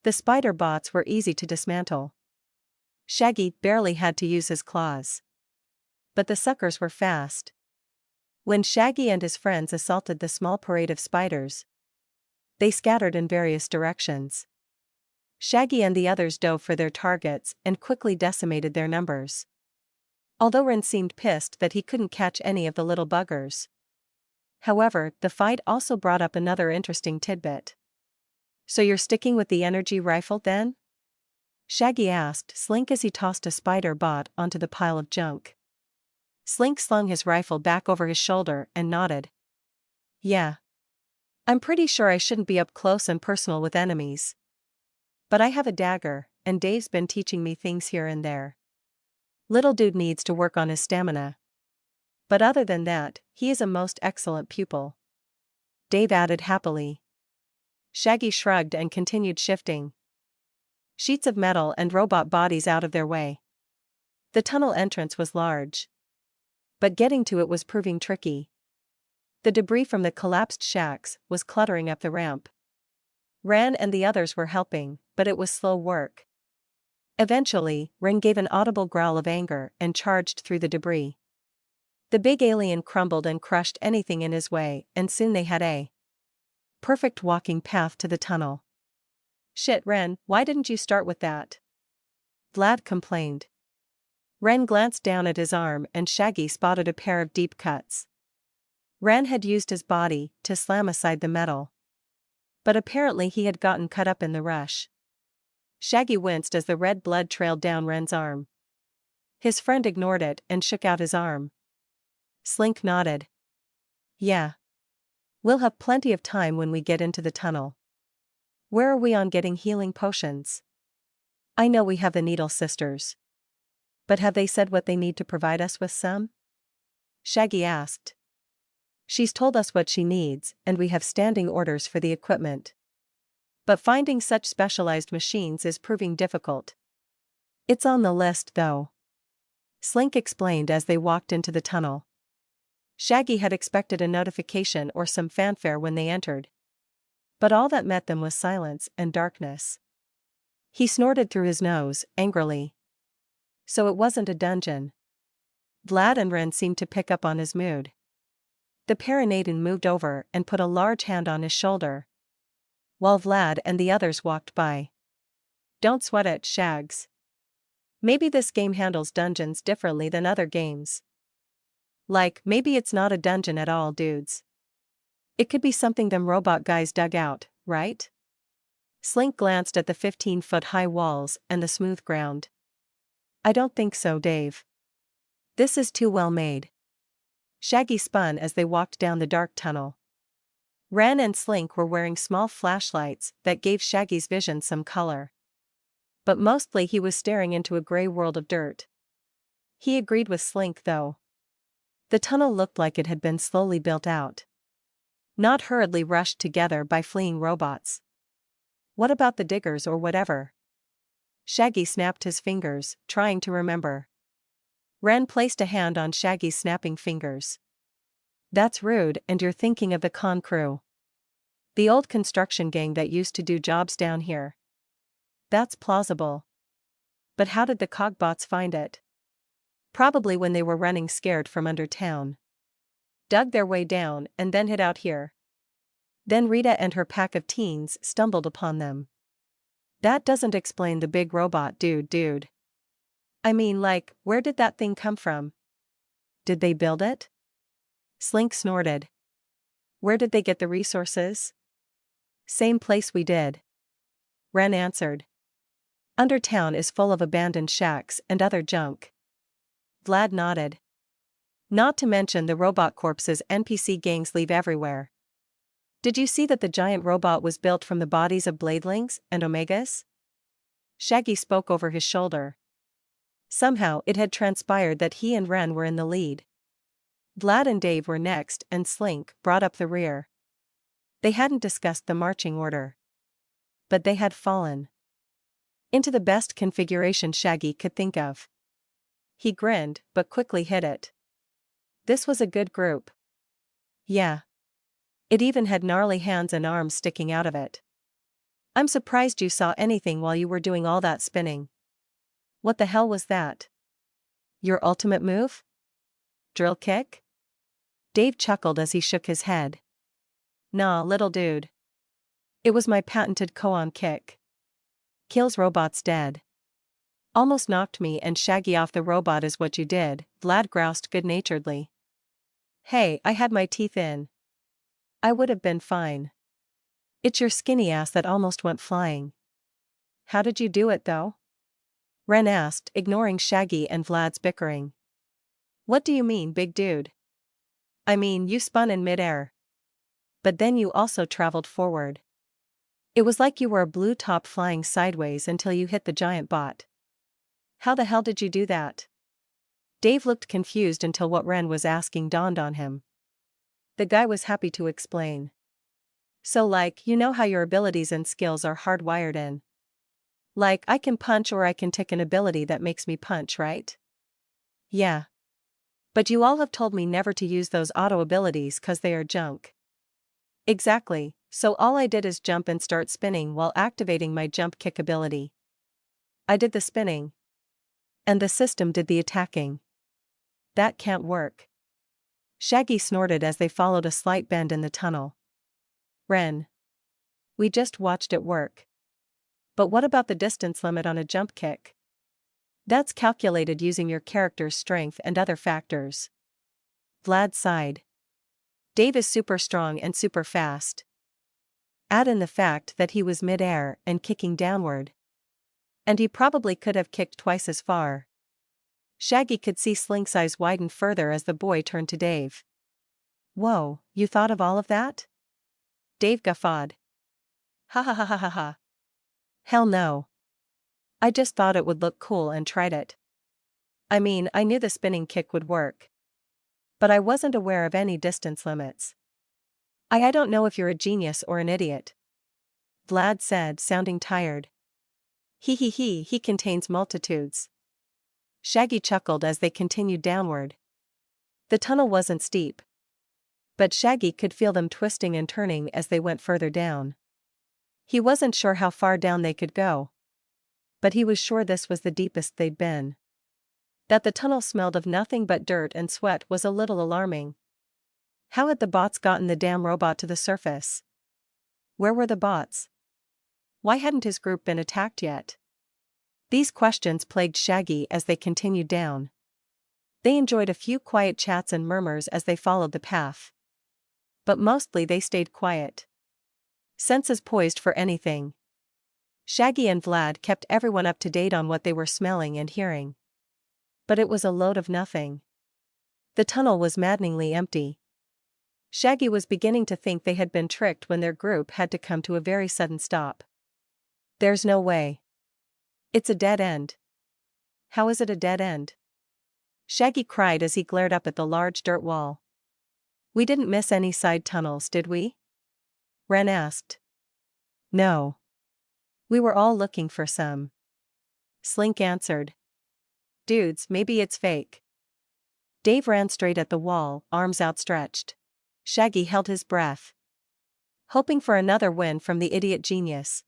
The spider bots were easy to dismantle. Shaggy barely had to use his claws. But the suckers were fast. When Shaggy and his friends assaulted the small parade of spiders, they scattered in various directions. Shaggy and the others dove for their targets and quickly decimated their numbers. Although Ren seemed pissed that he couldn't catch any of the little buggers. However, the fight also brought up another interesting tidbit. "So you're sticking with the energy rifle then?" Shaggy asked Slink as he tossed a spider bot onto the pile of junk. Slink slung his rifle back over his shoulder and nodded. "Yeah. I'm pretty sure I shouldn't be up close and personal with enemies. But I have a dagger, and Dave's been teaching me things here and there. Little dude needs to work on his stamina. But other than that, he is a most excellent pupil," Dave added happily. Shaggy shrugged and continued shifting sheets of metal and robot bodies out of their way. The tunnel entrance was large, but getting to it was proving tricky. The debris from the collapsed shacks was cluttering up the ramp. Ran and the others were helping, but it was slow work. Eventually, Ren gave an audible growl of anger and charged through the debris. The big alien crumbled and crushed anything in his way, and soon they had a perfect walking path to the tunnel. "Shit, Ren, why didn't you start with that?" Vlad complained. Ren glanced down at his arm and Shaggy spotted a pair of deep cuts. Ren had used his body to slam aside the metal. But apparently he had gotten cut up in the rush. Shaggy winced as the red blood trailed down Ren's arm. His friend ignored it and shook out his arm. Slink nodded. "Yeah. We'll have plenty of time when we get into the tunnel. Where are we on getting healing potions? I know we have the Needle Sisters. But have they said what they need to provide us with some?" Shaggy asked. "She's told us what she needs, and we have standing orders for the equipment. But finding such specialized machines is proving difficult. It's on the list, though," Slink explained as they walked into the tunnel. Shaggy had expected a notification or some fanfare when they entered. But all that met them was silence and darkness. He snorted through his nose, angrily. So it wasn't a dungeon. Vlad and Ren seemed to pick up on his mood. The Paranadan moved over and put a large hand on his shoulder, while Vlad and the others walked by. "Don't sweat it, Shags. Maybe this game handles dungeons differently than other games. Like, maybe it's not a dungeon at all, dudes. It could be something them robot guys dug out, right?" Slink glanced at the 15-foot-high walls and the smooth ground. "I don't think so, Dave. This is too well made." Shaggy spun as they walked down the dark tunnel. Ren and Slink were wearing small flashlights that gave Shaggy's vision some color. But mostly he was staring into a gray world of dirt. He agreed with Slink though. The tunnel looked like it had been slowly built out, not hurriedly rushed together by fleeing robots. "What about the diggers or whatever?" Shaggy snapped his fingers, trying to remember. Ren placed a hand on Shaggy's snapping fingers. "That's rude, and you're thinking of the con crew. The old construction gang that used to do jobs down here." "That's plausible. But how did the cogbots find it?" "Probably when they were running scared from under town. Dug their way down and then hid out here. Then Rita and her pack of teens stumbled upon them." "That doesn't explain the big robot dude. I mean, like, where did that thing come from? Did they build it?" Slink snorted. "Where did they get the resources?" "Same place we did," Ren answered. "Undertown is full of abandoned shacks and other junk." Vlad nodded. "Not to mention the robot corpses NPC gangs leave everywhere. Did you see that the giant robot was built from the bodies of bladelings and omegas?" Shaggy spoke over his shoulder. Somehow it had transpired that he and Ren were in the lead. Vlad and Dave were next and Slink brought up the rear. They hadn't discussed the marching order. But they had fallen into the best configuration Shaggy could think of. He grinned, but quickly hid it. This was a good group. Yeah. It even had gnarly hands and arms sticking out of it. I'm surprised you saw anything while you were doing all that spinning. What the hell was that? Your ultimate move? Drill kick? Dave chuckled as he shook his head. Nah, little dude. It was my patented koan kick. Kills robots dead. Almost knocked me and Shaggy off the robot is what you did, Vlad groused good-naturedly. Hey, I had my teeth in. I would have been fine. It's your skinny ass that almost went flying. How did you do it though? Ren asked, ignoring Shaggy and Vlad's bickering. What do you mean, big dude? I mean, you spun in midair. But then you also traveled forward. It was like you were a blue top flying sideways until you hit the giant bot. How the hell did you do that? Dave looked confused until what Ren was asking dawned on him. The guy was happy to explain. So like, you know how your abilities and skills are hardwired in. Like, I can punch or I can tick an ability that makes me punch, right? Yeah. But you all have told me never to use those auto abilities cause they are junk. Exactly, so all I did is jump and start spinning while activating my jump kick ability. I did the spinning. And the system did the attacking. That can't work. Shaggy snorted as they followed a slight bend in the tunnel. Ren. We just watched it work. But what about the distance limit on a jump kick? That's calculated using your character's strength and other factors. Vlad sighed. Dave is super strong and super fast. Add in the fact that he was mid-air and kicking downward. And he probably could have kicked twice as far. Shaggy could see Slink's eyes widen further as the boy turned to Dave. Whoa, you thought of all of that? Dave guffawed. Ha ha ha ha ha ha. Hell no. I just thought it would look cool and tried it. I mean, I knew the spinning kick would work. But I wasn't aware of any distance limits. I don't know if you're a genius or an idiot. Vlad said, sounding tired. He contains multitudes. Shaggy chuckled as they continued downward. The tunnel wasn't steep. But Shaggy could feel them twisting and turning as they went further down. He wasn't sure how far down they could go. But he was sure this was the deepest they'd been. That the tunnel smelled of nothing but dirt and sweat was a little alarming. How had the bots gotten the damn robot to the surface? Where were the bots? Why hadn't his group been attacked yet? These questions plagued Shaggy as they continued down. They enjoyed a few quiet chats and murmurs as they followed the path. But mostly they stayed quiet. Senses poised for anything. Shaggy and Vlad kept everyone up to date on what they were smelling and hearing. But it was a load of nothing. The tunnel was maddeningly empty. Shaggy was beginning to think they had been tricked when their group had to come to a very sudden stop. There's no way. It's a dead end. How is it a dead end? Shaggy cried as he glared up at the large dirt wall. We didn't miss any side tunnels, did we? Ren asked. No. We were all looking for some. Slink answered. Dudes, maybe it's fake. Dave ran straight at the wall, arms outstretched. Shaggy held his breath, hoping for another win from the idiot genius.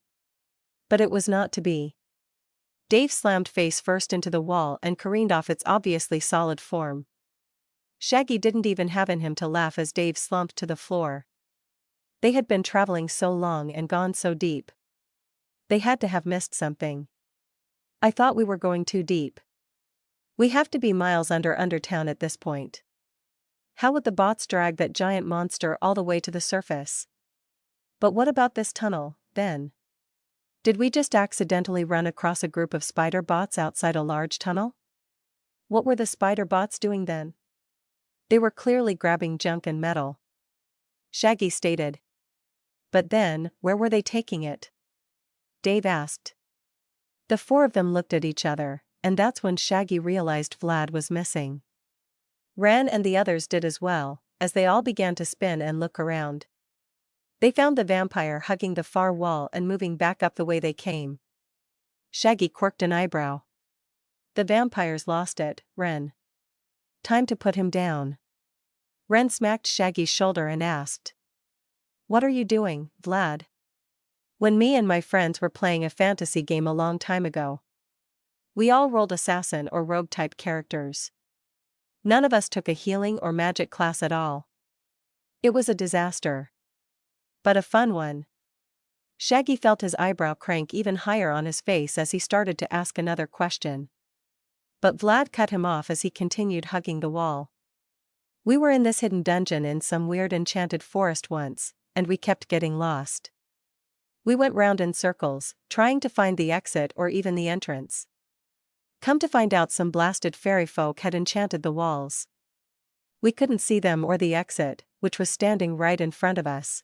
But it was not to be. Dave slammed face first into the wall and careened off its obviously solid form. Shaggy didn't even have in him to laugh as Dave slumped to the floor. They had been traveling so long and gone so deep. They had to have missed something. I thought we were going too deep. We have to be miles under Undertown at this point. How would the bots drag that giant monster all the way to the surface? But what about this tunnel, then? Did we just accidentally run across a group of spider bots outside a large tunnel? What were the spider bots doing then? They were clearly grabbing junk and metal. Shaggy stated. But then, where were they taking it? Dave asked. The four of them looked at each other, and that's when Shaggy realized Vlad was missing. Ren and the others did as well, as they all began to spin and look around. They found the vampire hugging the far wall and moving back up the way they came. Shaggy quirked an eyebrow. The vampire's lost it, Ren. Time to put him down. Ren smacked Shaggy's shoulder and asked. What are you doing, Vlad? When me and my friends were playing a fantasy game a long time ago. We all rolled assassin or rogue type characters. None of us took a healing or magic class at all. It was a disaster. But a fun one. Shaggy felt his eyebrow crank even higher on his face as he started to ask another question. But Vlad cut him off as he continued hugging the wall. We were in this hidden dungeon in some weird enchanted forest once, and we kept getting lost. We went round in circles, trying to find the exit or even the entrance. Come to find out, some blasted fairy folk had enchanted the walls. We couldn't see them or the exit, which was standing right in front of us.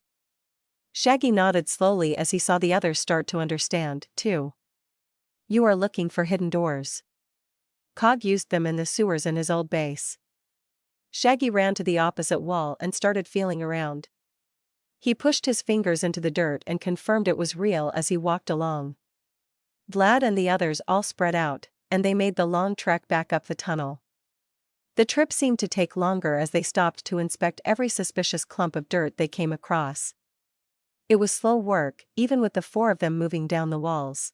Shaggy nodded slowly as he saw the others start to understand, too. You are looking for hidden doors. Cog used them in the sewers in his old base. Shaggy ran to the opposite wall and started feeling around. He pushed his fingers into the dirt and confirmed it was real as he walked along. Vlad and the others all spread out, and they made the long trek back up the tunnel. The trip seemed to take longer as they stopped to inspect every suspicious clump of dirt they came across. It was slow work, even with the four of them moving down the walls.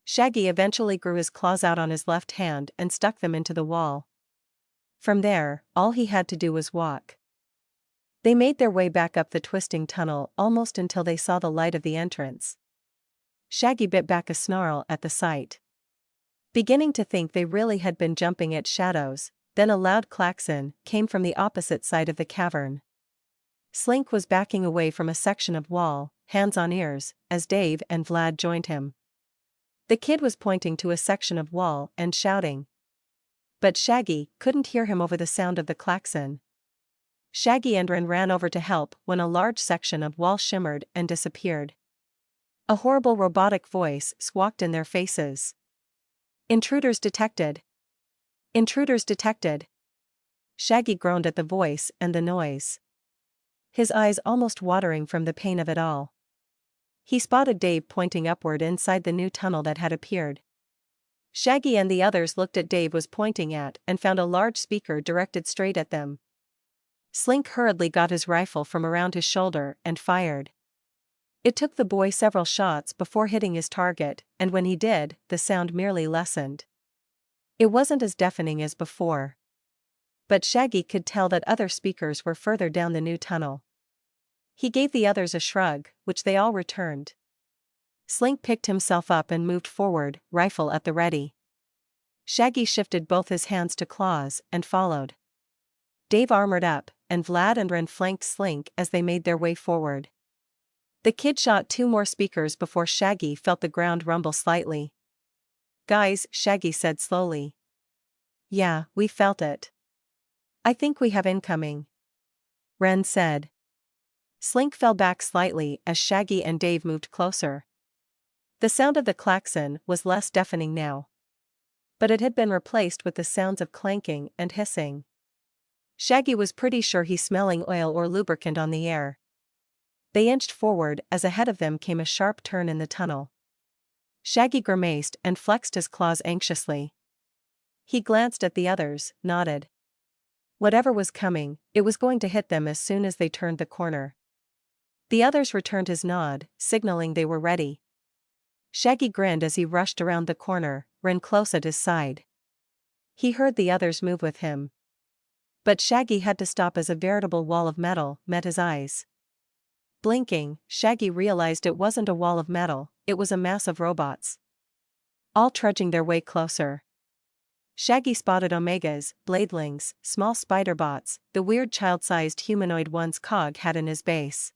Shaggy eventually grew his claws out on his left hand and stuck them into the wall. From there, all he had to do was walk. They made their way back up the twisting tunnel almost until they saw the light of the entrance. Shaggy bit back a snarl at the sight. Beginning to think they really had been jumping at shadows, then a loud klaxon came from the opposite side of the cavern. Slink was backing away from a section of wall, hands on ears, as Dave and Vlad joined him. The kid was pointing to a section of wall and shouting. But Shaggy couldn't hear him over the sound of the klaxon. Shaggy and Ren ran over to help when a large section of wall shimmered and disappeared. A horrible robotic voice squawked in their faces. Intruders detected. Intruders detected. Shaggy groaned at the voice and the noise. His eyes almost watering from the pain of it all. He spotted Dave pointing upward inside the new tunnel that had appeared. Shaggy and the others looked at Dave was pointing at and found a large speaker directed straight at them. Slink hurriedly got his rifle from around his shoulder and fired. It took the boy several shots before hitting his target, and when he did, the sound merely lessened. It wasn't as deafening as before. But Shaggy could tell that other speakers were further down the new tunnel. He gave the others a shrug, which they all returned. Slink picked himself up and moved forward, rifle at the ready. Shaggy shifted both his hands to claws and followed. Dave armored up, and Vlad and Ren flanked Slink as they made their way forward. The kid shot 2 more speakers before Shaggy felt the ground rumble slightly. Guys, Shaggy said slowly. Yeah, we felt it. I think we have incoming. Ren said. Slink fell back slightly as Shaggy and Dave moved closer. The sound of the klaxon was less deafening now. But it had been replaced with the sounds of clanking and hissing. Shaggy was pretty sure he's smelling oil or lubricant on the air. They inched forward as ahead of them came a sharp turn in the tunnel. Shaggy grimaced and flexed his claws anxiously. He glanced at the others, nodded. Whatever was coming, it was going to hit them as soon as they turned the corner. The others returned his nod, signaling they were ready. Shaggy grinned as he rushed around the corner, Ren close at his side. He heard the others move with him. But Shaggy had to stop as a veritable wall of metal met his eyes. Blinking, Shaggy realized it wasn't a wall of metal, it was a mass of robots. All trudging their way closer. Shaggy spotted Omegas, Bladelings, small spider bots, the weird child-sized humanoid ones Cog had in his base.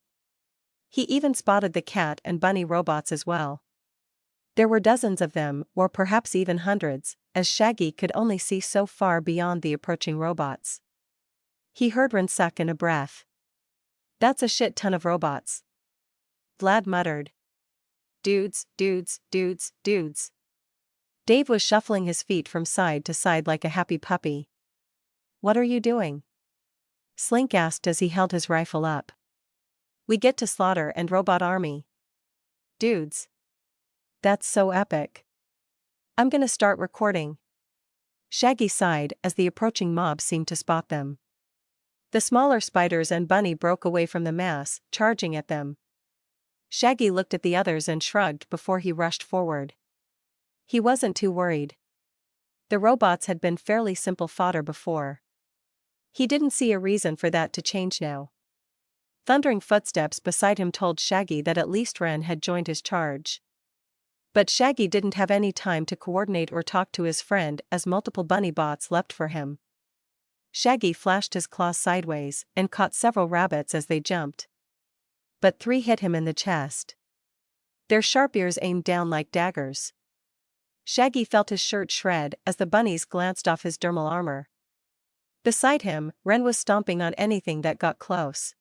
He even spotted the cat and bunny robots as well. There were dozens of them, or perhaps even hundreds, as Shaggy could only see so far beyond the approaching robots. He heard Ren suck in a breath. That's a shit ton of robots. Vlad muttered. Dudes, dudes, dudes, dudes. Dave was shuffling his feet from side to side like a happy puppy. What are you doing? Slink asked as he held his rifle up. We get to slaughter and robot army. Dudes. That's so epic. I'm gonna start recording. Shaggy sighed as the approaching mob seemed to spot them. The smaller spiders and bunny broke away from the mass, charging at them. Shaggy looked at the others and shrugged before he rushed forward. He wasn't too worried. The robots had been fairly simple fodder before. He didn't see a reason for that to change now. Thundering footsteps beside him told Shaggy that at least Wren had joined his charge. But Shaggy didn't have any time to coordinate or talk to his friend as multiple bunny bots leapt for him. Shaggy flashed his claws sideways and caught several rabbits as they jumped. But 3 hit him in the chest. Their sharp ears aimed down like daggers. Shaggy felt his shirt shred as the bunnies glanced off his dermal armor. Beside him, Wren was stomping on anything that got close.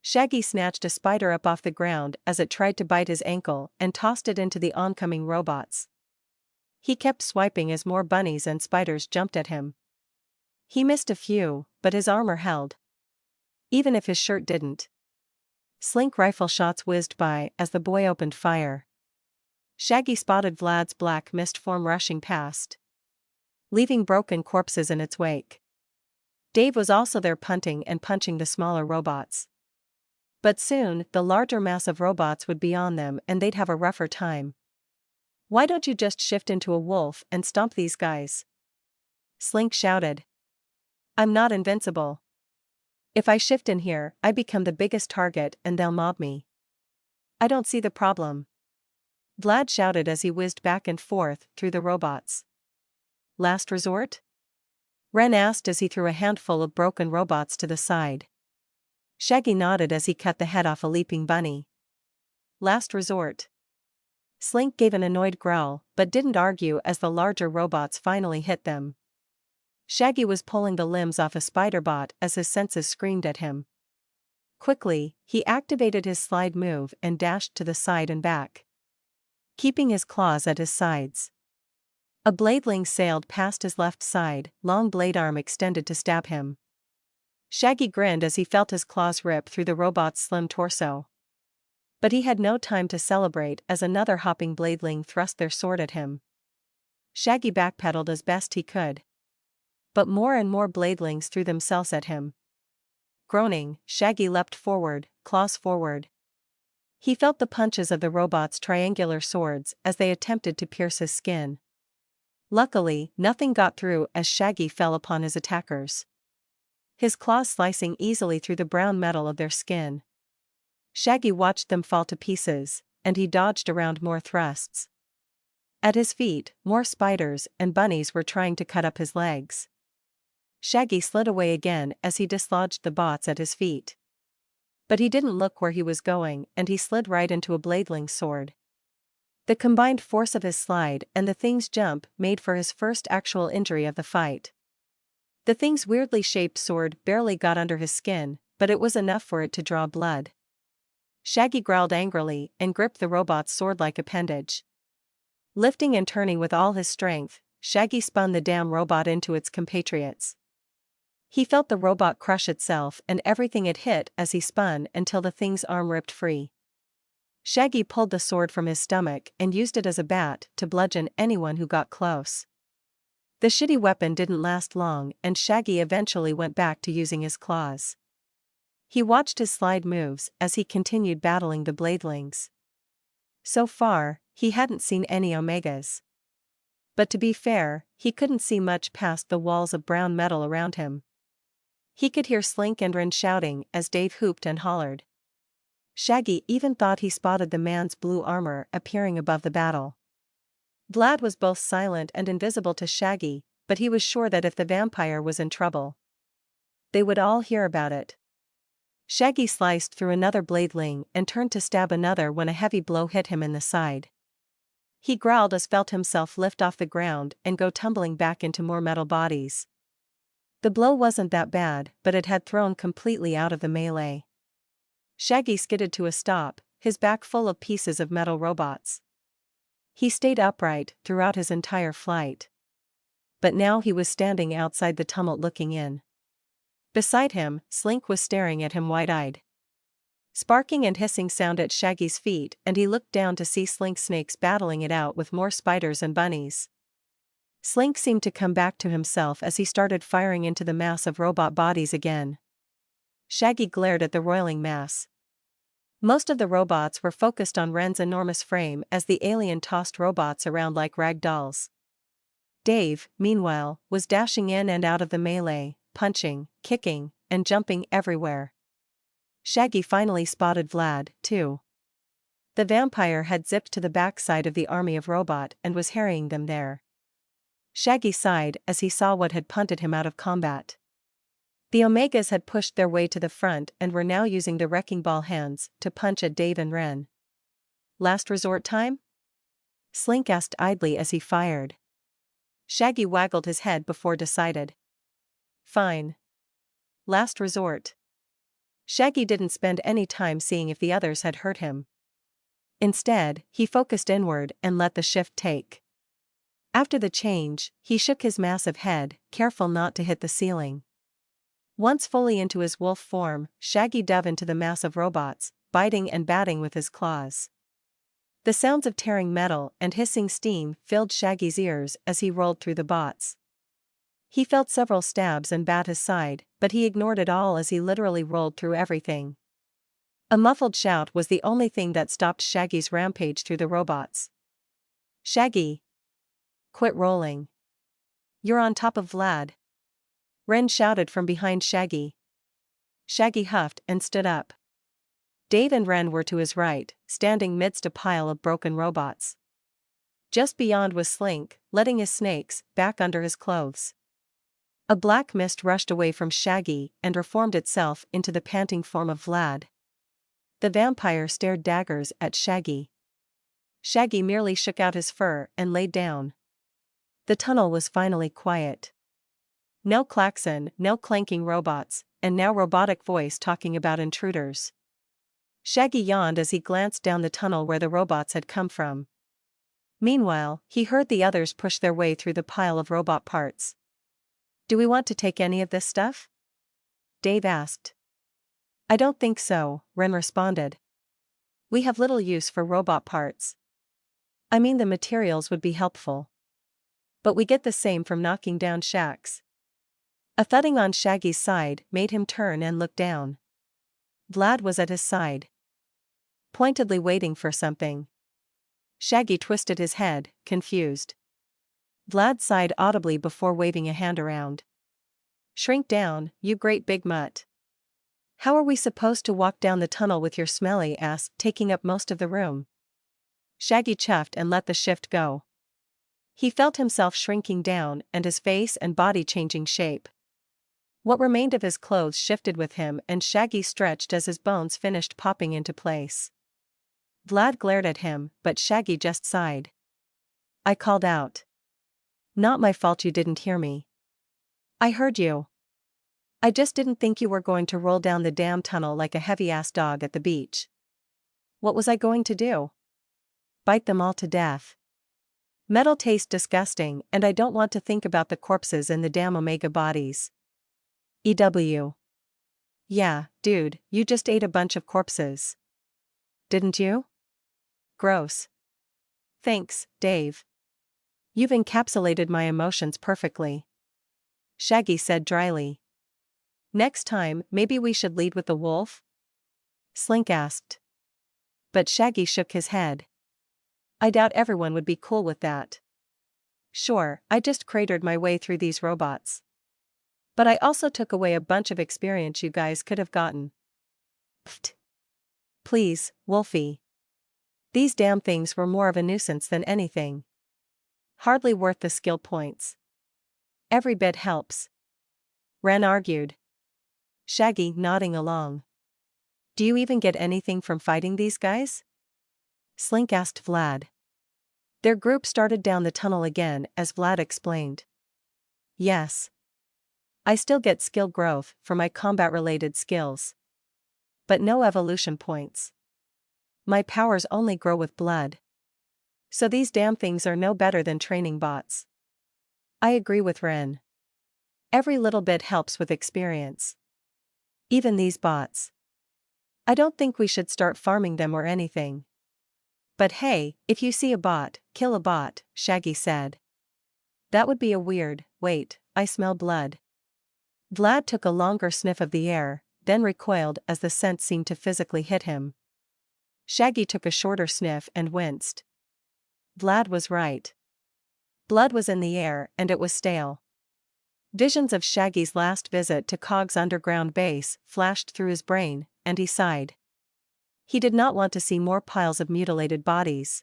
Shaggy snatched a spider up off the ground as it tried to bite his ankle and tossed it into the oncoming robots. He kept swiping as more bunnies and spiders jumped at him. He missed a few, but his armor held. Even if his shirt didn't. Slink rifle shots whizzed by as the boy opened fire. Shaggy spotted Vlad's black mist form rushing past, leaving broken corpses in its wake. Dave was also there punting and punching the smaller robots. But soon, the larger mass of robots would be on them and they'd have a rougher time. "Why don't you just shift into a wolf and stomp these guys?" Slink shouted. "I'm not invincible. If I shift in here, I become the biggest target and they'll mob me. I don't see the problem." Vlad shouted as he whizzed back and forth through the robots. "Last resort?" Wren asked as he threw a handful of broken robots to the side. Shaggy nodded as he cut the head off a leaping bunny. "Last resort." Slink gave an annoyed growl, but didn't argue as the larger robots finally hit them. Shaggy was pulling the limbs off a spider bot as his senses screamed at him. Quickly, he activated his slide move and dashed to the side and back, keeping his claws at his sides. A bladeling sailed past his left side, long blade arm extended to stab him. Shaggy grinned as he felt his claws rip through the robot's slim torso. But he had no time to celebrate as another hopping bladeling thrust their sword at him. Shaggy backpedaled as best he could. But more and more bladelings threw themselves at him. Groaning, Shaggy leapt forward, claws forward. He felt the punches of the robot's triangular swords as they attempted to pierce his skin. Luckily, nothing got through as Shaggy fell upon his attackers, his claws slicing easily through the brown metal of their skin. Shaggy watched them fall to pieces, and he dodged around more thrusts. At his feet, more spiders and bunnies were trying to cut up his legs. Shaggy slid away again as he dislodged the bots at his feet. But he didn't look where he was going and he slid right into a bladeling's sword. The combined force of his slide and the thing's jump made for his first actual injury of the fight. The thing's weirdly shaped sword barely got under his skin, but it was enough for it to draw blood. Shaggy growled angrily and gripped the robot's sword-like appendage. Lifting and turning with all his strength, Shaggy spun the damn robot into its compatriots. He felt the robot crush itself and everything it hit as he spun until the thing's arm ripped free. Shaggy pulled the sword from his stomach and used it as a bat to bludgeon anyone who got close. The shitty weapon didn't last long and Shaggy eventually went back to using his claws. He watched his slide moves as he continued battling the bladelings. So far, he hadn't seen any omegas. But to be fair, he couldn't see much past the walls of brown metal around him. He could hear Slink and Wren shouting as Dave hooped and hollered. Shaggy even thought he spotted the man's blue armor appearing above the battle. Vlad was both silent and invisible to Shaggy, but he was sure that if the vampire was in trouble, they would all hear about it. Shaggy sliced through another bladeling and turned to stab another when a heavy blow hit him in the side. He growled as felt himself lift off the ground and go tumbling back into more metal bodies. The blow wasn't that bad, but it had thrown completely out of the melee. Shaggy skidded to a stop, his back full of pieces of metal robots. He stayed upright throughout his entire flight. But now he was standing outside the tumult looking in. Beside him, Slink was staring at him wide-eyed. Sparking and hissing sound at Shaggy's feet and he looked down to see Slink's snakes battling it out with more spiders and bunnies. Slink seemed to come back to himself as he started firing into the mass of robot bodies again. Shaggy glared at the roiling mass. Most of the robots were focused on Ren's enormous frame as the alien tossed robots around like rag dolls. Dave, meanwhile, was dashing in and out of the melee, punching, kicking, and jumping everywhere. Shaggy finally spotted Vlad, too. The vampire had zipped to the backside of the army of robot and was harrying them there. Shaggy sighed as he saw what had punted him out of combat. The Omegas had pushed their way to the front and were now using the wrecking ball hands to punch at Dave and Ren. Last resort time? Slink asked idly as he fired. Shaggy waggled his head before decided. Fine. Last resort. Shaggy didn't spend any time seeing if the others had hurt him. Instead, he focused inward and let the shift take. After the change, he shook his massive head, careful not to hit the ceiling. Once fully into his wolf form, Shaggy dove into the mass of robots, biting and batting with his claws. The sounds of tearing metal and hissing steam filled Shaggy's ears as he rolled through the bots. He felt several stabs and bat his side, but he ignored it all as he literally rolled through everything. A muffled shout was the only thing that stopped Shaggy's rampage through the robots. Shaggy! Quit rolling. You're on top of Vlad. Ren shouted from behind Shaggy. Shaggy huffed and stood up. Dave and Ren were to his right, standing midst a pile of broken robots. Just beyond was Slink, letting his snakes back under his clothes. A black mist rushed away from Shaggy and reformed itself into the panting form of Vlad. The vampire stared daggers at Shaggy. Shaggy merely shook out his fur and laid down. The tunnel was finally quiet. No klaxon, no clanking robots, and now robotic voice talking about intruders. Shaggy yawned as he glanced down the tunnel where the robots had come from. Meanwhile, he heard the others push their way through the pile of robot parts. Do we want to take any of this stuff? Dave asked. I don't think so, Ren responded. We have little use for robot parts. I mean, the materials would be helpful. But we get the same from knocking down shacks. A thudding on Shaggy's side made him turn and look down. Vlad was at his side, pointedly waiting for something. Shaggy twisted his head, confused. Vlad sighed audibly before waving a hand around. Shrink down, you great big mutt. How are we supposed to walk down the tunnel with your smelly ass taking up most of the room? Shaggy chuffed and let the shift go. He felt himself shrinking down and his face and body changing shape. What remained of his clothes shifted with him and Shaggy stretched as his bones finished popping into place. Vlad glared at him, but Shaggy just sighed. I called out. Not my fault you didn't hear me. I heard you. I just didn't think you were going to roll down the damn tunnel like a heavy-ass dog at the beach. What was I going to do? Bite them all to death. Metal tastes disgusting and I don't want to think about the corpses in the damn Omega bodies. EW. Yeah, dude, you just ate a bunch of corpses. Didn't you? Gross. Thanks, Dave. You've encapsulated my emotions perfectly. Shaggy said dryly. Next time, maybe we should lead with the wolf? Slink asked. But Shaggy shook his head. I doubt everyone would be cool with that. Sure, I just cratered my way through these robots. But I also took away a bunch of experience you guys could have gotten. Pfft. Please, Wolfie. These damn things were more of a nuisance than anything. Hardly worth the skill points. Every bit helps. Ren argued. Shaggy nodding along. Do you even get anything from fighting these guys? Slink asked Vlad. Their group started down the tunnel again as Vlad explained. Yes. I still get skill growth for my combat-related skills. But no evolution points. My powers only grow with blood. So these damn things are no better than training bots. I agree with Ren. Every little bit helps with experience. Even these bots. I don't think we should start farming them or anything. But hey, if you see a bot, kill a bot, Shaggy said. That would be a weird, wait, I smell blood. Vlad took a longer sniff of the air, then recoiled as the scent seemed to physically hit him. Shaggy took a shorter sniff and winced. Vlad was right. Blood was in the air and it was stale. Visions of Shaggy's last visit to Cog's underground base flashed through his brain, and he sighed. He did not want to see more piles of mutilated bodies.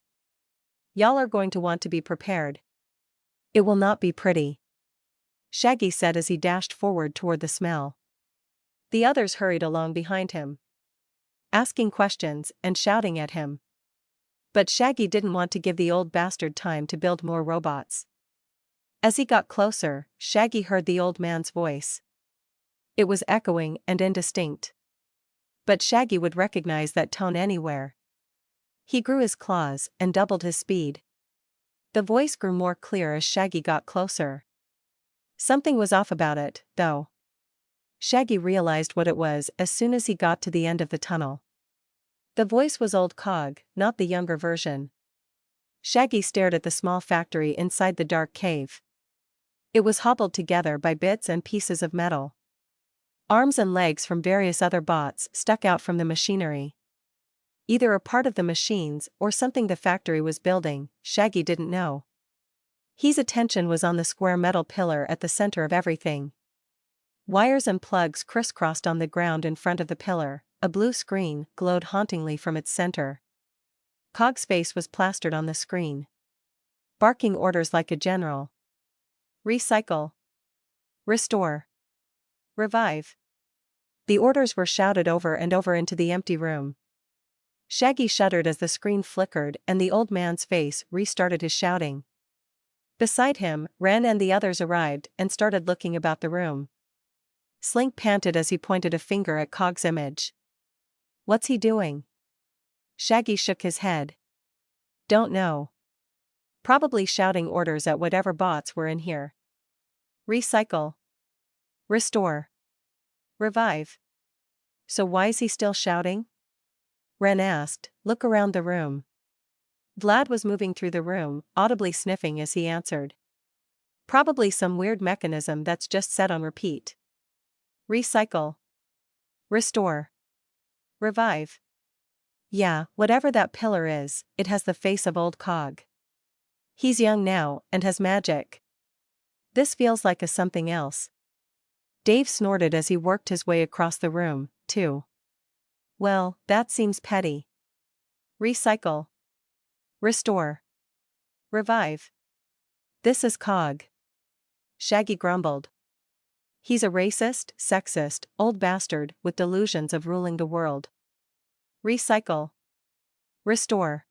Y'all are going to want to be prepared. It will not be pretty, Shaggy said as he dashed forward toward the smell. The others hurried along behind him, asking questions and shouting at him. But Shaggy didn't want to give the old bastard time to build more robots. As he got closer, Shaggy heard the old man's voice. It was echoing and indistinct. But Shaggy would recognize that tone anywhere. He grew his claws and doubled his speed. The voice grew more clear as Shaggy got closer. Something was off about it, though. Shaggy realized what it was as soon as he got to the end of the tunnel. The voice was old Cog, not the younger version. Shaggy stared at the small factory inside the dark cave. It was hobbled together by bits and pieces of metal. Arms and legs from various other bots stuck out from the machinery. Either a part of the machines or something the factory was building, Shaggy didn't know. His attention was on the square metal pillar at the center of everything. Wires and plugs crisscrossed on the ground in front of the pillar, a blue screen glowed hauntingly from its center. Cog's face was plastered on the screen, barking orders like a general. Recycle. Restore. Revive. The orders were shouted over and over into the empty room. Shaggy shuddered as the screen flickered and the old man's face restarted his shouting. Beside him, Ren and the others arrived and started looking about the room. Slink panted as he pointed a finger at Cog's image. What's he doing? Shaggy shook his head. Don't know. Probably shouting orders at whatever bots were in here. Recycle. Restore. Revive. So why's he still shouting? Ren asked. Look around the room. Vlad was moving through the room, audibly sniffing as he answered. Probably some weird mechanism that's just set on repeat. Recycle. Restore. Revive. Yeah, whatever that pillar is, it has the face of old Cog. He's young now and has magic. This feels like a something else. Dave snorted as he worked his way across the room, too. Well, that seems petty. Recycle. Restore. Revive. This is Cog. Shaggy grumbled. He's a racist, sexist, old bastard with delusions of ruling the world. Recycle. Restore.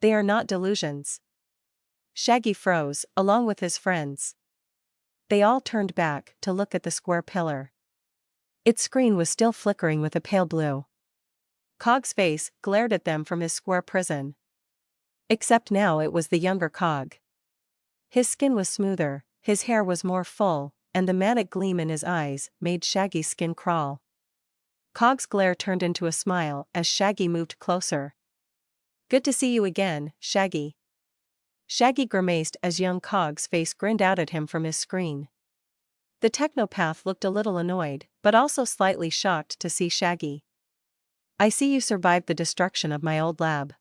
They are not delusions. Shaggy froze, along with his friends. They all turned back to look at the square pillar. Its screen was still flickering with a pale blue. Cog's face glared at them from his square prison. Except now it was the younger Cog. His skin was smoother, his hair was more full, and the manic gleam in his eyes made Shaggy's skin crawl. Cog's glare turned into a smile as Shaggy moved closer. Good to see you again, Shaggy. Shaggy grimaced as young Cog's face grinned out at him from his screen. The technopath looked a little annoyed, but also slightly shocked to see Shaggy. I see you survived the destruction of my old lab.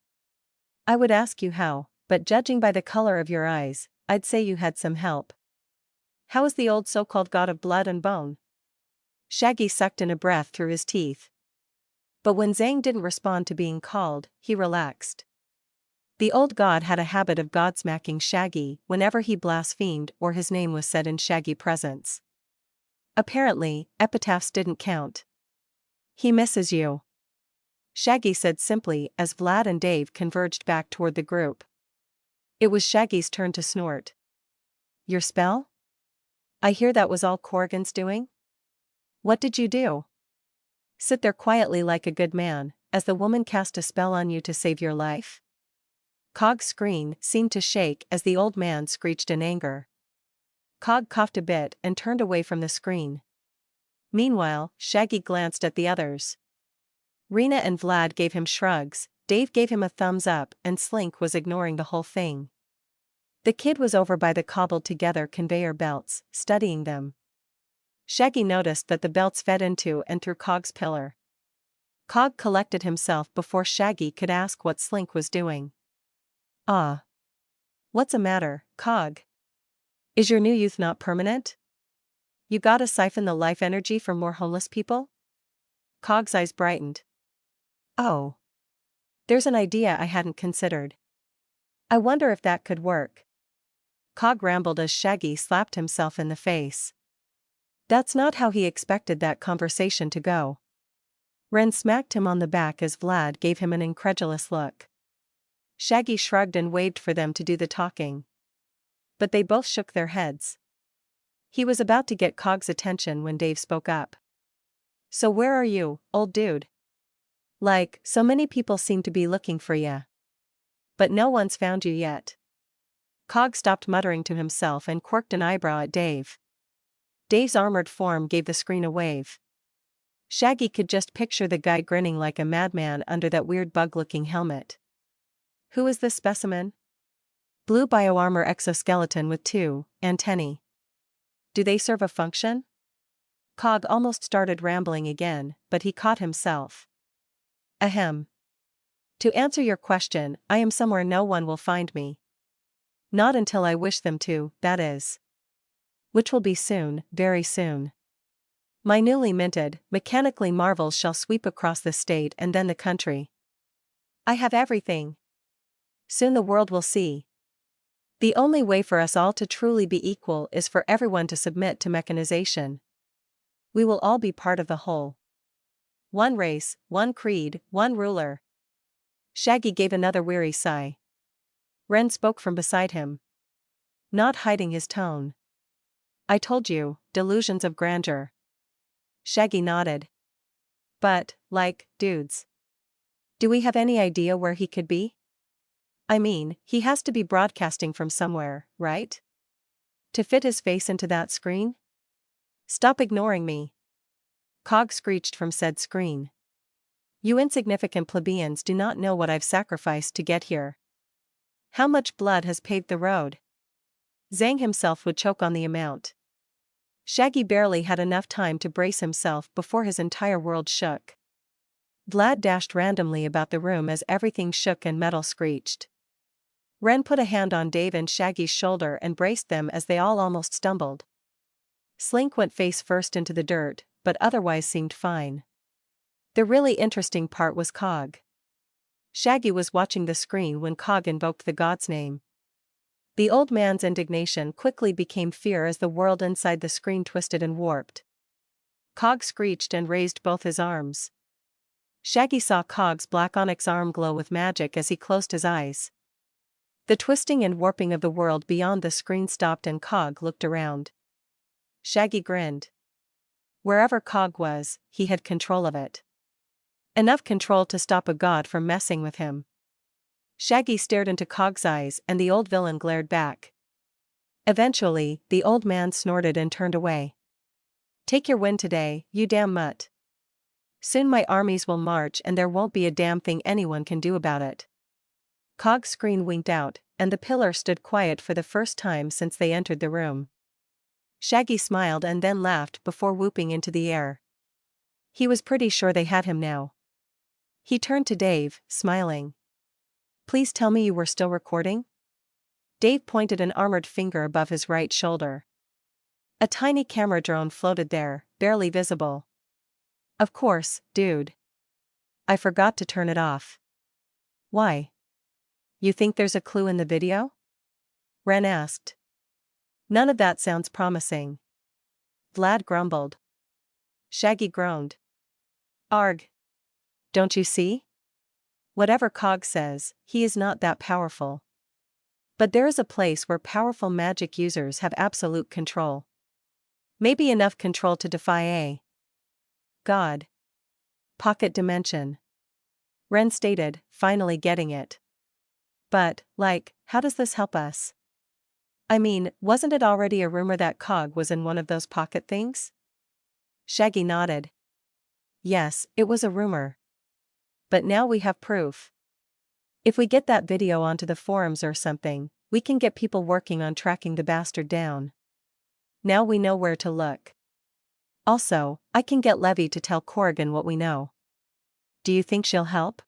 I would ask you how, but judging by the color of your eyes, I'd say you had some help. How is the old so-called god of blood and bone? Shaggy sucked in a breath through his teeth. But when Zhang didn't respond to being called, he relaxed. The old god had a habit of godsmacking Shaggy whenever he blasphemed or his name was said in Shaggy presence. Apparently, epitaphs didn't count. He misses you, Shaggy said simply as Vlad and Dave converged back toward the group. It was Shaggy's turn to snort. Your spell? I hear that was all Corrigan's doing? What did you do? Sit there quietly like a good man, as the woman cast a spell on you to save your life? Cog's screen seemed to shake as the old man screeched in anger. Cog coughed a bit and turned away from the screen. Meanwhile, Shaggy glanced at the others. Rena and Vlad gave him shrugs, Dave gave him a thumbs up and Slink was ignoring the whole thing. The kid was over by the cobbled-together conveyor belts, studying them. Shaggy noticed that the belts fed into and through Cog's pillar. Cog collected himself before Shaggy could ask what Slink was doing. Ah. What's a matter, Cog? Is your new youth not permanent? You gotta siphon the life energy from more homeless people? Cog's eyes brightened. Oh. There's an idea I hadn't considered. I wonder if that could work. Cog rambled as Shaggy slapped himself in the face. That's not how he expected that conversation to go. Ren smacked him on the back as Vlad gave him an incredulous look. Shaggy shrugged and waved for them to do the talking. But they both shook their heads. He was about to get Cog's attention when Dave spoke up. So where are you, old dude? Like, so many people seem to be looking for ya. But no one's found you yet. Cog stopped muttering to himself and quirked an eyebrow at Dave. Dave's armored form gave the screen a wave. Shaggy could just picture the guy grinning like a madman under that weird bug-looking helmet. Who is this specimen? Blue bioarmor exoskeleton with 2 antennae. Do they serve a function? Cog almost started rambling again, but he caught himself. Ahem. To answer your question, I am somewhere no one will find me. Not until I wish them to, that is. Which will be soon, very soon. My newly minted, mechanically marvels shall sweep across the state and then the country. I have everything. Soon the world will see. The only way for us all to truly be equal is for everyone to submit to mechanization. We will all be part of the whole. One race, one creed, one ruler. Shaggy gave another weary sigh. Ren spoke from beside him, not hiding his tone. I told you, delusions of grandeur. Shaggy nodded. But, like, dudes. Do we have any idea where he could be? I mean, he has to be broadcasting from somewhere, right? To fit his face into that screen? Stop ignoring me. Cog screeched from said screen. You insignificant plebeians do not know what I've sacrificed to get here. How much blood has paved the road? Zhang himself would choke on the amount. Shaggy barely had enough time to brace himself before his entire world shook. Vlad dashed randomly about the room as everything shook and metal screeched. Ren put a hand on Dave and Shaggy's shoulder and braced them as they all almost stumbled. Slink went face first into the dirt, but otherwise seemed fine. The really interesting part was Cog. Shaggy was watching the screen when Cog invoked the god's name. The old man's indignation quickly became fear as the world inside the screen twisted and warped. Cog screeched and raised both his arms. Shaggy saw Cog's black onyx arm glow with magic as he closed his eyes. The twisting and warping of the world beyond the screen stopped and Cog looked around. Shaggy grinned. Wherever Cog was, he had control of it. Enough control to stop a god from messing with him. Shaggy stared into Cog's eyes and the old villain glared back. Eventually, the old man snorted and turned away. Take your win today, you damn mutt. Soon my armies will march and there won't be a damn thing anyone can do about it. Cog's screen winked out, and the pillar stood quiet for the first time since they entered the room. Shaggy smiled and then laughed before whooping into the air. He was pretty sure they had him now. He turned to Dave, smiling. Please tell me you were still recording? Dave pointed an armored finger above his right shoulder. A tiny camera drone floated there, barely visible. Of course, dude. I forgot to turn it off. Why? You think there's a clue in the video? Ren asked. None of that sounds promising. Vlad grumbled. Shaggy groaned. Arg. Don't you see? Whatever Cog says, he is not that powerful. But there is a place where powerful magic users have absolute control. Maybe enough control to defy a god. Pocket dimension. Ren stated, finally getting it. But, like, how does this help us? I mean, wasn't it already a rumor that Cog was in one of those pocket things? Shaggy nodded. Yes, it was a rumor. But now we have proof. If we get that video onto the forums or something, we can get people working on tracking the bastard down. Now we know where to look. Also, I can get Levy to tell Corrigan what we know. do you think she'll help?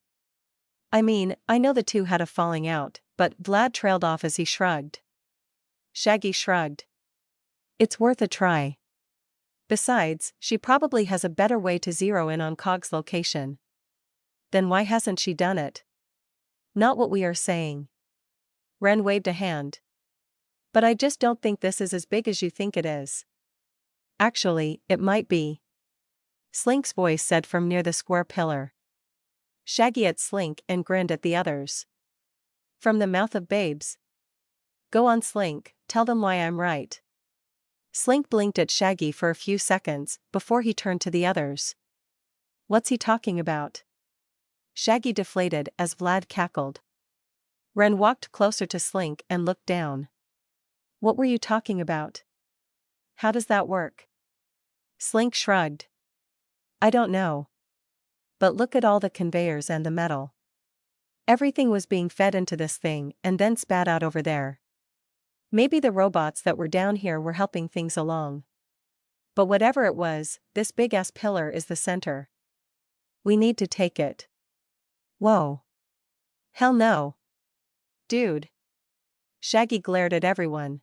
I mean, I know the two had a falling out, but Vlad trailed off as he shrugged. Shaggy shrugged. It's worth a try. Besides, she probably has a better way to zero in on Cog's location. Then why hasn't she done it? Not what we are saying. Ren waved a hand. But I just don't think this is as big as you think it is. Actually, it might be. Slink's voice said from near the square pillar. Shaggy at Slink and grinned at the others. From the mouth of babes. Go on, Slink, tell them why I'm right. Slink blinked at Shaggy for a few seconds before he turned to the others. What's he talking about? Shaggy deflated as Vlad cackled. Ren walked closer to Slink and looked down. What were you talking about? How does that work? Slink shrugged. I don't know. But look at all the conveyors and the metal. Everything was being fed into this thing and then spat out over there. Maybe the robots that were down here were helping things along. But whatever it was, this big-ass pillar is the center. We need to take it. Whoa. Hell no. Dude. Shaggy glared at everyone.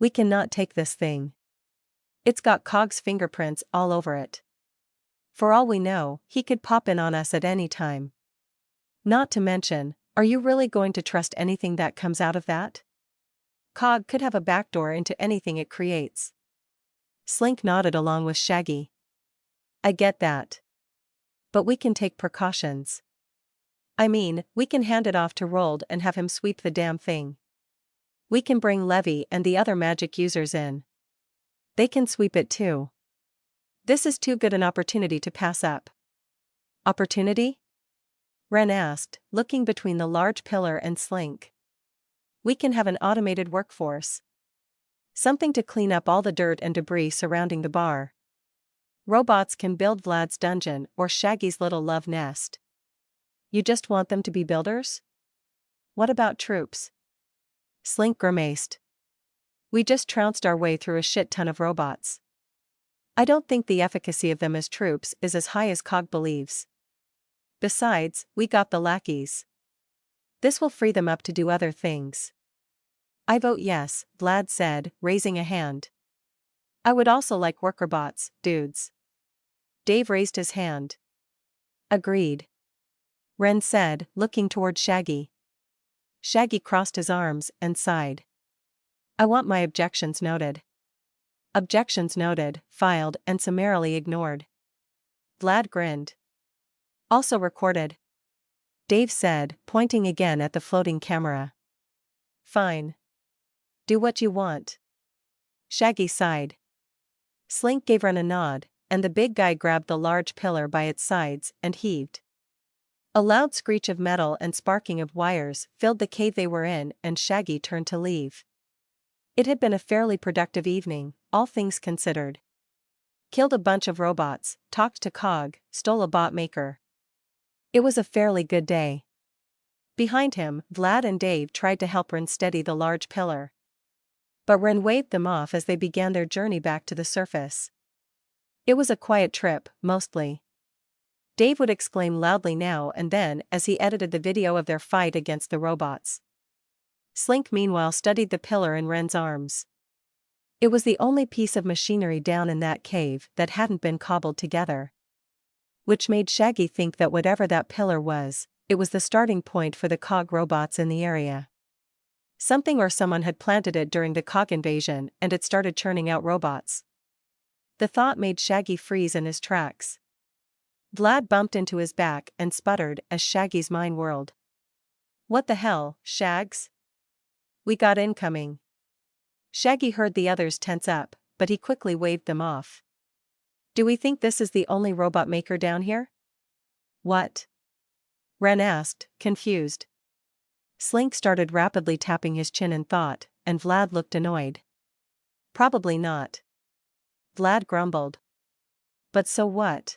We cannot take this thing. It's got Cog's fingerprints all over it. For all we know, he could pop in on us at any time. Not to mention, are you really going to trust anything that comes out of that? Cog could have a backdoor into anything it creates. Slink nodded along with Shaggy. I get that. But we can take precautions. I mean, we can hand it off to Rold and have him sweep the damn thing. We can bring Levy and the other magic users in. They can sweep it too. This is too good an opportunity to pass up. Opportunity? Ren asked, looking between the large pillar and Slink. We can have an automated workforce. Something to clean up all the dirt and debris surrounding the bar. Robots can build Vlad's dungeon or Shaggy's little love nest. You just want them to be builders? What about troops? Slink grimaced. We just trounced our way through a shit ton of robots. I don't think the efficacy of them as troops is as high as Cog believes. Besides, we got the lackeys. This will free them up to do other things. I vote yes, Vlad said, raising a hand. I would also like worker bots, dudes. Dave raised his hand. Agreed. Ren said, looking toward Shaggy. Shaggy crossed his arms and sighed. I want my objections noted. Objections noted, filed, and summarily ignored. Vlad grinned. Also recorded. Dave said, pointing again at the floating camera. Fine. Do what you want. Shaggy sighed. Slink gave Ren a nod, and the big guy grabbed the large pillar by its sides and heaved. A loud screech of metal and sparking of wires filled the cave they were in, and Shaggy turned to leave. It had been a fairly productive evening, all things considered. Killed a bunch of robots, talked to Cog, stole a bot maker. It was a fairly good day. Behind him, Vlad and Dave tried to help Ren steady the large pillar. But Ren waved them off as they began their journey back to the surface. It was a quiet trip, mostly. Dave would exclaim loudly now and then as he edited the video of their fight against the robots. Slink meanwhile studied the pillar in Ren's arms. It was the only piece of machinery down in that cave that hadn't been cobbled together. Which made Shaggy think that whatever that pillar was, it was the starting point for the Cog robots in the area. Something or someone had planted it during the Cog invasion and it started churning out robots. The thought made Shaggy freeze in his tracks. Vlad bumped into his back and sputtered as Shaggy's mind whirled. What the hell, Shags? We got incoming. Shaggy heard the others tense up, but he quickly waved them off. Do we think this is the only robot maker down here? What? Ren asked, confused. Slink started rapidly tapping his chin in thought, and Vlad looked annoyed. Probably not. Vlad grumbled. But so what?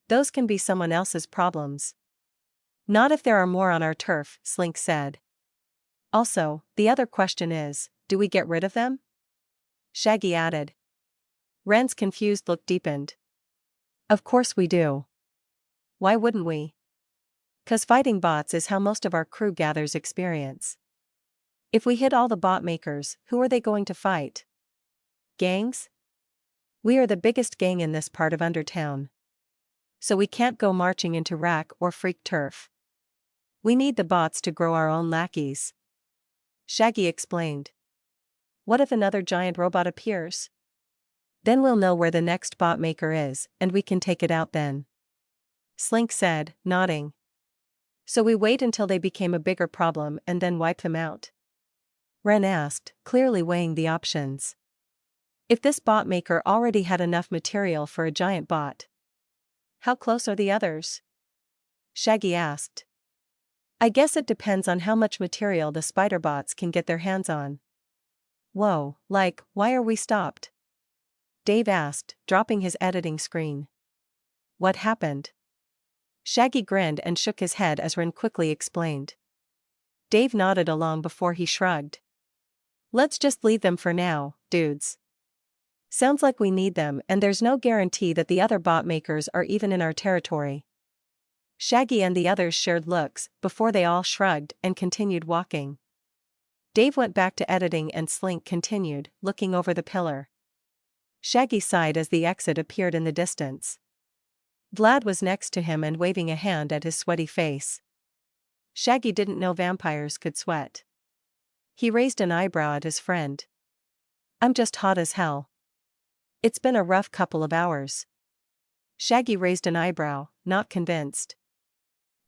Those can be someone else's problems. Not if there are more on our turf, Slink said. Also, the other question is, do we get rid of them? Shaggy added. Ren's confused look deepened. Of course we do. Why wouldn't we? 'Cause fighting bots is how most of our crew gathers experience. If we hit all the bot makers, who are they going to fight? Gangs? We are the biggest gang in this part of Undertown. So we can't go marching into Rack or Freak Turf. We need the bots to grow our own lackeys. Shaggy explained. What if another giant robot appears? Then we'll know where the next bot maker is, and we can take it out then. Slink said, nodding. So we wait until they became a bigger problem and then wipe them out? Ren asked, clearly weighing the options. If this bot maker already had enough material for a giant bot, how close are the others? Shaggy asked. I guess it depends on how much material the spider bots can get their hands on. Whoa, like, why are we stopped? Dave asked, dropping his editing screen. What happened? Shaggy grinned and shook his head as Ren quickly explained. Dave nodded along before he shrugged. Let's just leave them for now, dudes. Sounds like we need them, and there's no guarantee that the other bot makers are even in our territory. Shaggy and the others shared looks before they all shrugged and continued walking. Dave went back to editing and Slink continued, looking over the pillar. Shaggy sighed as the exit appeared in the distance. Vlad was next to him and waving a hand at his sweaty face. Shaggy didn't know vampires could sweat. He raised an eyebrow at his friend. I'm just hot as hell. It's been a rough couple of hours. Shaggy raised an eyebrow, not convinced.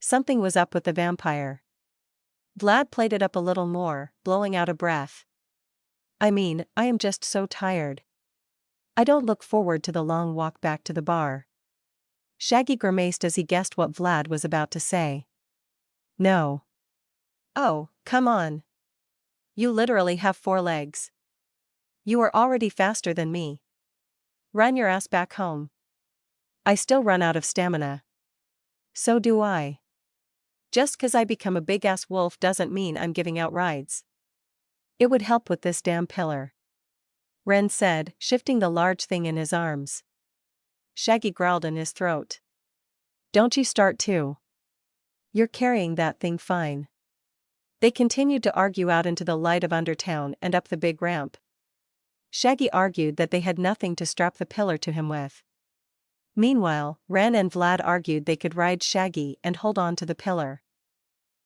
Something was up with the vampire. Vlad played it up a little more, blowing out a breath. I mean, I am just so tired. I don't look forward to the long walk back to the bar. Shaggy grimaced as he guessed what Vlad was about to say. No. Oh, come on. You literally have 4 legs. You are already faster than me. Run your ass back home. I still run out of stamina. So do I. Just 'cause I become a big-ass wolf doesn't mean I'm giving out rides. It would help with this damn pillar. Ren said, shifting the large thing in his arms. Shaggy growled in his throat. Don't you start too. You're carrying that thing fine. They continued to argue out into the light of Undertown and up the big ramp. Shaggy argued that they had nothing to strap the pillar to him with. Meanwhile, Ren and Vlad argued they could ride Shaggy and hold on to the pillar.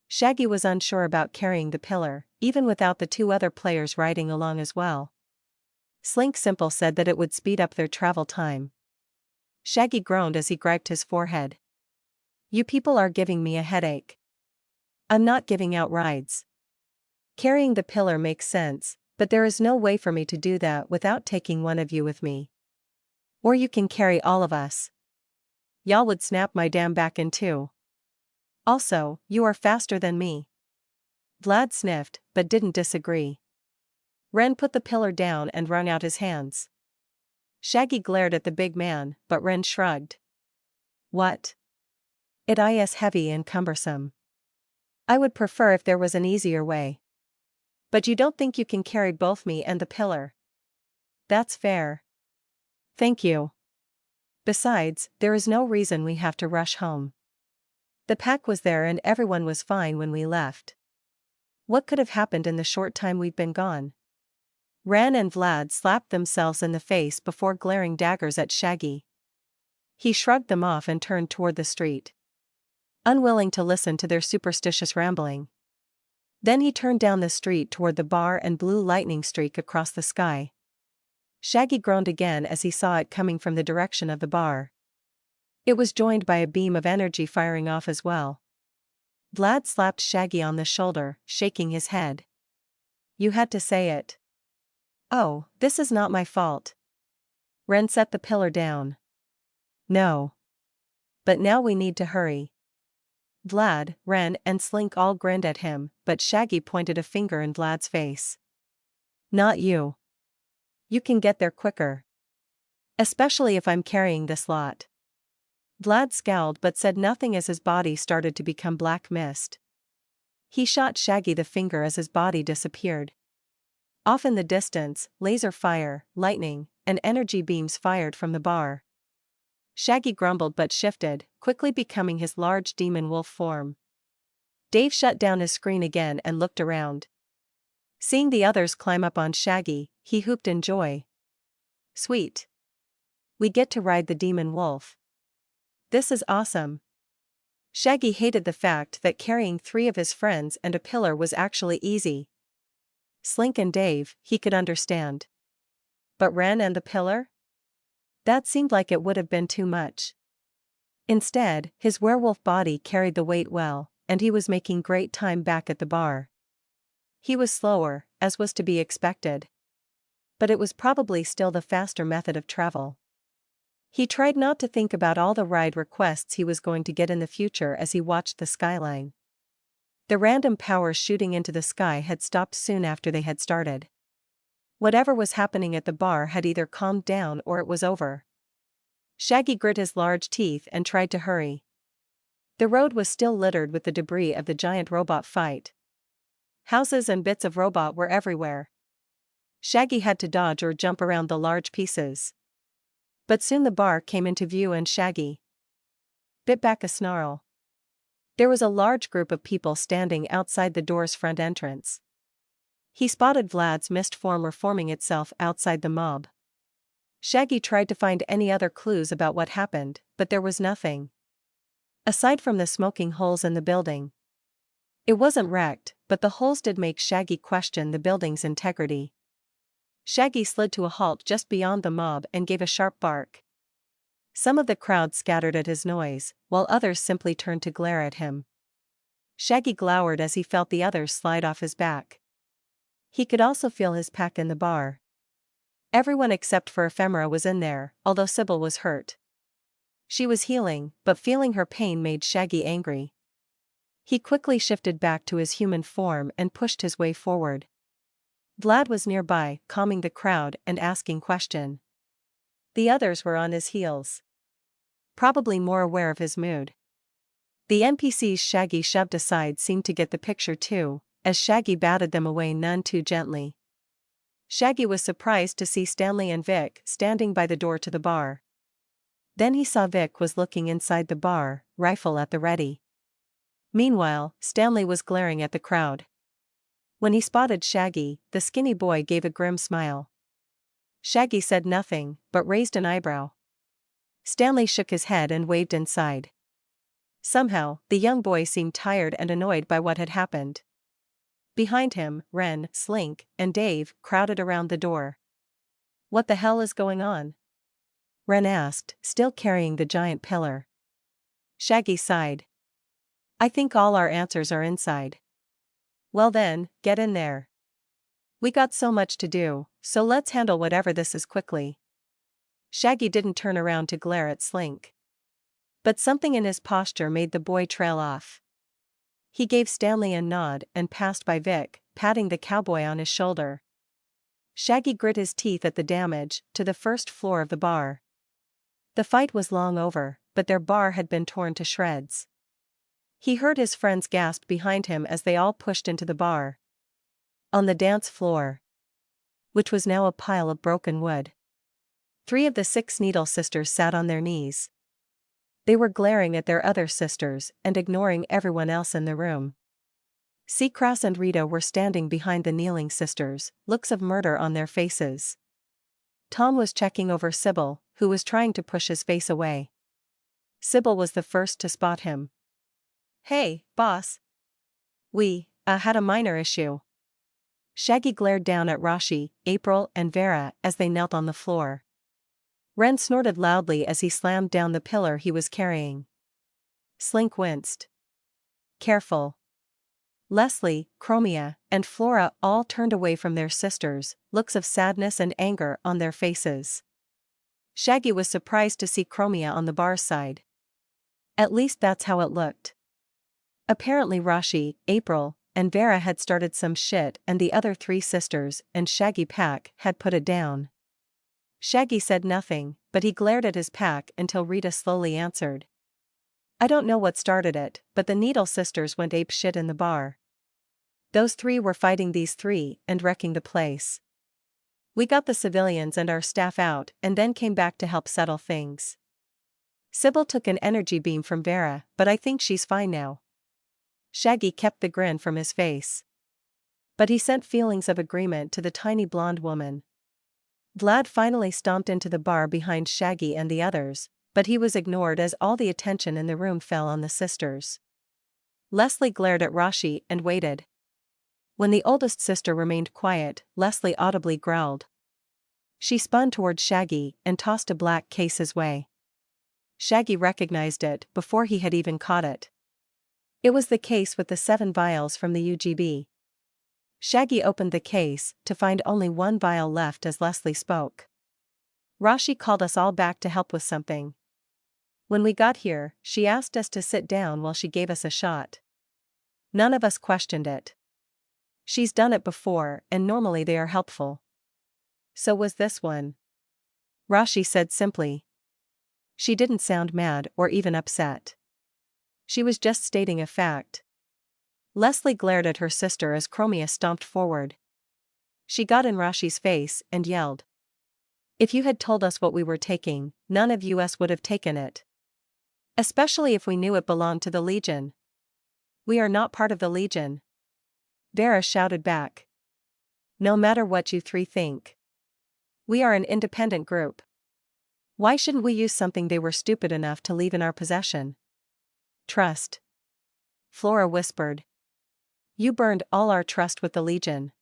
Shaggy was unsure about carrying the pillar, even without the 2 other players riding along as well. Slink Simple said that it would speed up their travel time. Shaggy groaned as he griped his forehead. You people are giving me a headache. I'm not giving out rides. Carrying the pillar makes sense, but there is no way for me to do that without taking one of you with me. Or you can carry all of us. Y'all would snap my damn back in 2. Also, you are faster than me. Vlad sniffed, but didn't disagree. Ren put the pillar down and wrung out his hands. Shaggy glared at the big man, but Ren shrugged. What? It is heavy and cumbersome. I would prefer if there was an easier way. But you don't think you can carry both me and the pillar? That's fair. Thank you. Besides, there is no reason we have to rush home. The pack was there and everyone was fine when we left. What could have happened in the short time we'd been gone? Ren and Vlad slapped themselves in the face before glaring daggers at Shaggy. He shrugged them off and turned toward the street, unwilling to listen to their superstitious rambling. Then he turned down the street toward the bar and blue lightning streak across the sky. Shaggy groaned again as he saw it coming from the direction of the bar. It was joined by a beam of energy firing off as well. Vlad slapped Shaggy on the shoulder, shaking his head. You had to say it. Oh, this is not my fault. Ren set the pillar down. No. But now we need to hurry. Vlad, Ren, and Slink all grinned at him, but Shaggy pointed a finger in Vlad's face. Not you. You can get there quicker. Especially if I'm carrying this lot. Vlad scowled but said nothing as his body started to become black mist. He shot Shaggy the finger as his body disappeared. Off in the distance, laser fire, lightning, and energy beams fired from the bar. Shaggy grumbled but shifted, quickly becoming his large demon wolf form. Dave shut down his screen again and looked around. Seeing the others climb up on Shaggy, he whooped in joy. Sweet. We get to ride the demon wolf. This is awesome. Shaggy hated the fact that carrying 3 of his friends and a pillar was actually easy. Slink and Dave, he could understand. But Ren and the pillar? That seemed like it would have been too much. Instead, his werewolf body carried the weight well, and he was making great time back at the bar. He was slower, as was to be expected. But it was probably still the faster method of travel. He tried not to think about all the ride requests he was going to get in the future as he watched the skyline. The random powers shooting into the sky had stopped soon after they had started. Whatever was happening at the bar had either calmed down or it was over. Shaggy grit his large teeth and tried to hurry. The road was still littered with the debris of the giant robot fight. Houses and bits of robot were everywhere. Shaggy had to dodge or jump around the large pieces. But soon the bar came into view and Shaggy bit back a snarl. There was a large group of people standing outside the door's front entrance. He spotted Vlad's mist form reforming itself outside the mob. Shaggy tried to find any other clues about what happened, but there was nothing. Aside from the smoking holes in the building. It wasn't wrecked, but the holes did make Shaggy question the building's integrity. Shaggy slid to a halt just beyond the mob and gave a sharp bark. Some of the crowd scattered at his noise, while others simply turned to glare at him. Shaggy glowered as he felt the others slide off his back. He could also feel his pack in the bar. Everyone except for Ephemera was in there, although Sybil was hurt. She was healing, but feeling her pain made Shaggy angry. He quickly shifted back to his human form and pushed his way forward. Vlad was nearby, calming the crowd and asking questions. The others were on his heels. Probably more aware of his mood. The NPCs Shaggy shoved aside seemed to get the picture too, as Shaggy batted them away none too gently. Shaggy was surprised to see Stanley and Vic standing by the door to the bar. Then he saw Vic was looking inside the bar, rifle at the ready. Meanwhile, Stanley was glaring at the crowd. When he spotted Shaggy, the skinny boy gave a grim smile. Shaggy said nothing, but raised an eyebrow. Stanley shook his head and waved inside. Somehow, the young boy seemed tired and annoyed by what had happened. Behind him, Ren, Slink, and Dave crowded around the door. What the hell is going on? Ren asked, still carrying the giant pillar. Shaggy sighed. I think all our answers are inside. Well then, get in there. We got so much to do, so let's handle whatever this is quickly. Shaggy didn't turn around to glare at Slink. But something in his posture made the boy trail off. He gave Stanley a nod and passed by Vic, patting the cowboy on his shoulder. Shaggy grit his teeth at the damage to the first floor of the bar. The fight was long over, but their bar had been torn to shreds. He heard his friends gasp behind him as they all pushed into the bar. On the dance floor, which was now a pile of broken wood, 3 of the 6 Needle sisters sat on their knees. They were glaring at their other sisters and ignoring everyone else in the room. Seacross and Rita were standing behind the kneeling sisters, looks of murder on their faces. Tom was checking over Sybil, who was trying to push his face away. Sybil was the first to spot him. Hey, boss. We had a minor issue. Shaggy glared down at Rashi, April, and Vera as they knelt on the floor. Ren snorted loudly as he slammed down the pillar he was carrying. Slink winced. Careful. Leslie, Chromia, and Flora all turned away from their sisters, looks of sadness and anger on their faces. Shaggy was surprised to see Chromia on the bar side. At least that's how it looked. Apparently Rashi, April, and Vera had started some shit and the other 3 sisters and Shaggy Pack had put it down. Shaggy said nothing, but he glared at his pack until Rita slowly answered. I don't know what started it, but the Needle sisters went ape shit in the bar. Those 3 were fighting these 3 and wrecking the place. We got the civilians and our staff out and then came back to help settle things. Sybil took an energy beam from Vera, but I think she's fine now. Shaggy kept the grin from his face. But he sent feelings of agreement to the tiny blonde woman. Vlad finally stomped into the bar behind Shaggy and the others, but he was ignored as all the attention in the room fell on the sisters. Leslie glared at Rashi and waited. When the oldest sister remained quiet, Leslie audibly growled. She spun toward Shaggy and tossed a black case his way. Shaggy recognized it before he had even caught it. It was the case with the 7 vials from the UGB. Shaggy opened the case to find only 1 vial left as Leslie spoke. Rashi called us all back to help with something. When we got here, she asked us to sit down while she gave us a shot. None of us questioned it. She's done it before, and normally they are helpful. So was this one. Rashi said simply. She didn't sound mad or even upset. She was just stating a fact. Leslie glared at her sister as Chromia stomped forward. She got in Rashi's face and yelled. If you had told us what we were taking, none of us would have taken it. Especially if we knew it belonged to the Legion. We are not part of the Legion. Vera shouted back. No matter what you 3 think. We are an independent group. Why shouldn't we use something they were stupid enough to leave in our possession? Trust. Flora whispered. You burned all our trust with the Legion.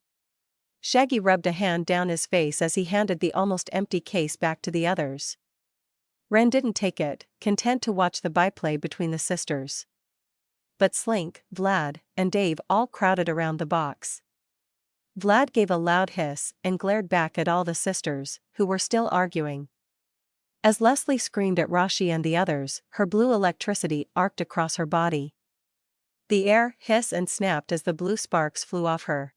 Shaggy rubbed a hand down his face as he handed the almost empty case back to the others. Ren didn't take it, content to watch the byplay between the sisters. But Slink, Vlad, and Dave all crowded around the box. Vlad gave a loud hiss and glared back at all the sisters, who were still arguing. As Leslie screamed at Rashi and the others, her blue electricity arced across her body. The air hissed and snapped as the blue sparks flew off her.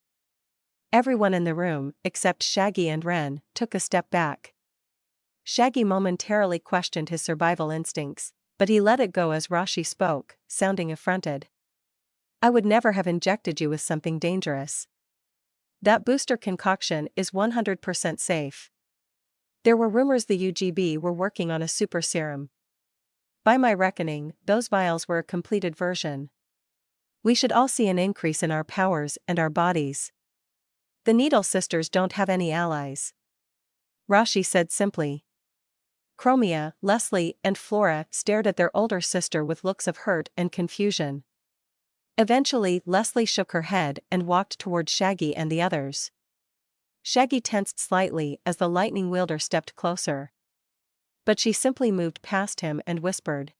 Everyone in the room, except Shaggy and Ren, took a step back. Shaggy momentarily questioned his survival instincts, but he let it go as Rashi spoke, sounding affronted. I would never have injected you with something dangerous. That booster concoction is 100% safe. There were rumors the UGB were working on a super serum. By my reckoning, those vials were a completed version. We should all see an increase in our powers and our bodies. The Needle Sisters don't have any allies. Rashi said simply. Chromia, Leslie, and Flora stared at their older sister with looks of hurt and confusion. Eventually, Leslie shook her head and walked toward Shaggy and the others. Shaggy tensed slightly as the lightning wielder stepped closer. But she simply moved past him and whispered.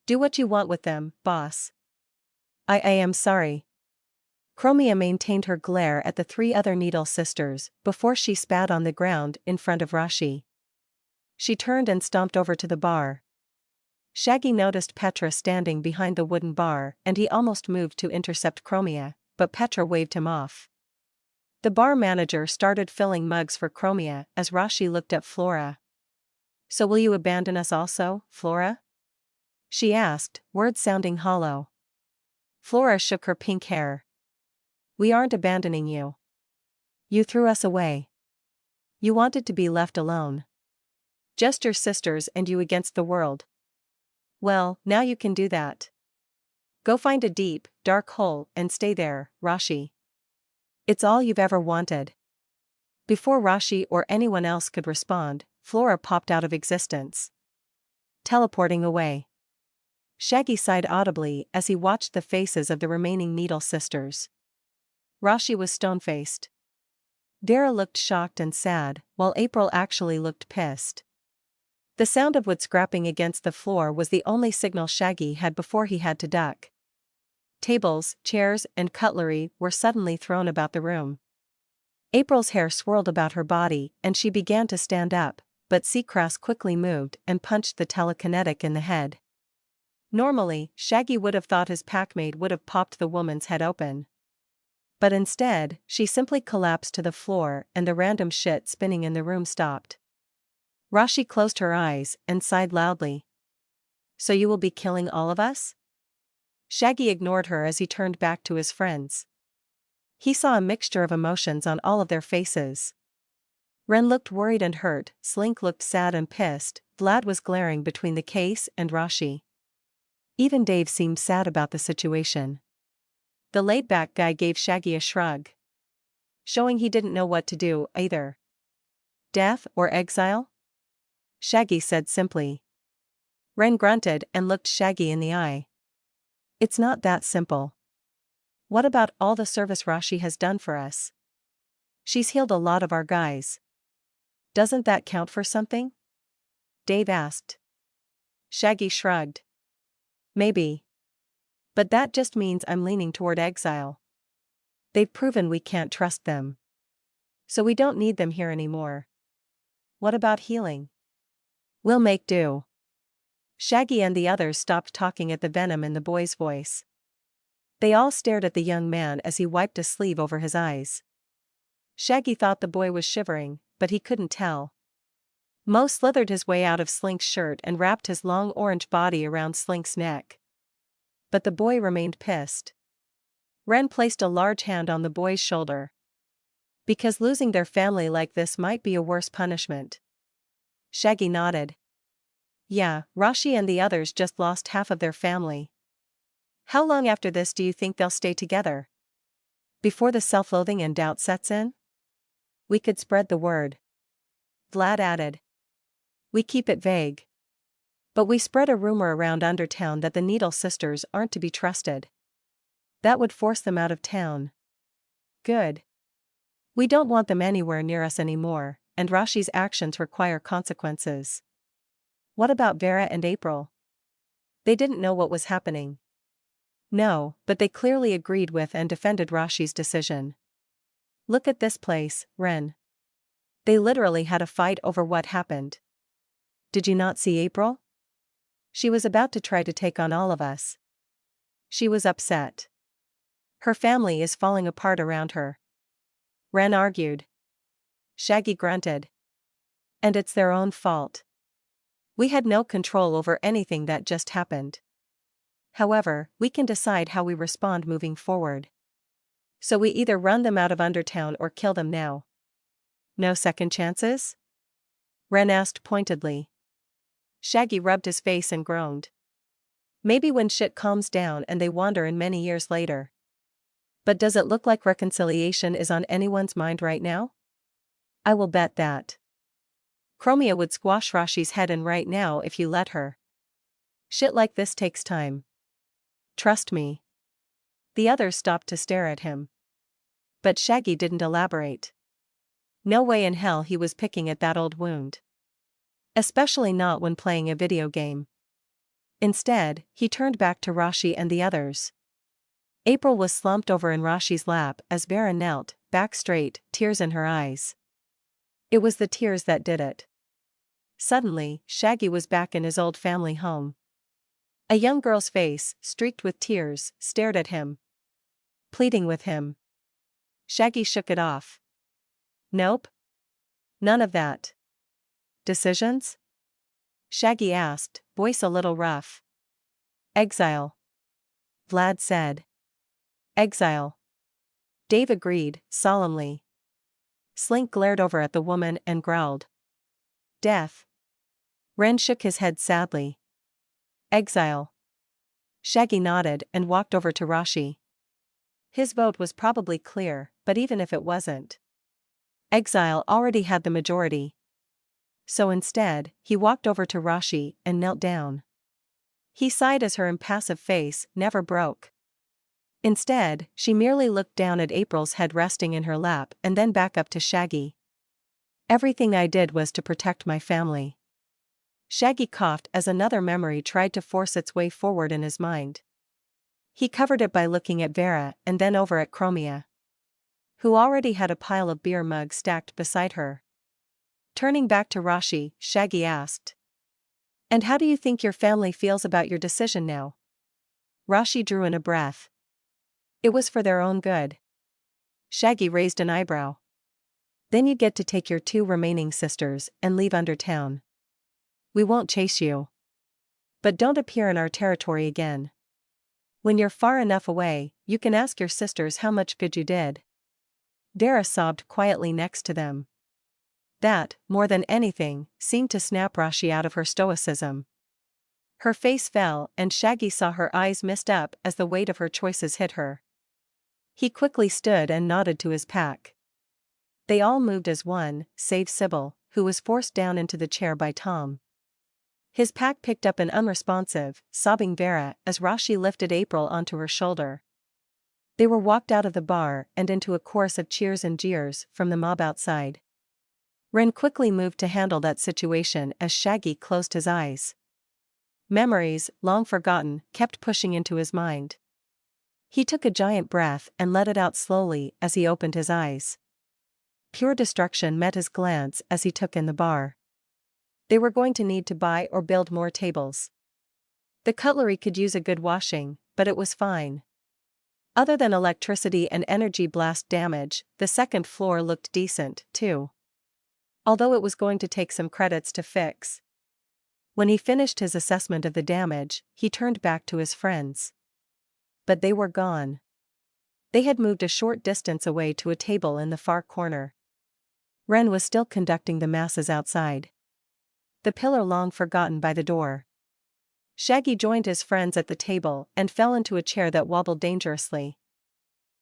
Do what you want with them, boss. I am sorry. Chromia maintained her glare at the 3 other Needle Sisters before she spat on the ground in front of Rashi. She turned and stomped over to the bar. Shaggy noticed Petra standing behind the wooden bar and he almost moved to intercept Chromia, but Petra waved him off. The bar manager started filling mugs for Chromia as Rashi looked at Flora. So will you abandon us also, Flora? She asked, words sounding hollow. Flora shook her pink hair. We aren't abandoning you. You threw us away. You wanted to be left alone. Just your sisters and you against the world. Well, now you can do that. Go find a deep, dark hole and stay there, Rashi. It's all you've ever wanted. Before Rashi or anyone else could respond, Flora popped out of existence. Teleporting away. Shaggy sighed audibly as he watched the faces of the remaining Needle Sisters. Rashi was stone-faced. Vera looked shocked and sad, while April actually looked pissed. The sound of wood scrapping against the floor was the only signal Shaggy had before he had to duck. Tables, chairs, and cutlery were suddenly thrown about the room. April's hair swirled about her body and she began to stand up, but Seacrest quickly moved and punched the telekinetic in the head. Normally, Shaggy would have thought his packmate would have popped the woman's head open. But instead, she simply collapsed to the floor and the random shit spinning in the room stopped. Rashi closed her eyes and sighed loudly. So you will be killing all of us? Shaggy ignored her as he turned back to his friends. He saw a mixture of emotions on all of their faces. Ren looked worried and hurt, Slink looked sad and pissed, Vlad was glaring between the case and Rashi. Even Dave seemed sad about the situation. The laid-back guy gave Shaggy a shrug, showing he didn't know what to do either. Death or exile? Shaggy said simply. Ren grunted and looked Shaggy in the eye. It's not that simple. What about all the service Rashi has done for us? She's healed a lot of our guys. Doesn't that count for something? Dave asked. Shaggy shrugged. Maybe. But that just means I'm leaning toward exile. They've proven we can't trust them. So we don't need them here anymore. What about healing? We'll make do. Shaggy and the others stopped talking at the venom in the boy's voice. They all stared at the young man as he wiped a sleeve over his eyes. Shaggy thought the boy was shivering, but he couldn't tell. Mo slithered his way out of Slink's shirt and wrapped his long orange body around Slink's neck. But the boy remained pissed. Ren placed a large hand on the boy's shoulder. Because losing their family like this might be a worse punishment. Shaggy nodded. Yeah, Rashi and the others just lost half of their family. How long after this do you think they'll stay together? Before the self-loathing and doubt sets in? We could spread the word. Vlad added. We keep it vague. But we spread a rumor around Undertown that the Needle sisters aren't to be trusted. That would force them out of town. Good. We don't want them anywhere near us anymore, and Rashi's actions require consequences. What about Vera and April? They didn't know what was happening. No, but they clearly agreed with and defended Rashi's decision. Look at this place, Ren. They literally had a fight over what happened. Did you not see April? She was about to try to take on all of us. She was upset. Her family is falling apart around her. Ren argued. Shaggy grunted. And it's their own fault. We had no control over anything that just happened. However, we can decide how we respond moving forward. So we either run them out of Undertown or kill them now. No second chances? Ren asked pointedly. Shaggy rubbed his face and groaned. Maybe when shit calms down and they wander in many years later. But does it look like reconciliation is on anyone's mind right now? I will bet that. Chromia would squash Rashi's head in right now if you let her. Shit like this takes time. Trust me. The others stopped to stare at him. But Shaggy didn't elaborate. No way in hell he was picking at that old wound. Especially not when playing a video game. Instead, he turned back to Rashi and the others. April was slumped over in Rashi's lap as Vera knelt, back straight, tears in her eyes. It was the tears that did it. Suddenly, Shaggy was back in his old family home. A young girl's face, streaked with tears, stared at him. Pleading with him. Shaggy shook it off. Nope. None of that. Decisions? Shaggy asked, voice a little rough. Exile. Vlad said. Exile. Dave agreed, solemnly. Slink glared over at the woman and growled. Death. Ren shook his head sadly. Exile. Shaggy nodded and walked over to Rashi. His vote was probably clear, but even if it wasn't. Exile already had the majority. So instead, he walked over to Rashi and knelt down. He sighed as her impassive face never broke. Instead, she merely looked down at April's head resting in her lap and then back up to Shaggy. Everything I did was to protect my family. Shaggy coughed as another memory tried to force its way forward in his mind. He covered it by looking at Vera and then over at Chromia, who already had a pile of beer mugs stacked beside her. Turning back to Rashi, Shaggy asked. And how do you think your family feels about your decision now? Rashi drew in a breath. It was for their own good. Shaggy raised an eyebrow. Then you get to take your 2 remaining sisters and leave Undertown. We won't chase you. But don't appear in our territory again. When you're far enough away, you can ask your sisters how much good you did. Vera sobbed quietly next to them. That, more than anything, seemed to snap Rashi out of her stoicism. Her face fell and Shaggy saw her eyes mist up as the weight of her choices hit her. He quickly stood and nodded to his pack. They all moved as one, save Sybil, who was forced down into the chair by Tom. His pack picked up an unresponsive, sobbing Vera as Rashi lifted April onto her shoulder. They were walked out of the bar and into a chorus of cheers and jeers from the mob outside. Ren quickly moved to handle that situation as Shaggy closed his eyes. Memories, long forgotten, kept pushing into his mind. He took a giant breath and let it out slowly as he opened his eyes. Pure destruction met his glance as he took in the bar. They were going to need to buy or build more tables. The cutlery could use a good washing, but it was fine. Other than electricity and energy blast damage, the second floor looked decent, too. Although it was going to take some credits to fix. When he finished his assessment of the damage, he turned back to his friends. But they were gone. They had moved a short distance away to a table in the far corner. Ren was still conducting the masses outside. The pillar long forgotten by the door. Shaggy joined his friends at the table and fell into a chair that wobbled dangerously.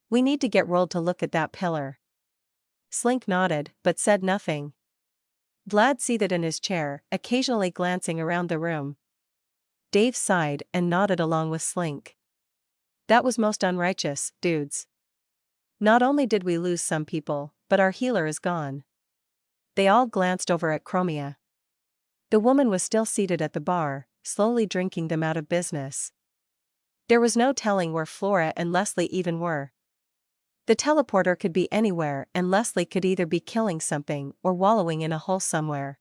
"We need to get rolled to look at that pillar." Slink nodded, but said nothing. Vlad seated in his chair, occasionally glancing around the room. Dave sighed and nodded along with Slink. "That was most unrighteous, dudes. Not only did we lose some people, but our healer is gone." They all glanced over at Chromia. The woman was still seated at the bar, slowly drinking them out of business. There was no telling where Flora and Leslie even were. The teleporter could be anywhere and Leslie could either be killing something or wallowing in a hole somewhere.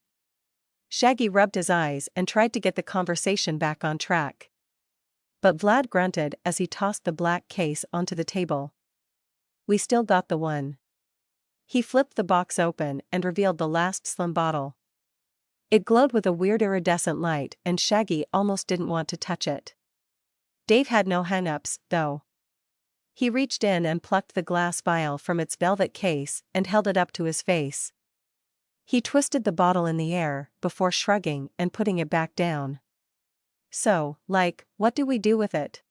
Shaggy rubbed his eyes and tried to get the conversation back on track. But Vlad grunted as he tossed the black case onto the table. "We still got the one." He flipped the box open and revealed the last slim bottle. It glowed with a weird iridescent light and Shaggy almost didn't want to touch it. Dave had no hang-ups, though. He reached in and plucked the glass vial from its velvet case and held it up to his face. He twisted the bottle in the air before shrugging and putting it back down. "So, what do we do with it?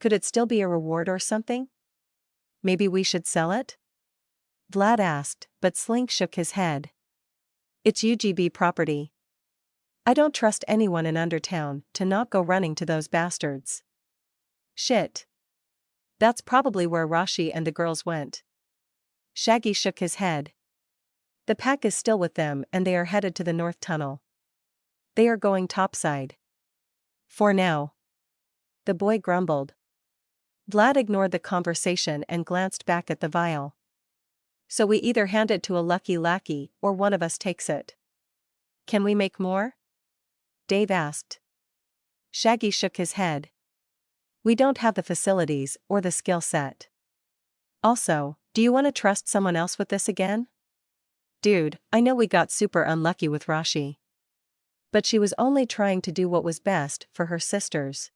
Could it still be a reward or something? Maybe we should sell it?" Vlad asked, but Slink shook his head. "It's UGB property. I don't trust anyone in Undertown to not go running to those bastards." "Shit. That's probably where Rashi and the girls went." Shaggy shook his head. "The pack is still with them and they are headed to the North Tunnel. They are going topside. For now." The boy grumbled. Vlad ignored the conversation and glanced back at the vial. "So we either hand it to a lucky lackey or one of us takes it. Can we make more?" Dave asked. Shaggy shook his head. "We don't have the facilities or the skill set. Also, do you want to trust someone else with this again? Dude, I know we got super unlucky with Rashi. But she was only trying to do what was best for her sisters.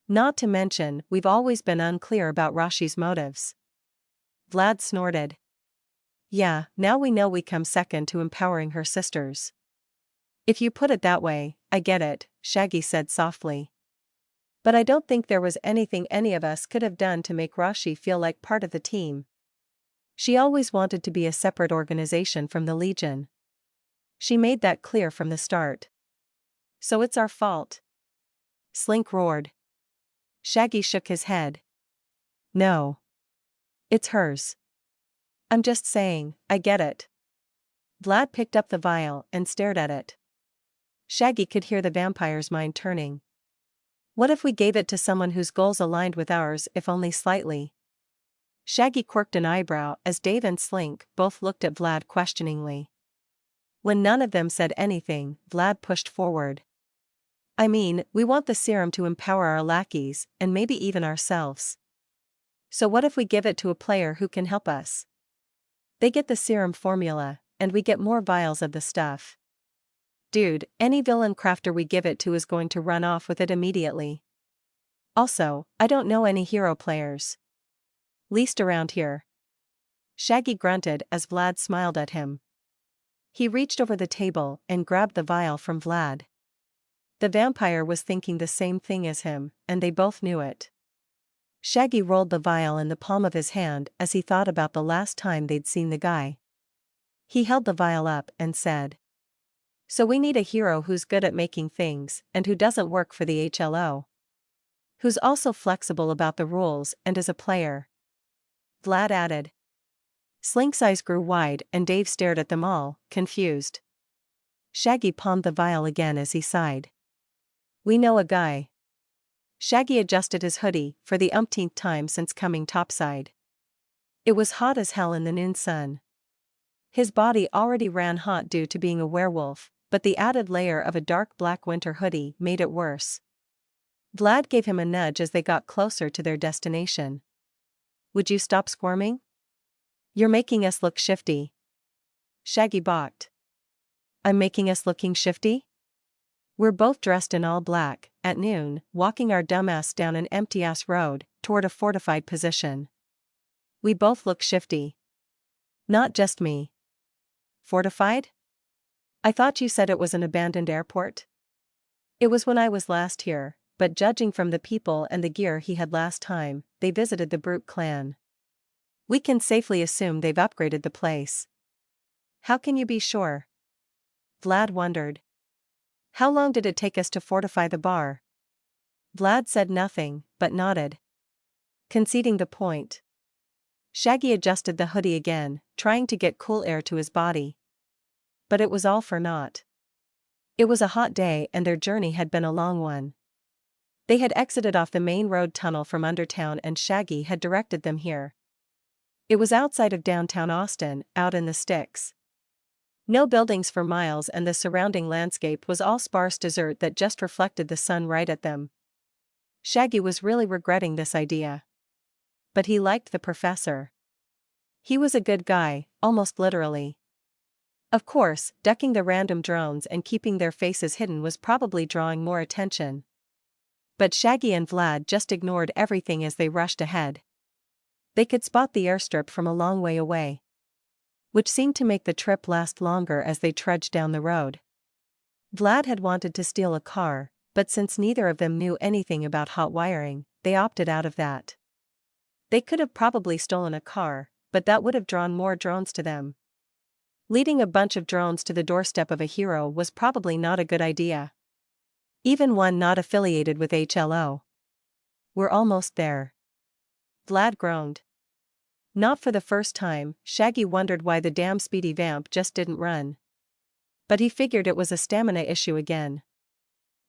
Not to mention, we've always been unclear about Rashi's motives." Vlad snorted. "Yeah, now we know we come second to empowering her sisters." "If you put it that way, I get it," Shaggy said softly. "But I don't think there was anything any of us could have done to make Rashi feel like part of the team. She always wanted to be a separate organization from the Legion. She made that clear from the start. So it's our fault." Slink roared. Shaggy shook his head. "No. It's hers. I'm just saying, I get it." Vlad picked up the vial and stared at it. Shaggy could hear the vampire's mind turning. What if we gave it to someone whose goals aligned with ours, if only slightly? Shaggy quirked an eyebrow as Dave and Slink both looked at Vlad questioningly. When none of them said anything, Vlad pushed forward. "I mean, we want the serum to empower our lackeys, and maybe even ourselves. So what if we give it to a player who can help us? They get the serum formula, and we get more vials of the stuff. Dude, any villain crafter we give it to is going to run off with it immediately. Also, I don't know any hero players. Least around here." Shaggy grunted as Vlad smiled at him. He reached over the table and grabbed the vial from Vlad. The vampire was thinking the same thing as him, and they both knew it. Shaggy rolled the vial in the palm of his hand as he thought about the last time they'd seen the guy. He held the vial up and said, "So we need a hero who's good at making things and who doesn't work for the HLO. Who's also flexible about the rules and is a player." Vlad added. Slink's eyes grew wide and Dave stared at them all, confused. Shaggy palmed the vial again as he sighed. "We know a guy." Shaggy adjusted his hoodie for the umpteenth time since coming topside. It was hot as hell in the noon sun. His body already ran hot due to being a werewolf, but the added layer of a dark black winter hoodie made it worse. Vlad gave him a nudge as they got closer to their destination. "Would you stop squirming? You're making us look shifty." Shaggy balked. "I'm making us looking shifty? We're both dressed in all black, at noon, walking our dumbass down an empty-ass road, toward a fortified position. We both look shifty." "Not just me." "Fortified? I thought you said it was an abandoned airport." "It was when I was last here, but judging from the people and the gear he had last time, they visited the Brute clan. We can safely assume they've upgraded the place." "How can you be sure?" Vlad wondered. "How long did it take us to fortify the bar?" Vlad said nothing, but nodded, conceding the point. Shaggy adjusted the hoodie again, trying to get cool air to his body. But it was all for naught. It was a hot day and their journey had been a long one. They had exited off the main road tunnel from Undertown and Shaggy had directed them here. It was outside of downtown Austin, out in the sticks. No buildings for miles and the surrounding landscape was all sparse desert that just reflected the sun right at them. Shaggy was really regretting this idea. But he liked the professor. He was a good guy, almost literally. Of course, ducking the random drones and keeping their faces hidden was probably drawing more attention. But Shaggy and Vlad just ignored everything as they rushed ahead. They could spot the airstrip from a long way away, which seemed to make the trip last longer as they trudged down the road. Vlad had wanted to steal a car, but since neither of them knew anything about hot wiring, they opted out of that. They could have probably stolen a car, but that would have drawn more drones to them. Leading a bunch of drones to the doorstep of a hero was probably not a good idea. Even one not affiliated with HLO. "We're almost there." Vlad groaned. Not for the first time, Shaggy wondered why the damn speedy vamp just didn't run. But he figured it was a stamina issue again.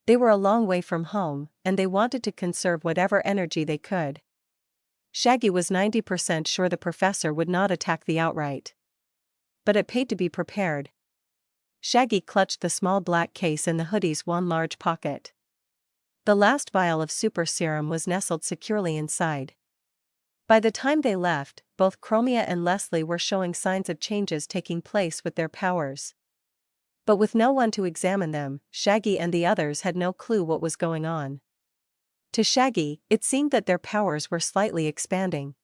They were a long way from home, and they wanted to conserve whatever energy they could. Shaggy was 90% sure the professor would not attack the outright. But it paid to be prepared. Shaggy clutched the small black case in the hoodie's one large pocket. The last vial of super serum was nestled securely inside. By the time they left, both Chromia and Leslie were showing signs of changes taking place with their powers. But with no one to examine them, Shaggy and the others had no clue what was going on. To Shaggy, it seemed that their powers were slightly expanding.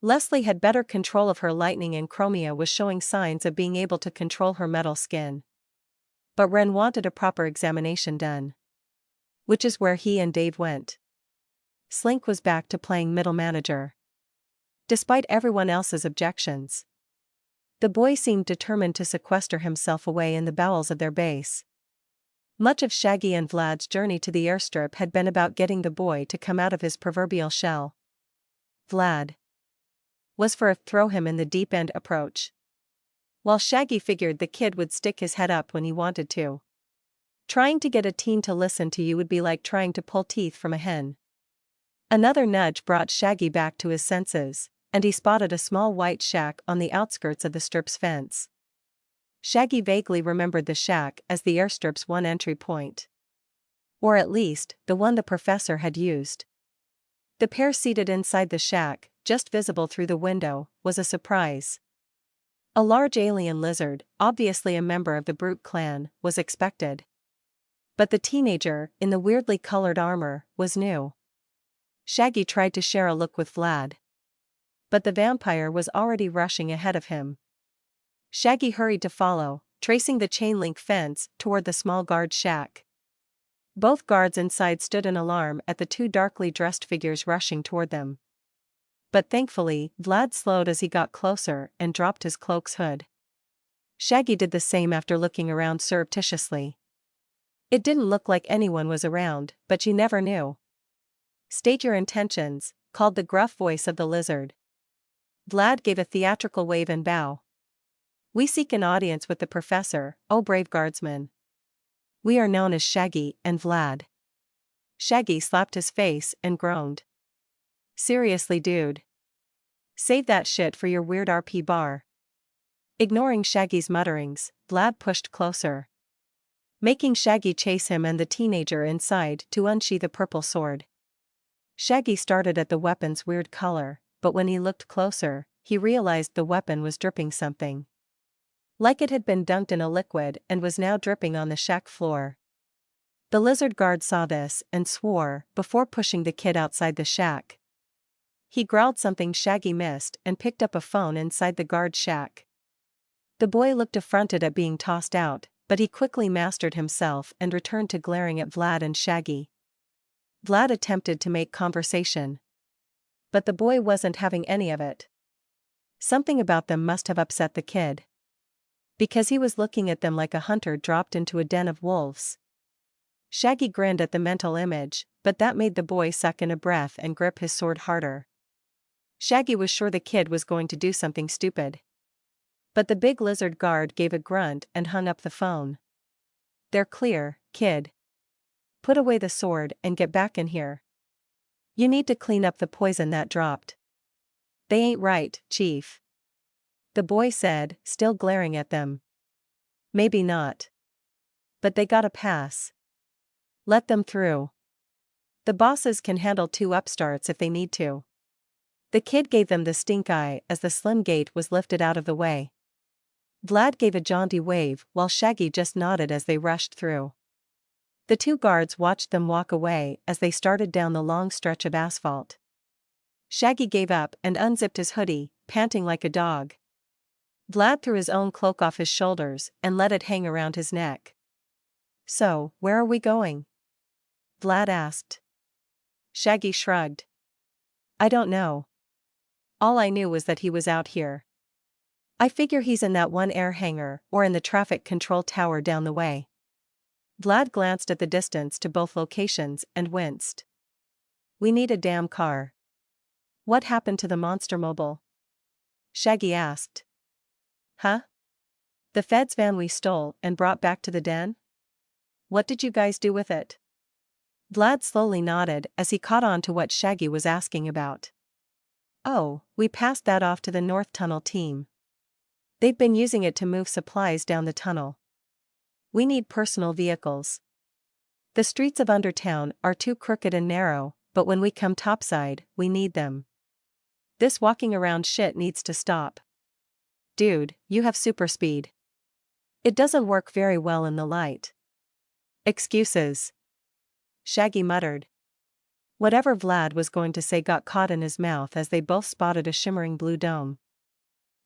Leslie had better control of her lightning and Chromia was showing signs of being able to control her metal skin. But Ren wanted a proper examination done. Which is where he and Dave went. Slink was back to playing middle manager. Despite everyone else's objections, the boy seemed determined to sequester himself away in the bowels of their base. Much of Shaggy and Vlad's journey to the airstrip had been about getting the boy to come out of his proverbial shell. Vlad was for a throw him in the deep end approach, while Shaggy figured the kid would stick his head up when he wanted to. Trying to get a teen to listen to you would be like trying to pull teeth from a hen. Another nudge brought Shaggy back to his senses, and he spotted a small white shack on the outskirts of the strip's fence. Shaggy vaguely remembered the shack as the airstrip's one entry point. Or at least, the one the professor had used. The pair seated inside the shack, just visible through the window, was a surprise. A large alien lizard, obviously a member of the Brute clan, was expected. But the teenager, in the weirdly colored armor, was new. Shaggy tried to share a look with Vlad. But the vampire was already rushing ahead of him. Shaggy hurried to follow, tracing the chain-link fence toward the small guard shack. Both guards inside stood in alarm at the two darkly dressed figures rushing toward them. But thankfully, Vlad slowed as he got closer and dropped his cloak's hood. Shaggy did the same after looking around surreptitiously. It didn't look like anyone was around, but you never knew. "State your intentions," called the gruff voice of the lizard. Vlad gave a theatrical wave and bow. "We seek an audience with the professor, O brave guardsman. We are known as Shaggy and Vlad." Shaggy slapped his face and groaned. "Seriously, dude. Save that shit for your weird RP bar." Ignoring Shaggy's mutterings, Vlad pushed closer, making Shaggy chase him and the teenager inside to unsheath a purple sword. Shaggy started at the weapon's weird color, but when he looked closer, he realized the weapon was dripping something. Like it had been dunked in a liquid and was now dripping on the shack floor. The lizard guard saw this and swore before pushing the kid outside the shack. He growled something Shaggy missed and picked up a phone inside the guard shack. The boy looked affronted at being tossed out, but he quickly mastered himself and returned to glaring at Vlad and Shaggy. Vlad attempted to make conversation, but the boy wasn't having any of it. Something about them must have upset the kid, because he was looking at them like a hunter dropped into a den of wolves. Shaggy grinned at the mental image, but that made the boy suck in a breath and grip his sword harder. Shaggy was sure the kid was going to do something stupid. But the big lizard guard gave a grunt and hung up the phone. "They're clear, kid. Put away the sword and get back in here. You need to clean up the poison that dropped." "They ain't right, Chief," the boy said, still glaring at them. "Maybe not. But they gotta pass. Let them through. The bosses can handle two upstarts if they need to." The kid gave them the stink eye as the slim gate was lifted out of the way. Vlad gave a jaunty wave while Shaggy just nodded as they rushed through. The two guards watched them walk away as they started down the long stretch of asphalt. Shaggy gave up and unzipped his hoodie, panting like a dog. Vlad threw his own cloak off his shoulders and let it hang around his neck. "So, where are we going?" Vlad asked. Shaggy shrugged. "I don't know. All I knew was that he was out here. I figure he's in that one air hangar or in the traffic control tower down the way." Vlad glanced at the distance to both locations and winced. "We need a damn car." "What happened to the monster mobile?" Shaggy asked. "Huh? The feds van we stole and brought back to the den? What did you guys do with it?" Vlad slowly nodded as he caught on to what Shaggy was asking about. "Oh, we passed that off to the North Tunnel team. They've been using it to move supplies down the tunnel. We need personal vehicles. The streets of Undertown are too crooked and narrow, but when we come topside, we need them. This walking around shit needs to stop. Dude, you have super speed. It doesn't work very well in the light." "Excuses," Shaggy muttered. Whatever Vlad was going to say got caught in his mouth as they both spotted a shimmering blue dome.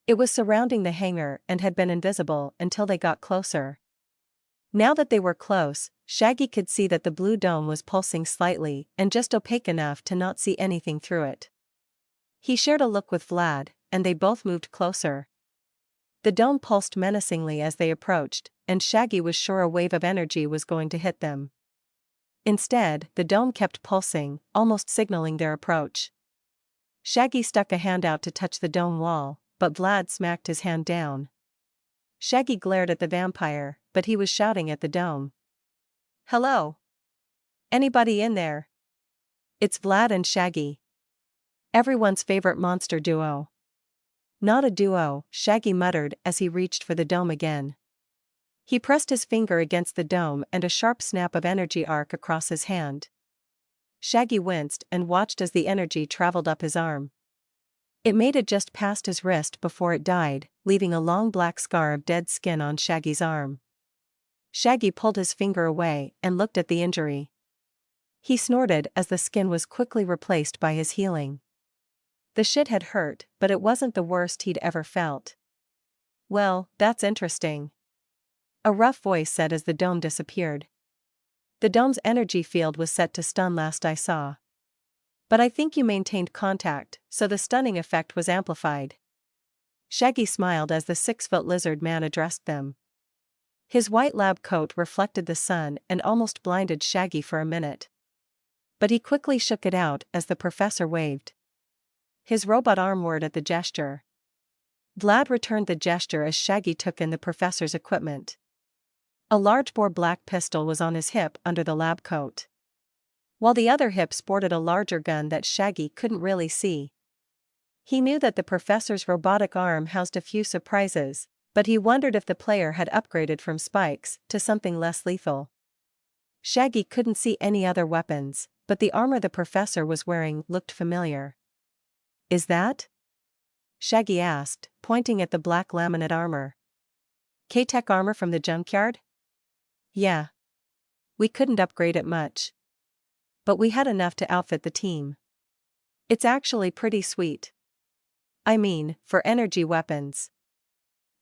It was surrounding the hangar and had been invisible until they got closer. Now that they were close, Shaggy could see that the blue dome was pulsing slightly and just opaque enough to not see anything through it. He shared a look with Vlad, and they both moved closer. The dome pulsed menacingly as they approached, and Shaggy was sure a wave of energy was going to hit them. Instead, the dome kept pulsing, almost signaling their approach. Shaggy stuck a hand out to touch the dome wall, but Vlad smacked his hand down. Shaggy glared at the vampire, but he was shouting at the dome. "Hello? Anybody in there? It's Vlad and Shaggy. Everyone's favorite monster duo." "Not a duo," Shaggy muttered as he reached for the dome again. He pressed his finger against the dome and a sharp snap of energy arc across his hand. Shaggy winced and watched as the energy traveled up his arm. It made it just past his wrist before it died, leaving a long black scar of dead skin on Shaggy's arm. Shaggy pulled his finger away and looked at the injury. He snorted as the skin was quickly replaced by his healing. The shit had hurt, but it wasn't the worst he'd ever felt. "Well, that's interesting. a rough voice said as the dome disappeared. The dome's energy field was set to stun last I saw. But I think you maintained contact, so the stunning effect was amplified. Shaggy smiled as the 6-foot lizard man addressed them. His white lab coat reflected the sun and almost blinded Shaggy for a minute. But he quickly shook it out as the professor waved his robot arm word at the gesture. Vlad returned the gesture as Shaggy took in the professor's equipment. A large-bore black pistol was on his hip under the lab coat, while the other hip sported a larger gun that Shaggy couldn't really see. He knew that the professor's robotic arm housed a few surprises, but he wondered if the player had upgraded from spikes to something less lethal. Shaggy couldn't see any other weapons, but the armor the professor was wearing looked familiar. Is that? Shaggy asked, pointing at the black laminate armor. K-Tech armor from the junkyard? Yeah. We couldn't upgrade it much, but we had enough to outfit the team. It's actually pretty sweet. I mean, for energy weapons.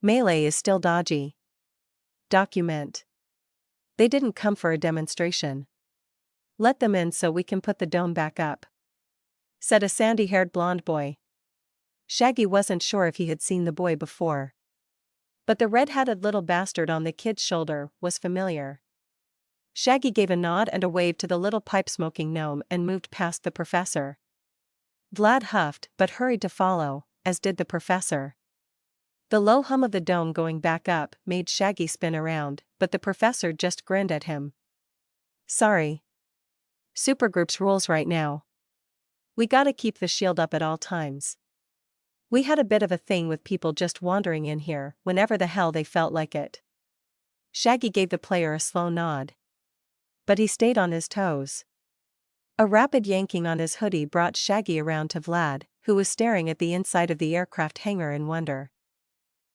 Melee is still dodgy. Document. They didn't come for a demonstration. Let them in so we can put the dome back up, said a sandy-haired blonde boy. Shaggy wasn't sure if he had seen the boy before, but the red-hatted little bastard on the kid's shoulder was familiar. Shaggy gave a nod and a wave to the little pipe-smoking gnome and moved past the professor. Vlad huffed but hurried to follow, as did the professor. The low hum of the dome going back up made Shaggy spin around, but the professor just grinned at him. Sorry. Supergroup's rules right now. We gotta keep the shield up at all times. We had a bit of a thing with people just wandering in here whenever the hell they felt like it. Shaggy gave the player a slow nod, but he stayed on his toes. A rapid yanking on his hoodie brought Shaggy around to Vlad, who was staring at the inside of the aircraft hangar in wonder.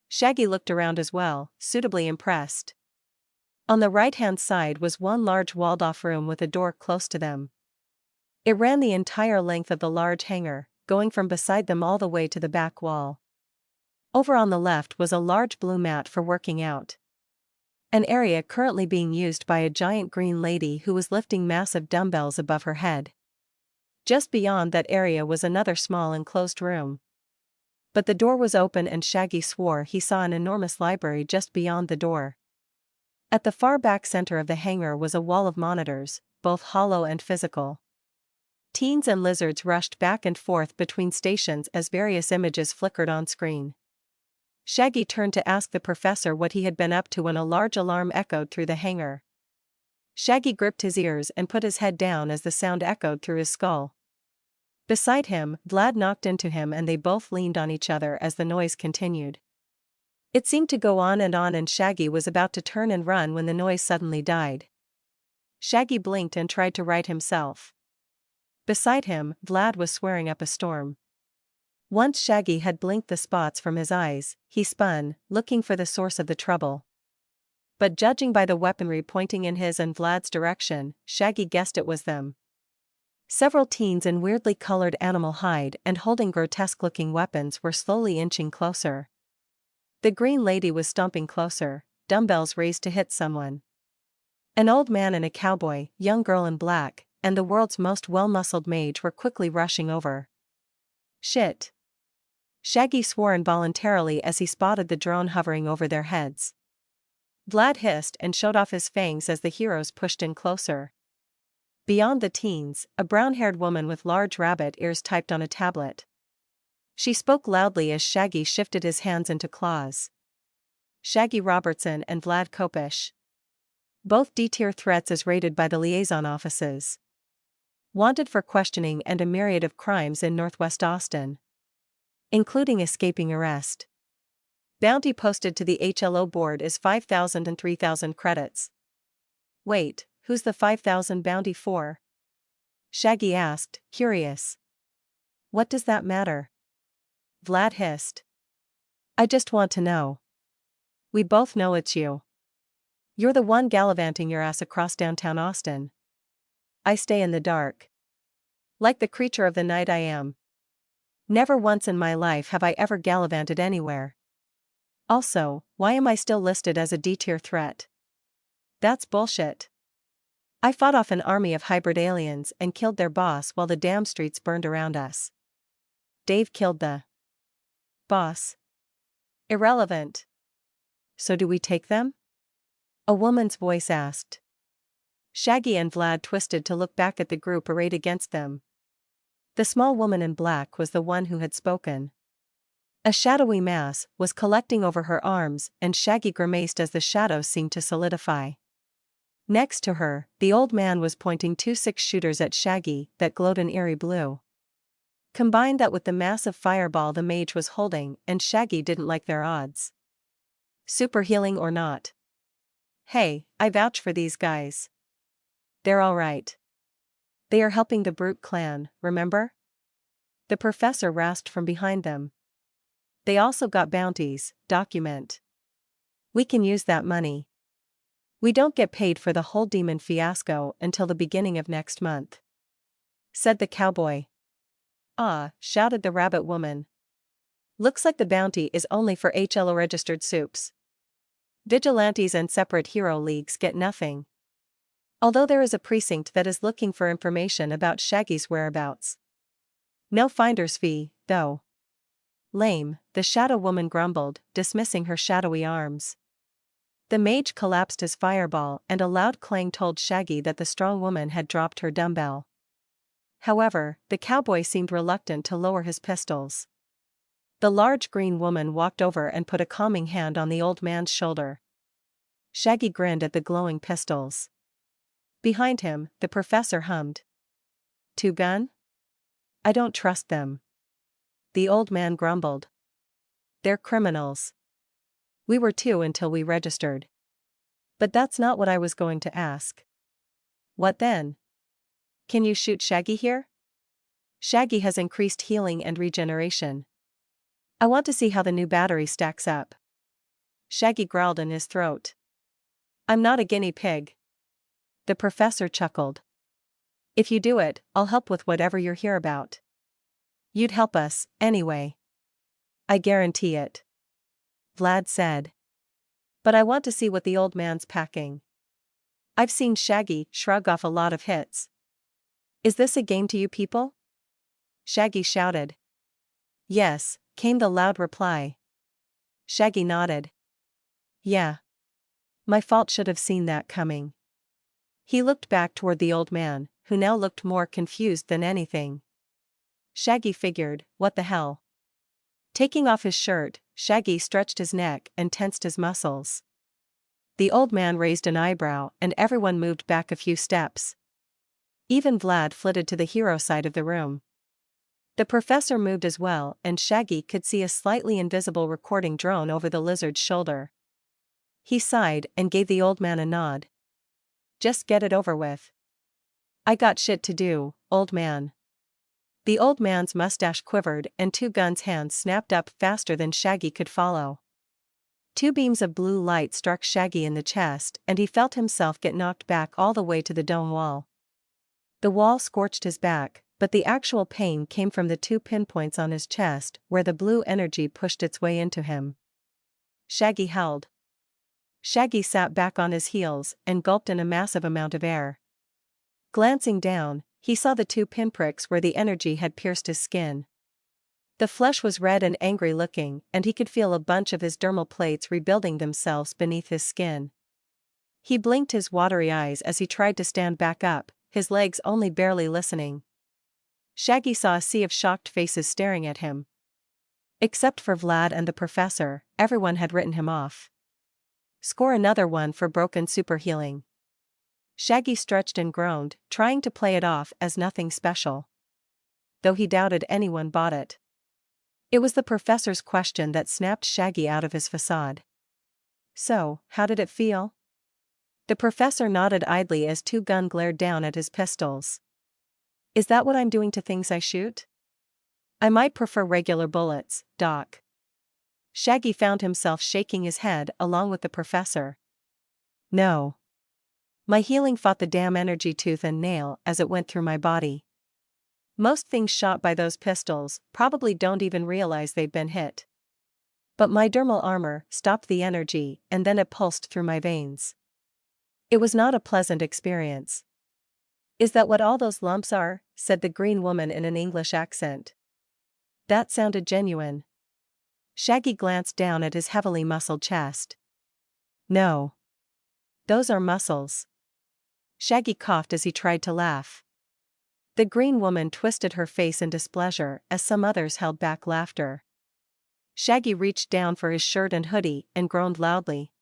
Shaggy looked around as well, suitably impressed. On the right-hand side was one large walled-off room with a door close to them. It ran the entire length of the large hangar, going from beside them all the way to the back wall. Over on the left was a large blue mat for working out, an area currently being used by a giant green lady who was lifting massive dumbbells above her head. Just beyond that area was another small enclosed room. But the door was open and Shaggy swore he saw an enormous library just beyond the door. At the far back center of the hangar was a wall of monitors, both hollow and physical. Teens and lizards rushed back and forth between stations as various images flickered on screen. Shaggy turned to ask the professor what he had been up to when a large alarm echoed through the hangar. Shaggy gripped his ears and put his head down as the sound echoed through his skull. Beside him, Vlad knocked into him and they both leaned on each other as the noise continued. It seemed to go on and Shaggy was about to turn and run when the noise suddenly died. Shaggy blinked and tried to right himself. Beside him, Vlad was swearing up a storm. Once Shaggy had blinked the spots from his eyes, he spun, looking for the source of the trouble. But judging by the weaponry pointing in his and Vlad's direction, Shaggy guessed it was them. Several teens in weirdly colored animal hide and holding grotesque-looking weapons were slowly inching closer. The green lady was stomping closer, dumbbells raised to hit someone. An old man and a cowboy, young girl in black, and the world's most well-muscled mage were quickly rushing over. Shit. Shaggy swore involuntarily as he spotted the drone hovering over their heads. Vlad hissed and showed off his fangs as the heroes pushed in closer. Beyond the teens, a brown-haired woman with large rabbit ears typed on a tablet. She spoke loudly as Shaggy shifted his hands into claws. Shaggy Robertson and Vlad Kopish. Both D-tier threats as rated by the liaison offices. Wanted for questioning and a myriad of crimes in Northwest Austin, including escaping arrest. Bounty posted to the HLO board is 5,000 and 3,000 credits. Wait, who's the 5,000 bounty for? Shaggy asked, curious. What does that matter? Vlad hissed. I just want to know. We both know it's you. You're the one gallivanting your ass across downtown Austin. I stay in the dark. Like the creature of the night I am. Never once in my life have I ever gallivanted anywhere. Also, why am I still listed as a D-tier threat? That's bullshit. I fought off an army of hybrid aliens and killed their boss while the damn streets burned around us. Dave killed the boss. Irrelevant. So do we take them? A woman's voice asked. Shaggy and Vlad twisted to look back at the group arrayed against them. The small woman in black was the one who had spoken. A shadowy mass was collecting over her arms, and Shaggy grimaced as the shadows seemed to solidify. Next to her, the old man was pointing 2 6-shooters at Shaggy that glowed an eerie blue. Combine that with the massive fireball the mage was holding, and Shaggy didn't like their odds. Super healing or not? Hey, I vouch for these guys. They're alright. They are helping the Brute clan, remember? The professor rasped from behind them. They also got bounties, document. We can use that money. We don't get paid for the whole demon fiasco until the beginning of next month, said the cowboy. Ah, shouted the rabbit woman. Looks like the bounty is only for HLO registered soups. Vigilantes and separate hero leagues get nothing. Although there is a precinct that is looking for information about Shaggy's whereabouts. No finder's fee, though. Lame, the shadow woman grumbled, dismissing her shadowy arms. The mage collapsed his fireball and a loud clang told Shaggy that the strong woman had dropped her dumbbell. However, the cowboy seemed reluctant to lower his pistols. The large green woman walked over and put a calming hand on the old man's shoulder. Shaggy grinned at the glowing pistols. Behind him, the professor hummed. 2 gun? I don't trust them. The old man grumbled. They're criminals. We were 2 until we registered. But that's not what I was going to ask. What then? Can you shoot Shaggy here? Shaggy has increased healing and regeneration. I want to see how the new battery stacks up. Shaggy growled in his throat. I'm not a guinea pig. The professor chuckled. If you do it, I'll help with whatever you're here about. You'd help us, anyway. I guarantee it. Vlad said. But I want to see what the old man's packing. I've seen Shaggy shrug off a lot of hits. Is this a game to you people? Shaggy shouted. Yes, came the loud reply. Shaggy nodded. Yeah. My fault, should have seen that coming. He looked back toward the old man, who now looked more confused than anything. Shaggy figured, what the hell? Taking off his shirt, Shaggy stretched his neck and tensed his muscles. The old man raised an eyebrow and everyone moved back a few steps. Even Vlad flitted to the hero side of the room. The professor moved as well, and Shaggy could see a slightly invisible recording drone over the lizard's shoulder. He sighed and gave the old man a nod. Just get it over with. I got shit to do, old man. The old man's mustache quivered and 2 guns' hands snapped up faster than Shaggy could follow. 2 beams of blue light struck Shaggy in the chest and he felt himself get knocked back all the way to the dome wall. The wall scorched his back, but the actual pain came from the 2 pinpoints on his chest where the blue energy pushed its way into him. Shaggy howled. Shaggy sat back on his heels and gulped in a massive amount of air. Glancing down, he saw the 2 pinpricks where the energy had pierced his skin. The flesh was red and angry looking, and he could feel a bunch of his dermal plates rebuilding themselves beneath his skin. He blinked his watery eyes as he tried to stand back up, his legs only barely listening. Shaggy saw a sea of shocked faces staring at him. Except for Vlad and the professor, everyone had written him off. Score another 1 for broken super healing. Shaggy stretched and groaned, trying to play it off as nothing special. Though he doubted anyone bought it. It was the professor's question that snapped Shaggy out of his facade. So, how did it feel? The professor nodded idly as 2 gun glared down at his pistols. Is that what I'm doing to things I shoot? I might prefer regular bullets, Doc. Shaggy found himself shaking his head along with the professor. No. My healing fought the damn energy tooth and nail as it went through my body. Most things shot by those pistols probably don't even realize they've been hit. But my dermal armor stopped the energy and then it pulsed through my veins. It was not a pleasant experience. Is that what all those lumps are? Said the green woman in an English accent. That sounded genuine. Shaggy glanced down at his heavily muscled chest. No. Those are muscles. Shaggy coughed as he tried to laugh. The green woman twisted her face in displeasure as some others held back laughter. Shaggy reached down for his shirt and hoodie and groaned loudly.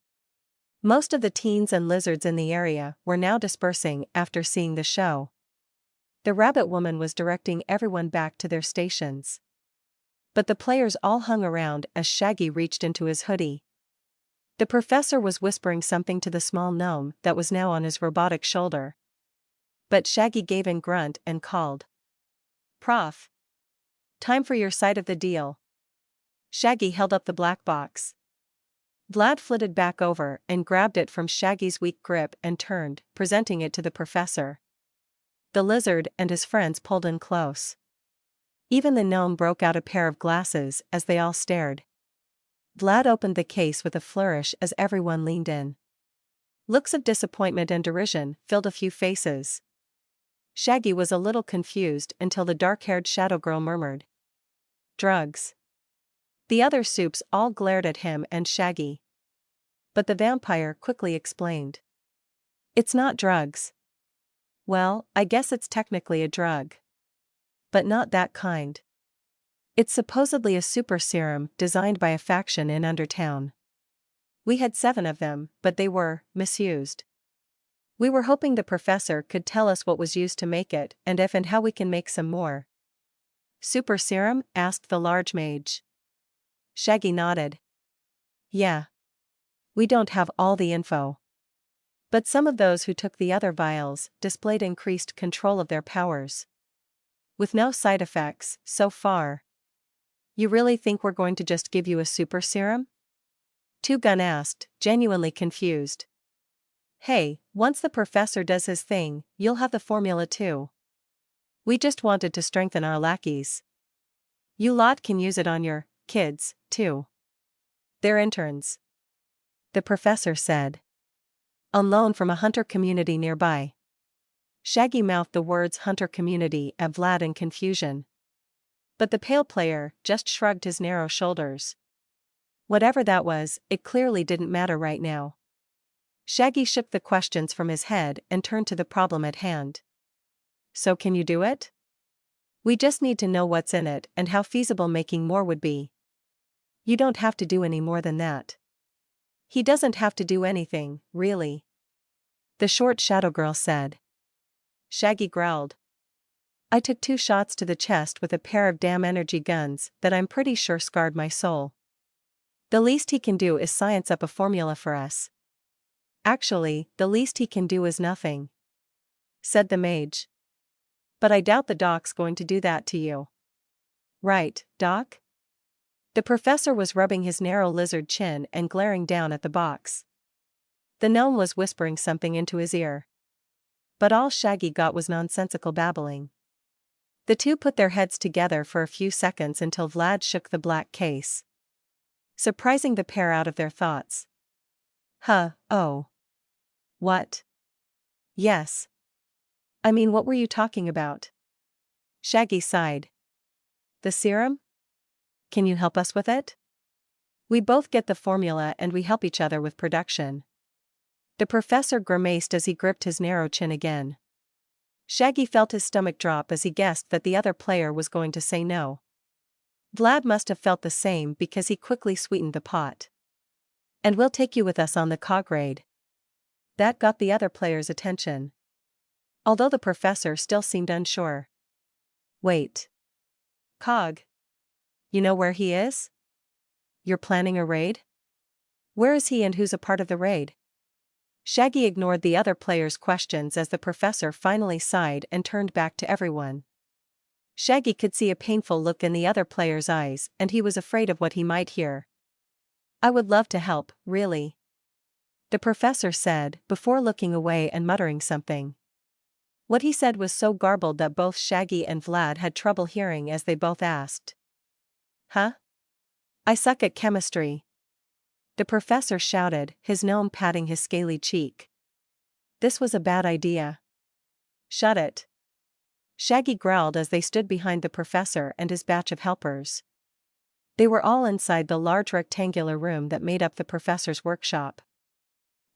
Most of the teens and lizards in the area were now dispersing after seeing the show. The rabbit woman was directing everyone back to their stations. But the players all hung around as Shaggy reached into his hoodie. The professor was whispering something to the small gnome that was now on his robotic shoulder. But Shaggy gave a grunt and called. Prof. Time for your side of the deal. Shaggy held up the black box. Vlad flitted back over and grabbed it from Shaggy's weak grip and turned, presenting it to the professor. The lizard and his friends pulled in close. Even the gnome broke out a pair of glasses as they all stared. Vlad opened the case with a flourish as everyone leaned in. Looks of disappointment and derision filled a few faces. Shaggy was a little confused until the dark-haired shadow girl murmured. Drugs. The other soups all glared at him and Shaggy. But the vampire quickly explained. It's not drugs. Well, I guess it's technically a drug. But not that kind. It's supposedly a super serum designed by a faction in Undertown. We had 7 of them, but they were misused. We were hoping the professor could tell us what was used to make it and if and how we can make some more. Super serum? Asked the large mage. Shaggy nodded. Yeah. We don't have all the info. But some of those who took the other vials displayed increased control of their powers. With no side effects, so far. You really think we're going to just give you a super serum? Two Gun asked, genuinely confused. Hey, once the professor does his thing, you'll have the formula too. We just wanted to strengthen our lackeys. You lot can use it on your kids, too. They're interns. The professor said. On loan from a hunter community nearby. Shaggy mouthed the words hunter community at Vlad in confusion. But the pale player just shrugged his narrow shoulders. Whatever that was, it clearly didn't matter right now. Shaggy shook the questions from his head and turned to the problem at hand. So can you do it? We just need to know what's in it and how feasible making more would be. You don't have to do any more than that. He doesn't have to do anything, really. The short shadow girl said. Shaggy growled. I took 2 shots to the chest with a pair of damn energy guns that I'm pretty sure scarred my soul. The least he can do is science up a formula for us. Actually, the least he can do is nothing. Said the mage. But I doubt the doc's going to do that to you. Right, Doc? The professor was rubbing his narrow lizard chin and glaring down at the box. The gnome was whispering something into his ear. But all Shaggy got was nonsensical babbling. The two put their heads together for a few seconds until Vlad shook the black case, surprising the pair out of their thoughts. Oh. What? Yes. I mean, what were you talking about? Shaggy sighed. The serum? Can you help us with it? We both get the formula and we help each other with production. The professor grimaced as he gripped his narrow chin again. Shaggy felt his stomach drop as he guessed that the other player was going to say no. Vlad must have felt the same because he quickly sweetened the pot. And we'll take you with us on the cog raid. That got the other player's attention. Although the professor still seemed unsure. Wait. Cog. You know where he is? You're planning a raid? Where is he and who's a part of the raid? Shaggy ignored the other players' questions as the professor finally sighed and turned back to everyone. Shaggy could see a painful look in the other player's eyes and he was afraid of what he might hear. I would love to help, really. The professor said, before looking away and muttering something. What he said was so garbled that both Shaggy and Vlad had trouble hearing as they both asked. Huh? I suck at chemistry, the professor shouted, his gnome patting his scaly cheek. This was a bad idea. Shut it. Shaggy growled as they stood behind the professor and his batch of helpers. They were all inside the large rectangular room that made up the professor's workshop.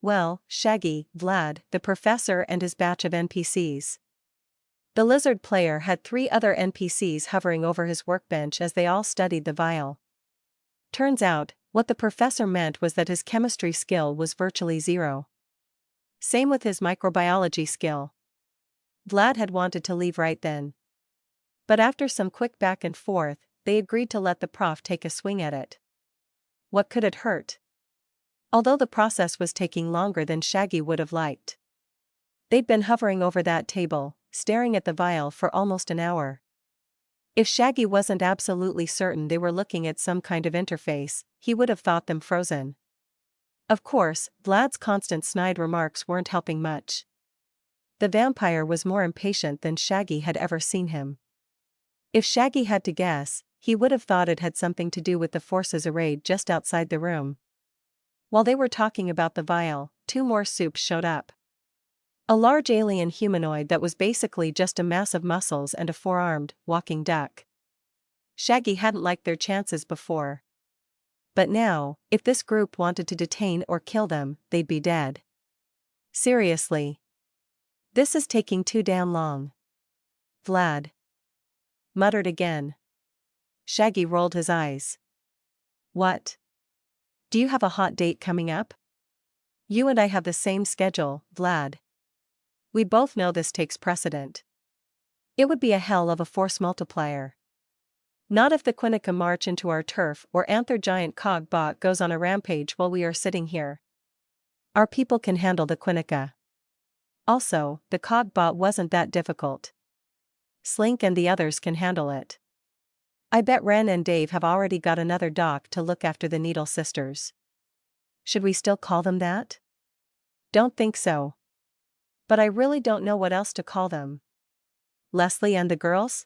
Well, Shaggy, Vlad, the professor and his batch of NPCs. The lizard player had 3 other NPCs hovering over his workbench as they all studied the vial. Turns out, what the professor meant was that his chemistry skill was virtually 0. Same with his microbiology skill. Vlad had wanted to leave right then. But after some quick back and forth, they agreed to let the prof take a swing at it. What could it hurt? Although the process was taking longer than Shaggy would have liked. They'd been hovering over that table, staring at the vial for almost an hour. If Shaggy wasn't absolutely certain they were looking at some kind of interface, he would have thought them frozen. Of course, Vlad's constant snide remarks weren't helping much. The vampire was more impatient than Shaggy had ever seen him. If Shaggy had to guess, he would have thought it had something to do with the forces arrayed just outside the room. While they were talking about the vial, 2 more soups showed up. A large alien humanoid that was basically just a mass of muscles and a 4-armed, walking duck. Shaggy hadn't liked their chances before. But now, if this group wanted to detain or kill them, they'd be dead. Seriously. This is taking too damn long. Vlad muttered again. Shaggy rolled his eyes. What? Do you have a hot date coming up? You and I have the same schedule, Vlad. We both know this takes precedent. It would be a hell of a force multiplier. Not if the Quinnica march into our turf or Anther giant Cogbot goes on a rampage while we are sitting here. Our people can handle the Quinnica. Also, the Cogbot wasn't that difficult. Slink and the others can handle it. I bet Ren and Dave have already got another doc to look after the Needle Sisters. Should we still call them that? Don't think so. But I really don't know what else to call them. Leslie and the girls?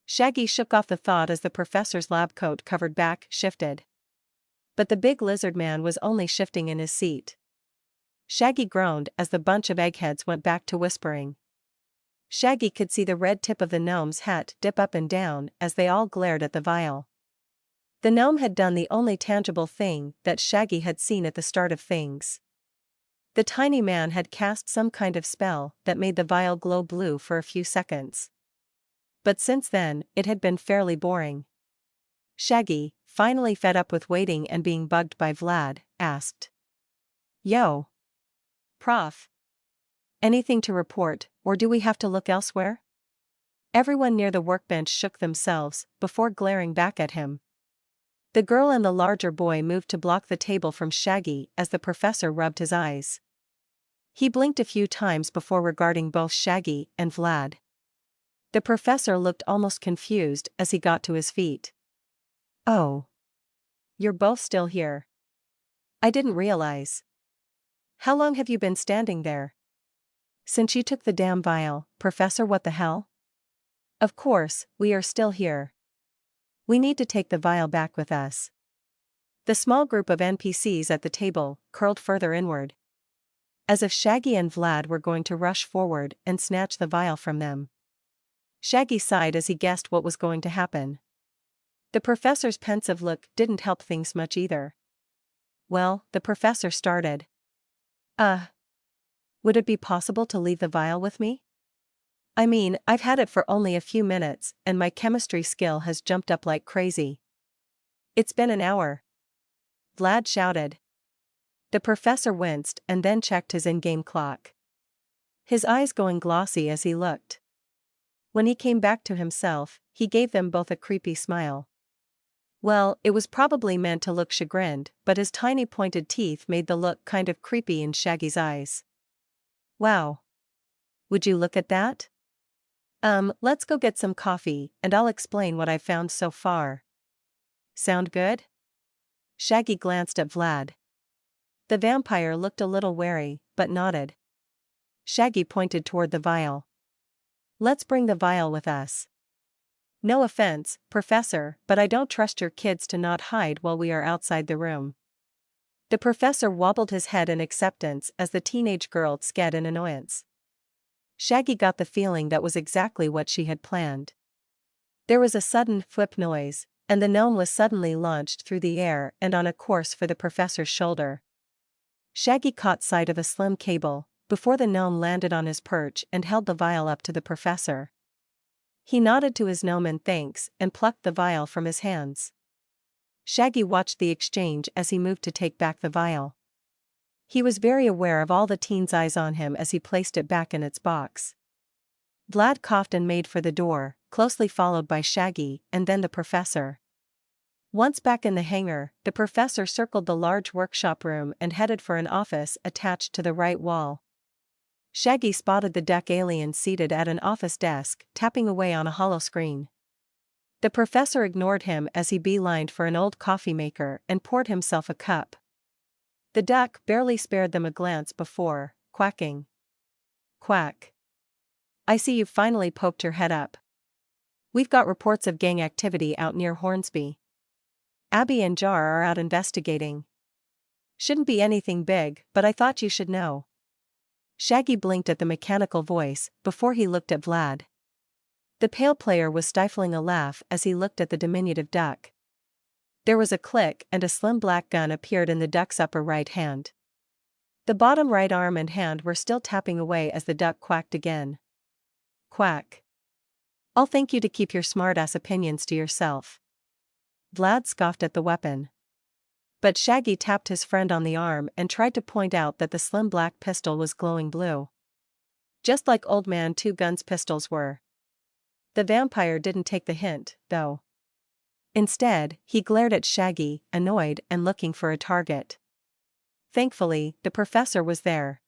Shaggy shook off the thought as the professor's lab coat covered back shifted. But the big lizard man was only shifting in his seat. Shaggy groaned as the bunch of eggheads went back to whispering. Shaggy could see the red tip of the gnome's hat dip up and down as they all glared at the vial. The gnome had done the only tangible thing that Shaggy had seen at the start of things. The tiny man had cast some kind of spell that made the vial glow blue for a few seconds. But since then, it had been fairly boring. Shaggy, finally fed up with waiting and being bugged by Vlad, asked. Yo. Prof. Anything to report, or do we have to look elsewhere? Everyone near the workbench shook themselves, before glaring back at him. The girl and the larger boy moved to block the table from Shaggy as the professor rubbed his eyes. He blinked a few times before regarding both Shaggy and Vlad. The professor looked almost confused as he got to his feet. Oh. You're both still here. I didn't realize. How long have you been standing there? Since you took the damn vial, Professor, what the hell? Of course, we are still here. We need to take the vial back with us. The small group of NPCs at the table curled further inward. As if Shaggy and Vlad were going to rush forward and snatch the vial from them. Shaggy sighed as he guessed what was going to happen. The professor's pensive look didn't help things much either. Well, the professor started. Would it be possible to leave the vial with me? I mean, I've had it for only a few minutes, and my chemistry skill has jumped up like crazy. It's been an hour. Vlad shouted. The professor winced and then checked his in-game clock. His eyes going glossy as he looked. When he came back to himself, he gave them both a creepy smile. Well, it was probably meant to look chagrined, but his tiny pointed teeth made the look kind of creepy in Shaggy's eyes. Wow. Would you look at that? Let's go get some coffee, and I'll explain what I've found so far. Sound good? Shaggy glanced at Vlad. The vampire looked a little wary, but nodded. Shaggy pointed toward the vial. Let's bring the vial with us. No offense, Professor, but I don't trust your kids to not hide while we are outside the room. The professor wobbled his head in acceptance as the teenage girl sked in annoyance. Shaggy got the feeling that was exactly what she had planned. There was a sudden whip noise, and the gnome was suddenly launched through the air and on a course for the professor's shoulder. Shaggy caught sight of a slim cable, before the gnome landed on his perch and held the vial up to the professor. He nodded to his gnome in thanks and plucked the vial from his hands. Shaggy watched the exchange as he moved to take back the vial. He was very aware of all the teens' eyes on him as he placed it back in its box. Vlad coughed and made for the door, closely followed by Shaggy and then the professor. Once back in the hangar, the professor circled the large workshop room and headed for an office attached to the right wall. Shaggy spotted the duck alien seated at an office desk, tapping away on a hollow screen. The professor ignored him as he beelined for an old coffee maker and poured himself a cup. The duck barely spared them a glance before, quacking. Quack. I see you've finally poked your head up. We've got reports of gang activity out near Hornsby. Abby and Jar are out investigating. Shouldn't be anything big, but I thought you should know. Shaggy blinked at the mechanical voice before he looked at Vlad. The pale player was stifling a laugh as he looked at the diminutive duck. There was a click and a slim black gun appeared in the duck's upper right hand. The bottom right arm and hand were still tapping away as the duck quacked again. Quack. I'll thank you to keep your smart-ass opinions to yourself. Vlad scoffed at the weapon. But Shaggy tapped his friend on the arm and tried to point out that the slim black pistol was glowing blue. Just like Old Man Two Guns pistols were. The vampire didn't take the hint, though. Instead, he glared at Shaggy, annoyed and looking for a target. Thankfully, the professor was there.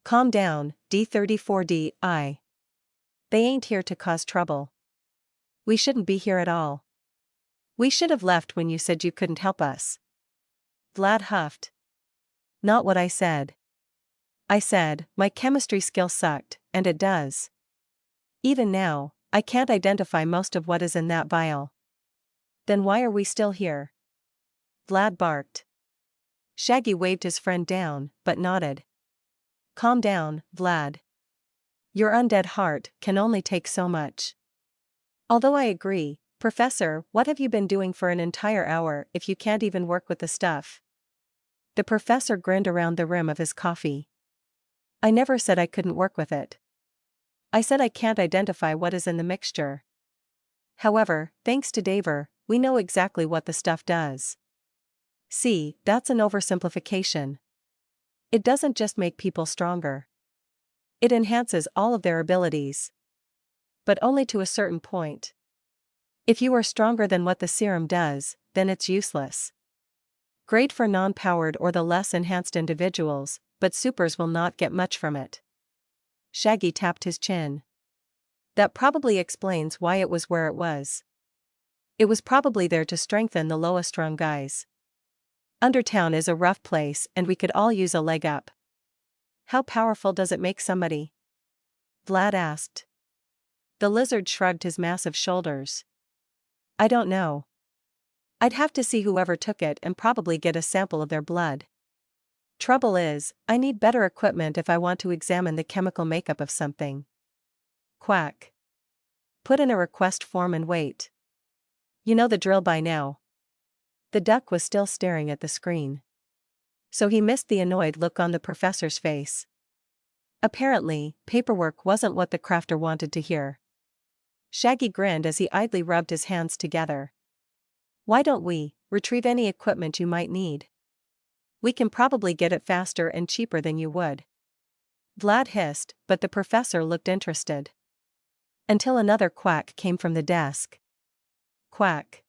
Calm down, D34D. They ain't here to cause trouble. We shouldn't be here at all. We should have left when you said you couldn't help us. Vlad huffed. Not what I said. I said, my chemistry skill sucked, and it does. Even now, I can't identify most of what is in that vial. Then why are we still here? Vlad barked. Shaggy waved his friend down, but nodded. Calm down, Vlad. Your undead heart can only take so much. Although I agree, Professor, what have you been doing for an entire hour if you can't even work with the stuff? The professor grinned around the rim of his coffee. I never said I couldn't work with it. I said I can't identify what is in the mixture. However, thanks to Daver, we know exactly what the stuff does. See, that's an oversimplification. It doesn't just make people stronger. It enhances all of their abilities. But only to a certain point. If you are stronger than what the serum does, then it's useless. Great for non-powered or the less enhanced individuals, but supers will not get much from it. Shaggy tapped his chin. That probably explains why it was where it was. It was probably there to strengthen the lowest rung guys. Undertown is a rough place and we could all use a leg up. How powerful does it make somebody? Vlad asked. The lizard shrugged his massive shoulders. I don't know. I'd have to see whoever took it and probably get a sample of their blood. Trouble is, I need better equipment if I want to examine the chemical makeup of something. Quack. Put in a request form and wait. You know the drill by now. The duck was still staring at the screen. So he missed the annoyed look on the professor's face. Apparently, paperwork wasn't what the crafter wanted to hear. Shaggy grinned as he idly rubbed his hands together. Why don't we retrieve any equipment you might need? We can probably get it faster and cheaper than you would. Vlad hissed, but the professor looked interested. Until another quack came from the desk. Quack.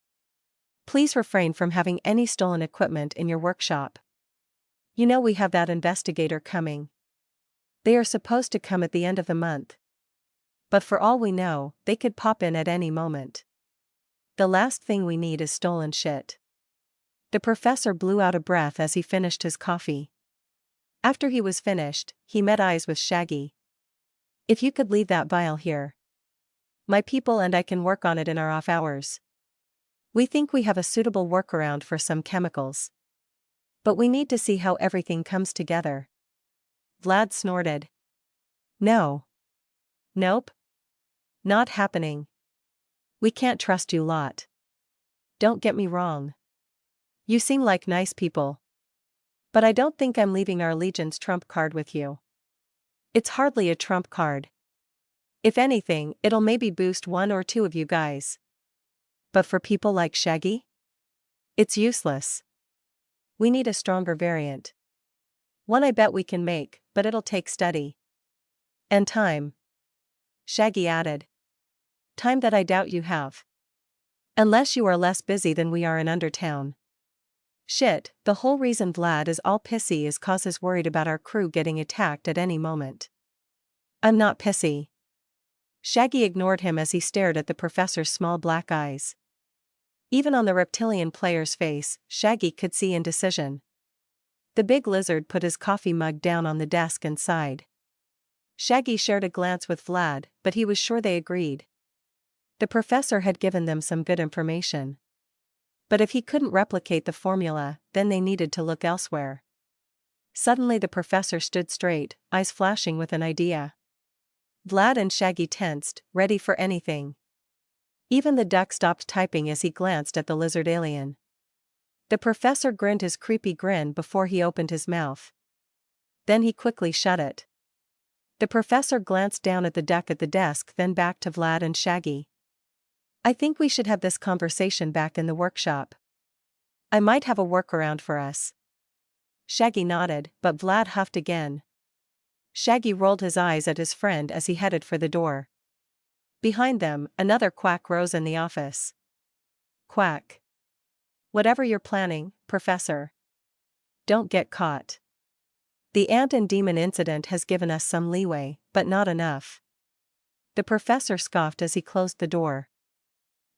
Please refrain from having any stolen equipment in your workshop. You know we have that investigator coming. They are supposed to come at the end of the month. But for all we know, they could pop in at any moment. The last thing we need is stolen shit. The professor blew out a breath as he finished his coffee. After he was finished, he met eyes with Shaggy. If you could leave that vial here. My people and I can work on it in our off hours. We think we have a suitable workaround for some chemicals. But we need to see how everything comes together. Vlad snorted. No. Nope. Not happening. We can't trust you lot. Don't get me wrong. You seem like nice people. But I don't think I'm leaving our Legion's trump card with you. It's hardly a trump card. If anything, it'll maybe boost one or two of you guys. But for people like Shaggy? It's useless. We need a stronger variant. One I bet we can make, but it'll take study. And time. Shaggy added. Time that I doubt you have. Unless you are less busy than we are in Undertown. Shit, the whole reason Vlad is all pissy is 'cause he's worried about our crew getting attacked at any moment. I'm not pissy. Shaggy ignored him as he stared at the professor's small black eyes. Even on the reptilian player's face, Shaggy could see indecision. The big lizard put his coffee mug down on the desk and sighed. Shaggy shared a glance with Vlad, but he was sure they agreed. The professor had given them some good information. But if he couldn't replicate the formula, then they needed to look elsewhere. Suddenly the professor stood straight, eyes flashing with an idea. Vlad and Shaggy tensed, ready for anything. Even the duck stopped typing as he glanced at the lizard alien. The professor grinned his creepy grin before he opened his mouth. Then he quickly shut it. The professor glanced down at the duck at the desk, then back to Vlad and Shaggy. I think we should have this conversation back in the workshop. I might have a workaround for us. Shaggy nodded, but Vlad huffed again. Shaggy rolled his eyes at his friend as he headed for the door. Behind them, another quack rose in the office. Quack. Whatever you're planning, Professor. Don't get caught. The ant and demon incident has given us some leeway, but not enough. The professor scoffed as he closed the door.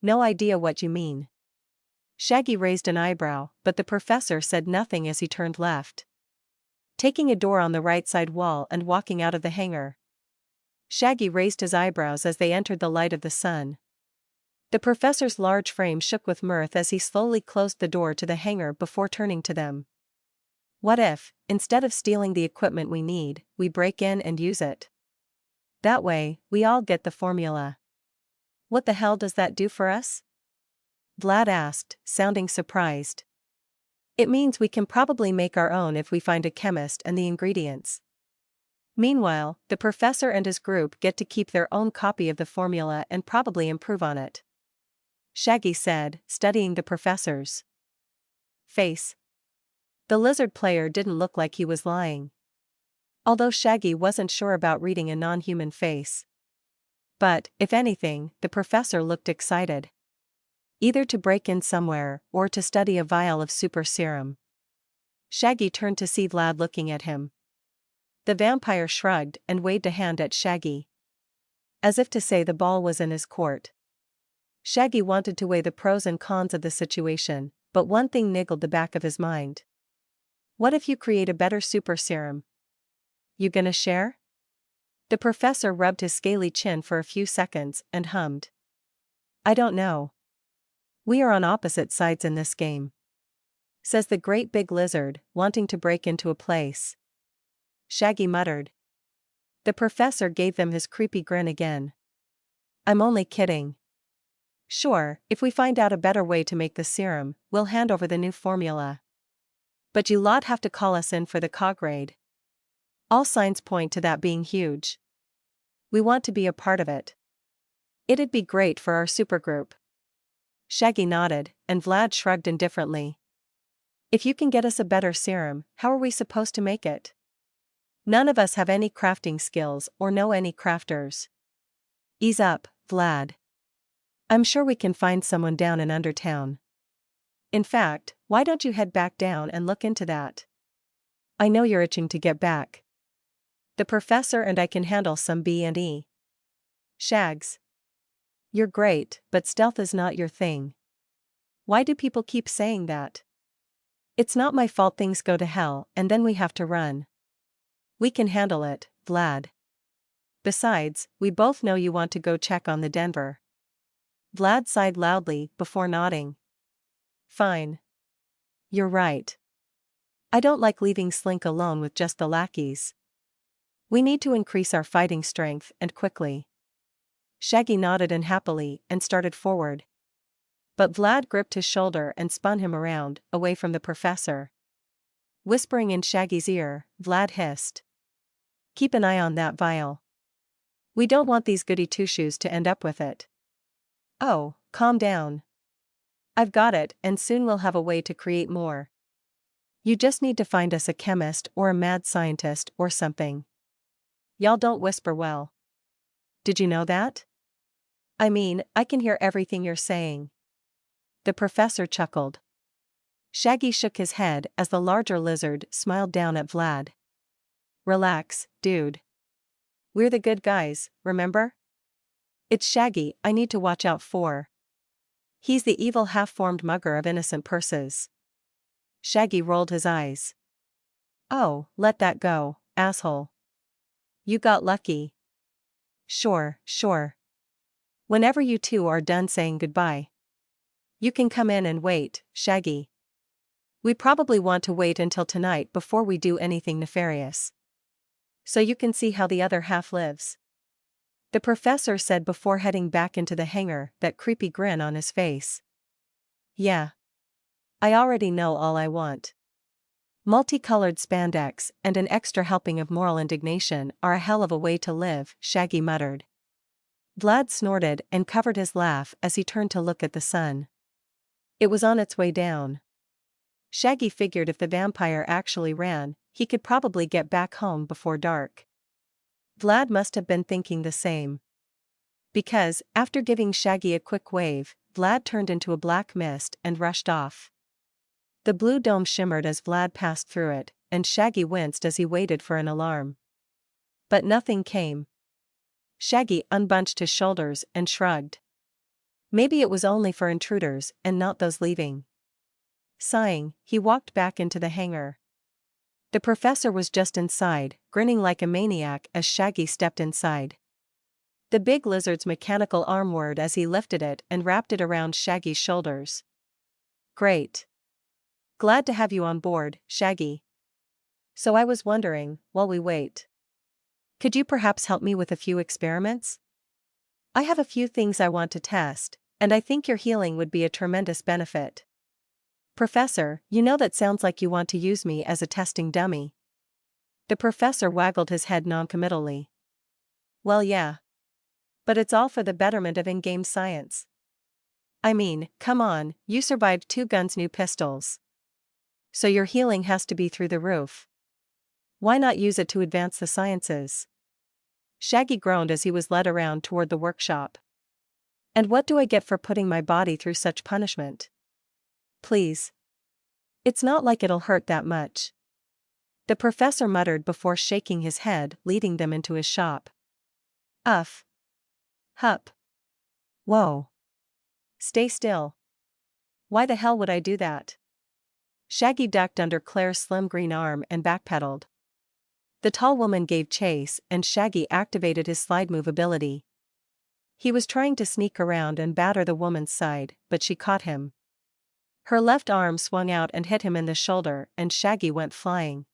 No idea what you mean. Shaggy raised an eyebrow, but the professor said nothing as he turned left. Taking a door on the right side wall and walking out of the hangar. Shaggy raised his eyebrows as they entered the light of the sun. The professor's large frame shook with mirth as he slowly closed the door to the hangar before turning to them. What if, instead of stealing the equipment we need, we break in and use it? That way, we all get the formula. What the hell does that do for us? Vlad asked, sounding surprised. It means we can probably make our own if we find a chemist and the ingredients. Meanwhile, the professor and his group get to keep their own copy of the formula and probably improve on it. Shaggy said, studying the professor's face. The lizard player didn't look like he was lying. Although Shaggy wasn't sure about reading a non-human face. But, if anything, the professor looked excited. Either to break in somewhere, or to study a vial of super serum. Shaggy turned to see Vlad looking at him. The vampire shrugged and waved a hand at Shaggy. As if to say the ball was in his court. Shaggy wanted to weigh the pros and cons of the situation, but one thing niggled the back of his mind. What if you create a better super serum? You gonna share? The professor rubbed his scaly chin for a few seconds and hummed. I don't know. We are on opposite sides in this game. Says the great big lizard, wanting to break into a place. Shaggy muttered. The professor gave them his creepy grin again. I'm only kidding. Sure, if we find out a better way to make the serum, we'll hand over the new formula. But you lot have to call us in for the cog raid. All signs point to that being huge. We want to be a part of it. It'd be great for our supergroup. Shaggy nodded, and Vlad shrugged indifferently. If you can get us a better serum, how are we supposed to make it? None of us have any crafting skills or know any crafters. Ease up, Vlad. I'm sure we can find someone down in Undertown. In fact, why don't you head back down and look into that? I know you're itching to get back. The professor and I can handle some B&E. Shags. You're great, but stealth is not your thing. Why do people keep saying that? It's not my fault things go to hell and then we have to run. We can handle it, Vlad. Besides, we both know you want to go check on the Denver. Vlad sighed loudly before nodding. Fine. You're right. I don't like leaving Slink alone with just the lackeys. We need to increase our fighting strength and quickly. Shaggy nodded unhappily and started forward. But Vlad gripped his shoulder and spun him around, away from the professor. Whispering in Shaggy's ear, Vlad hissed. Keep an eye on that vial. We don't want these goody two-shoes to end up with it. Oh, calm down. I've got it, and soon we'll have a way to create more. You just need to find us a chemist or a mad scientist or something. Y'all don't whisper well. Did you know that? I mean, I can hear everything you're saying. The professor chuckled. Shaggy shook his head as the larger lizard smiled down at Vlad. Relax, dude. We're the good guys, remember? It's Shaggy I need to watch out for. He's the evil half-formed mugger of innocent purses. Shaggy rolled his eyes. Oh, let that go, asshole. You got lucky. Sure. Whenever you two are done saying goodbye. You can come in and wait, Shaggy. We probably want to wait until tonight before we do anything nefarious. So you can see how the other half lives. The professor said before heading back into the hangar, that creepy grin on his face. Yeah. I already know all I want. Multicolored spandex and an extra helping of moral indignation are a hell of a way to live, Shaggy muttered. Vlad snorted and covered his laugh as he turned to look at the sun. It was on its way down. Shaggy figured if the vampire actually ran, he could probably get back home before dark. Vlad must have been thinking the same. Because, after giving Shaggy a quick wave, Vlad turned into a black mist and rushed off. The blue dome shimmered as Vlad passed through it, and Shaggy winced as he waited for an alarm. But nothing came. Shaggy unbunched his shoulders and shrugged. Maybe it was only for intruders and not those leaving. Sighing, he walked back into the hangar. The professor was just inside, grinning like a maniac as Shaggy stepped inside. The big lizard's mechanical arm whirred as he lifted it and wrapped it around Shaggy's shoulders. Great. Glad to have you on board, Shaggy. So I was wondering, while we wait. Could you perhaps help me with a few experiments? I have a few things I want to test, and I think your healing would be a tremendous benefit. Professor, you know that sounds like you want to use me as a testing dummy. The professor waggled his head noncommittally. Well, yeah. But it's all for the betterment of in-game science. I mean, come on, you survived 2 guns new pistols. So your healing has to be through the roof. Why not use it to advance the sciences? Shaggy groaned as he was led around toward the workshop. And what do I get for putting my body through such punishment? Please. It's not like it'll hurt that much. The professor muttered before shaking his head, leading them into his shop. Uff. Hup. Whoa. Stay still. Why the hell would I do that? Shaggy ducked under Claire's slim green arm and backpedaled. The tall woman gave chase and Shaggy activated his slide move ability. He was trying to sneak around and batter the woman's side, but she caught him. Her left arm swung out and hit him in the shoulder and Shaggy went flying.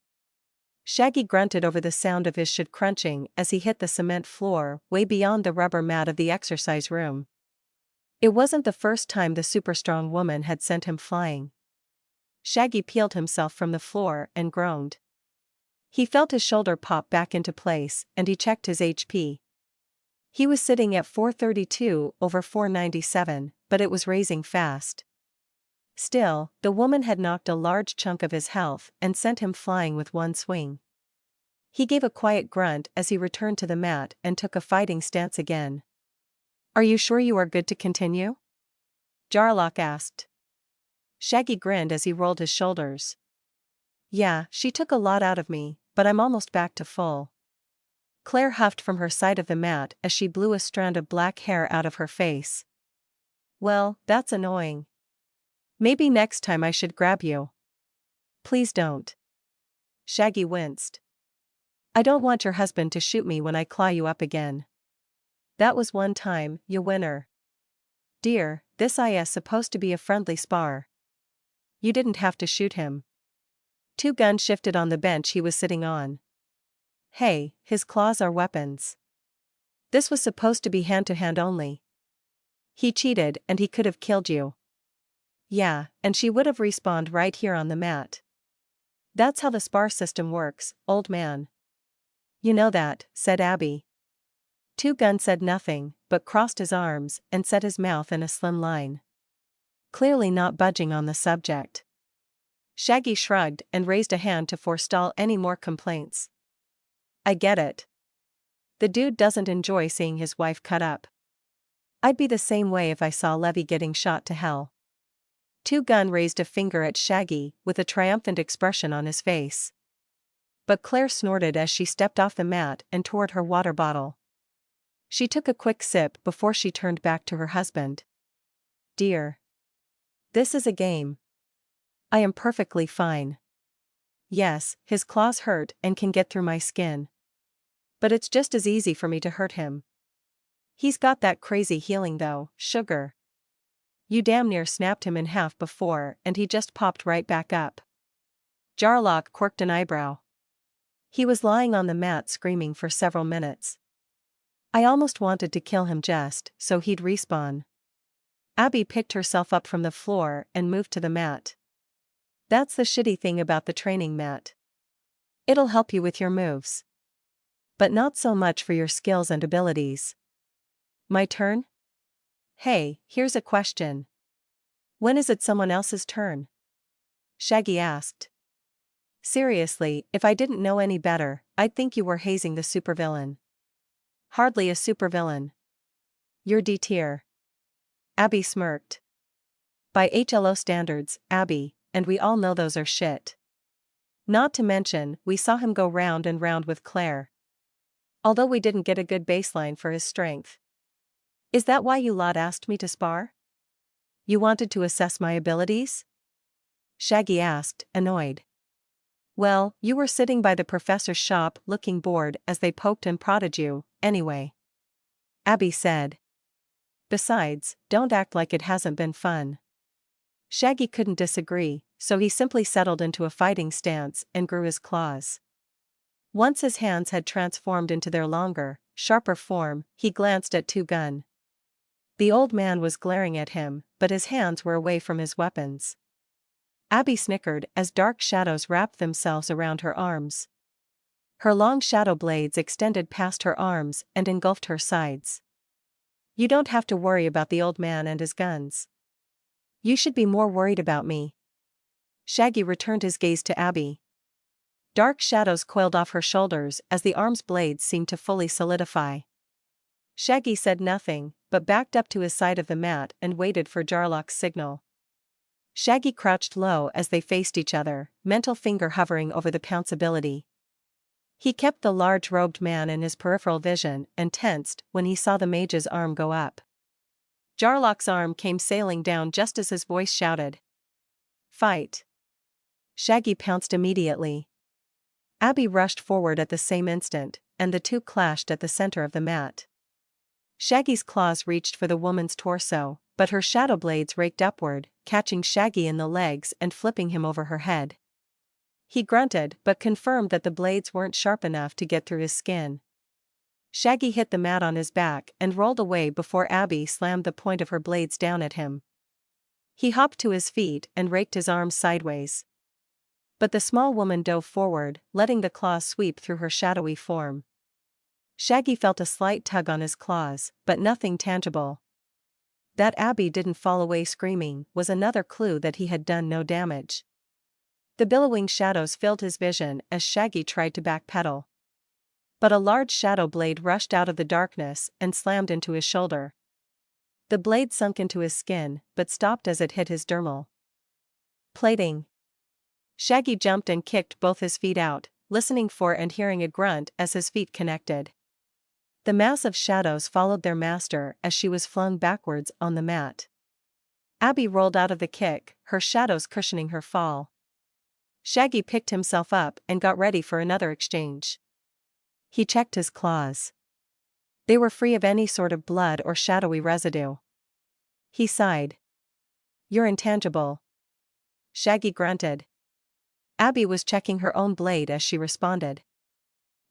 Shaggy grunted over the sound of his shin crunching as he hit the cement floor way beyond the rubber mat of the exercise room. It wasn't the first time the super-strong woman had sent him flying. Shaggy peeled himself from the floor and groaned. He felt his shoulder pop back into place and he checked his HP. He was sitting at 432 over 497, but it was raising fast. Still, the woman had knocked a large chunk of his health and sent him flying with one swing. He gave a quiet grunt as he returned to the mat and took a fighting stance again. Are you sure you are good to continue? Jarlock asked. Shaggy grinned as he rolled his shoulders. Yeah, she took a lot out of me, but I'm almost back to full. Claire huffed from her side of the mat as she blew a strand of black hair out of her face. Well, that's annoying. Maybe next time I should grab you. Please don't. Shaggy winced. I don't want your husband to shoot me when I claw you up again. That was one time, you winner. Dear, this is supposed to be a friendly spar. You didn't have to shoot him. Two Gun shifted on the bench he was sitting on. Hey, his claws are weapons. This was supposed to be hand-to-hand only. He cheated and he could have killed you. Yeah, and she would have respawned right here on the mat. That's how the spar system works, old man. You know that, said Abby. Two Gun said nothing, but crossed his arms and set his mouth in a slim line. Clearly not budging on the subject. Shaggy shrugged and raised a hand to forestall any more complaints. I get it. The dude doesn't enjoy seeing his wife cut up. I'd be the same way if I saw Levy getting shot to hell. Two Gun raised a finger at Shaggy with a triumphant expression on his face. But Claire snorted as she stepped off the mat and toward her water bottle. She took a quick sip before she turned back to her husband. Dear. This is a game. I am perfectly fine. Yes, his claws hurt and can get through my skin. But it's just as easy for me to hurt him. He's got that crazy healing though, sugar. You damn near snapped him in half before and he just popped right back up. Jarlock quirked an eyebrow. He was lying on the mat screaming for several minutes. I almost wanted to kill him just so he'd respawn. Abby picked herself up from the floor and moved to the mat. That's the shitty thing about the training mat. It'll help you with your moves. But not so much for your skills and abilities. My turn? Hey, here's a question. When is it someone else's turn? Shaggy asked. Seriously, if I didn't know any better, I'd think you were hazing the supervillain. Hardly a supervillain. You're D-tier. Abby smirked. By HLO standards, Abby, and we all know those are shit. Not to mention, we saw him go round and round with Claire. Although we didn't get a good baseline for his strength. Is that why you lot asked me to spar? You wanted to assess my abilities? Shaggy asked, annoyed. Well, you were sitting by the professor's shop looking bored as they poked and prodded you, anyway. Abby said. Besides, don't act like it hasn't been fun. Shaggy couldn't disagree, so he simply settled into a fighting stance and grew his claws. Once his hands had transformed into their longer, sharper form, he glanced at Two Gun. The old man was glaring at him, but his hands were away from his weapons. Abby snickered as dark shadows wrapped themselves around her arms. Her long shadow blades extended past her arms and engulfed her sides. You don't have to worry about the old man and his guns. You should be more worried about me. Shaggy returned his gaze to Abby. Dark shadows coiled off her shoulders as the arm's blades seemed to fully solidify. Shaggy said nothing, but backed up to his side of the mat and waited for Jarlock's signal. Shaggy crouched low as they faced each other, mental finger hovering over the pounce ability. He kept the large robed man in his peripheral vision and tensed when he saw the mage's arm go up. Jarlock's arm came sailing down just as his voice shouted. Fight! Shaggy pounced immediately. Abby rushed forward at the same instant, and the two clashed at the center of the mat. Shaggy's claws reached for the woman's torso, but her shadow blades raked upward, catching Shaggy in the legs and flipping him over her head. He grunted but confirmed that the blades weren't sharp enough to get through his skin. Shaggy hit the mat on his back and rolled away before Abby slammed the point of her blades down at him. He hopped to his feet and raked his arms sideways. But the small woman dove forward, letting the claws sweep through her shadowy form. Shaggy felt a slight tug on his claws, but nothing tangible. That Abby didn't fall away screaming was another clue that he had done no damage. The billowing shadows filled his vision as Shaggy tried to backpedal. But a large shadow blade rushed out of the darkness and slammed into his shoulder. The blade sunk into his skin, but stopped as it hit his dermal plating. Shaggy jumped and kicked both his feet out, listening for and hearing a grunt as his feet connected. The mass of shadows followed their master as she was flung backwards on the mat. Abby rolled out of the kick, her shadows cushioning her fall. Shaggy picked himself up and got ready for another exchange. He checked his claws. They were free of any sort of blood or shadowy residue. He sighed. "You're intangible." Shaggy grunted. Abby was checking her own blade as she responded.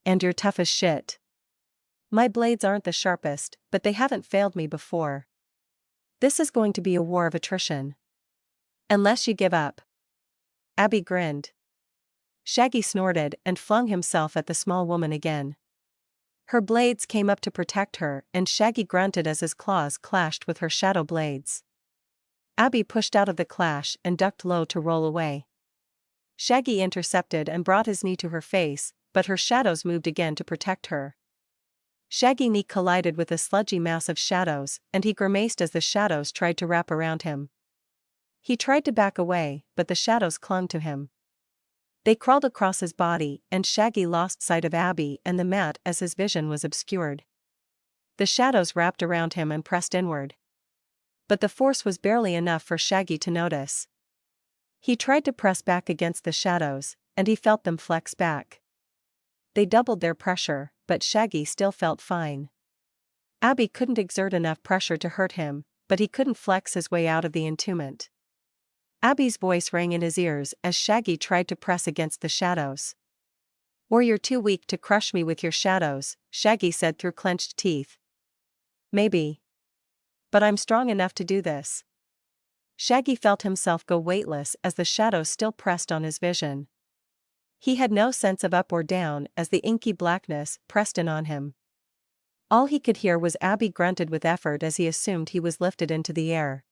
"And you're tough as shit." "My blades aren't the sharpest, but they haven't failed me before. This is going to be a war of attrition. Unless you give up." Abby grinned. Shaggy snorted and flung himself at the small woman again. Her blades came up to protect her, and Shaggy grunted as his claws clashed with her shadow blades. Abby pushed out of the clash and ducked low to roll away. Shaggy intercepted and brought his knee to her face, but her shadows moved again to protect her. Shaggy's knee collided with a sludgy mass of shadows, and he grimaced as the shadows tried to wrap around him. He tried to back away, but the shadows clung to him. They crawled across his body, and Shaggy lost sight of Abby and the mat as his vision was obscured. The shadows wrapped around him and pressed inward. But the force was barely enough for Shaggy to notice. He tried to press back against the shadows, and he felt them flex back. They doubled their pressure, but Shaggy still felt fine. Abby couldn't exert enough pressure to hurt him, but he couldn't flex his way out of the entombment. Abby's voice rang in his ears as Shaggy tried to press against the shadows. "Or you're too weak to crush me with your shadows," Shaggy said through clenched teeth. "Maybe. But I'm strong enough to do this." Shaggy felt himself go weightless as the shadows still pressed on his vision. He had no sense of up or down as the inky blackness pressed in on him. All he could hear was Abby grunted with effort as he assumed he was lifted into the air.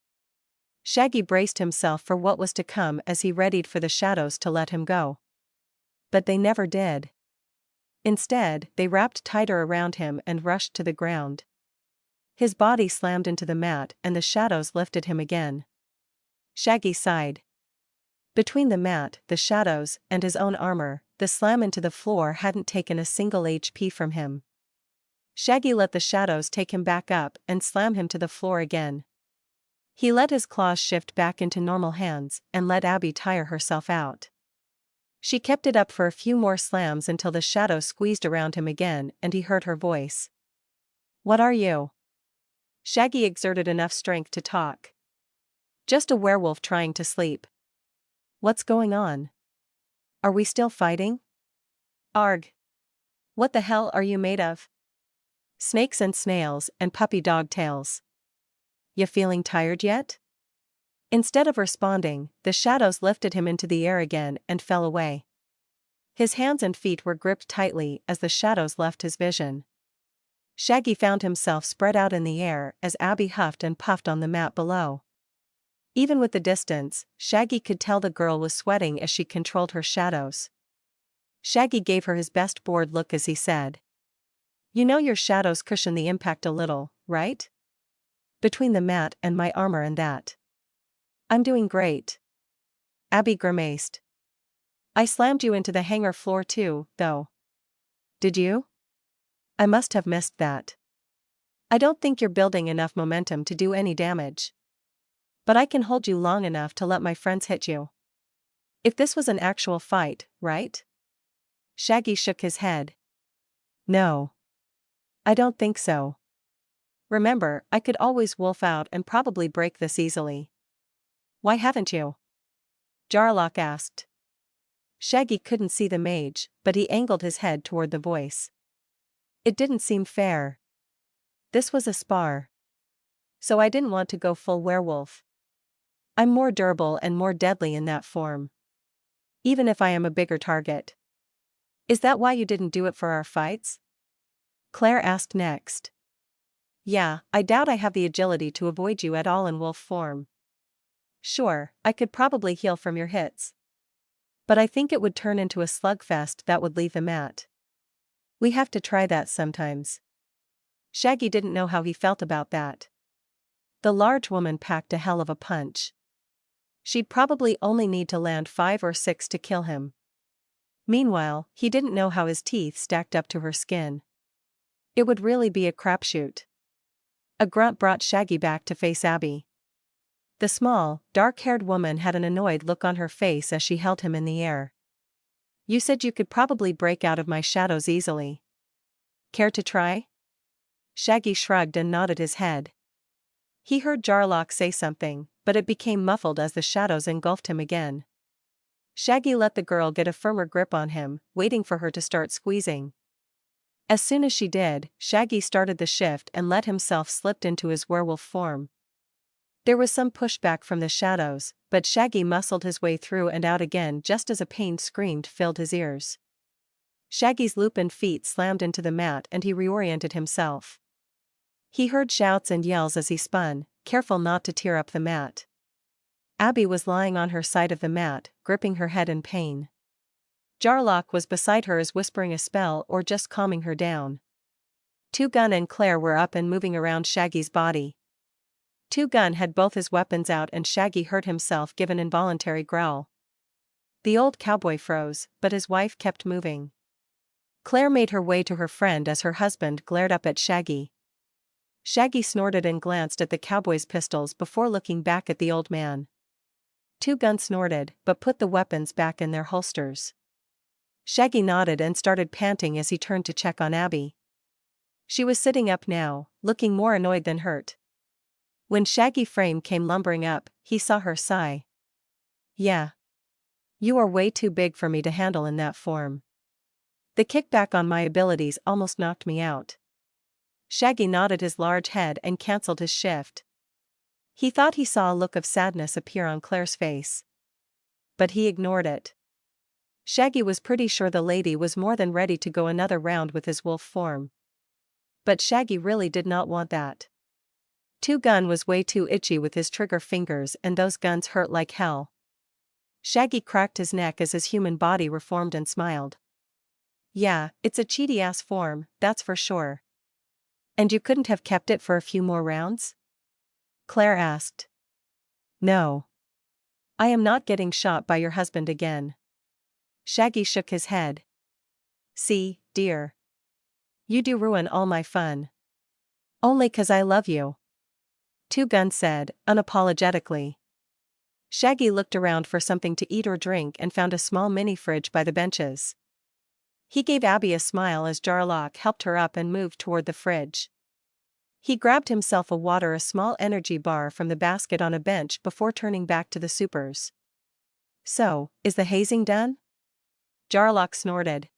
Shaggy braced himself for what was to come as he readied for the shadows to let him go. But they never did. Instead, they wrapped tighter around him and rushed to the ground. His body slammed into the mat and the shadows lifted him again. Shaggy sighed. Between the mat, the shadows, and his own armor, the slam into the floor hadn't taken a single HP from him. Shaggy let the shadows take him back up and slam him to the floor again. He let his claws shift back into normal hands and let Abby tire herself out. She kept it up for a few more slams until the shadow squeezed around him again and he heard her voice. "What are you?" Shaggy exerted enough strength to talk. "Just a werewolf trying to sleep." "What's going on? Are we still fighting?" "Arg. What the hell are you made of?" "Snakes and snails and puppy dog tails." "Ya feeling tired yet?" Instead of responding, the shadows lifted him into the air again and fell away. His hands and feet were gripped tightly as the shadows left his vision. Shaggy found himself spread out in the air as Abby huffed and puffed on the mat below. Even with the distance, Shaggy could tell the girl was sweating as she controlled her shadows. Shaggy gave her his best bored look as he said, "You know your shadows cushion the impact a little, right? Between the mat and my armor and that." "I'm doing great." Abby grimaced. "I slammed you into the hangar floor too, though." "Did you? I must have missed that." "I don't think you're building enough momentum to do any damage. But I can hold you long enough to let my friends hit you." "If this was an actual fight, right?" Shaggy shook his head. "No. I don't think so. Remember, I could always wolf out and probably break this easily." "Why haven't you?" Jarlock asked. Shaggy couldn't see the mage, but he angled his head toward the voice. "It didn't seem fair. This was a spar. So I didn't want to go full werewolf. I'm more durable and more deadly in that form. Even if I am a bigger target." "Is that why you didn't do it for our fights?" Claire asked next. "Yeah, I doubt I have the agility to avoid you at all in wolf form. Sure, I could probably heal from your hits. But I think it would turn into a slugfest that would leave the mat. We have to try that sometimes." Shaggy didn't know how he felt about that. The large woman packed a hell of a punch. She'd probably only need to land 5 or 6 to kill him. Meanwhile, he didn't know how his teeth stacked up to her skin. It would really be a crapshoot. A grunt brought Shaggy back to face Abby. The small, dark-haired woman had an annoyed look on her face as she held him in the air. "You said you could probably break out of my shadows easily. Care to try? Shaggy shrugged and nodded his head. He heard Jarlock say something, but it became muffled as the shadows engulfed him again. Shaggy let the girl get a firmer grip on him, waiting for her to start squeezing. As soon as she did, Shaggy started the shift and let himself slip into his werewolf form. There was some pushback from the shadows, but Shaggy muscled his way through and out again just as a pained scream filled his ears. Shaggy's lupin feet slammed into the mat and he reoriented himself. He heard shouts and yells as he spun, careful not to tear up the mat. Abby was lying on her side of the mat, gripping her head in pain. Jarlock was beside her as whispering a spell or just calming her down. Two Gun and Claire were up and moving around Shaggy's body. Two Gun had both his weapons out and Shaggy heard himself give an involuntary growl. The old cowboy froze, but his wife kept moving. Claire made her way to her friend as her husband glared up at Shaggy. Shaggy snorted and glanced at the cowboy's pistols before looking back at the old man. Two Gun snorted, but put the weapons back in their holsters. Shaggy nodded and started panting as he turned to check on Abby. She was sitting up now, looking more annoyed than hurt. When Shaggy Frame came lumbering up, he saw her sigh. Yeah. You are way too big for me to handle in that form. The kickback on my abilities almost knocked me out. Shaggy nodded his large head and cancelled his shift. He thought he saw a look of sadness appear on Claire's face. But he ignored it. Shaggy was pretty sure the lady was more than ready to go another round with his wolf form. But Shaggy really did not want that. Two Gun was way too itchy with his trigger fingers and those guns hurt like hell. Shaggy cracked his neck as his human body reformed and smiled. Yeah, it's a cheaty-ass form, that's for sure. And you couldn't have kept it for a few more rounds? Claire asked. No. I am not getting shot by your husband again. Shaggy shook his head. See, dear. You do ruin all my fun. Only 'cause I love you. Two Gun said, unapologetically. Shaggy looked around for something to eat or drink and found a small mini-fridge by the benches. He gave Abby a smile as Jarlock helped her up and moved toward the fridge. He grabbed himself a small energy bar from the basket on a bench before turning back to the supers. So, is the hazing done? Jarlock snorted.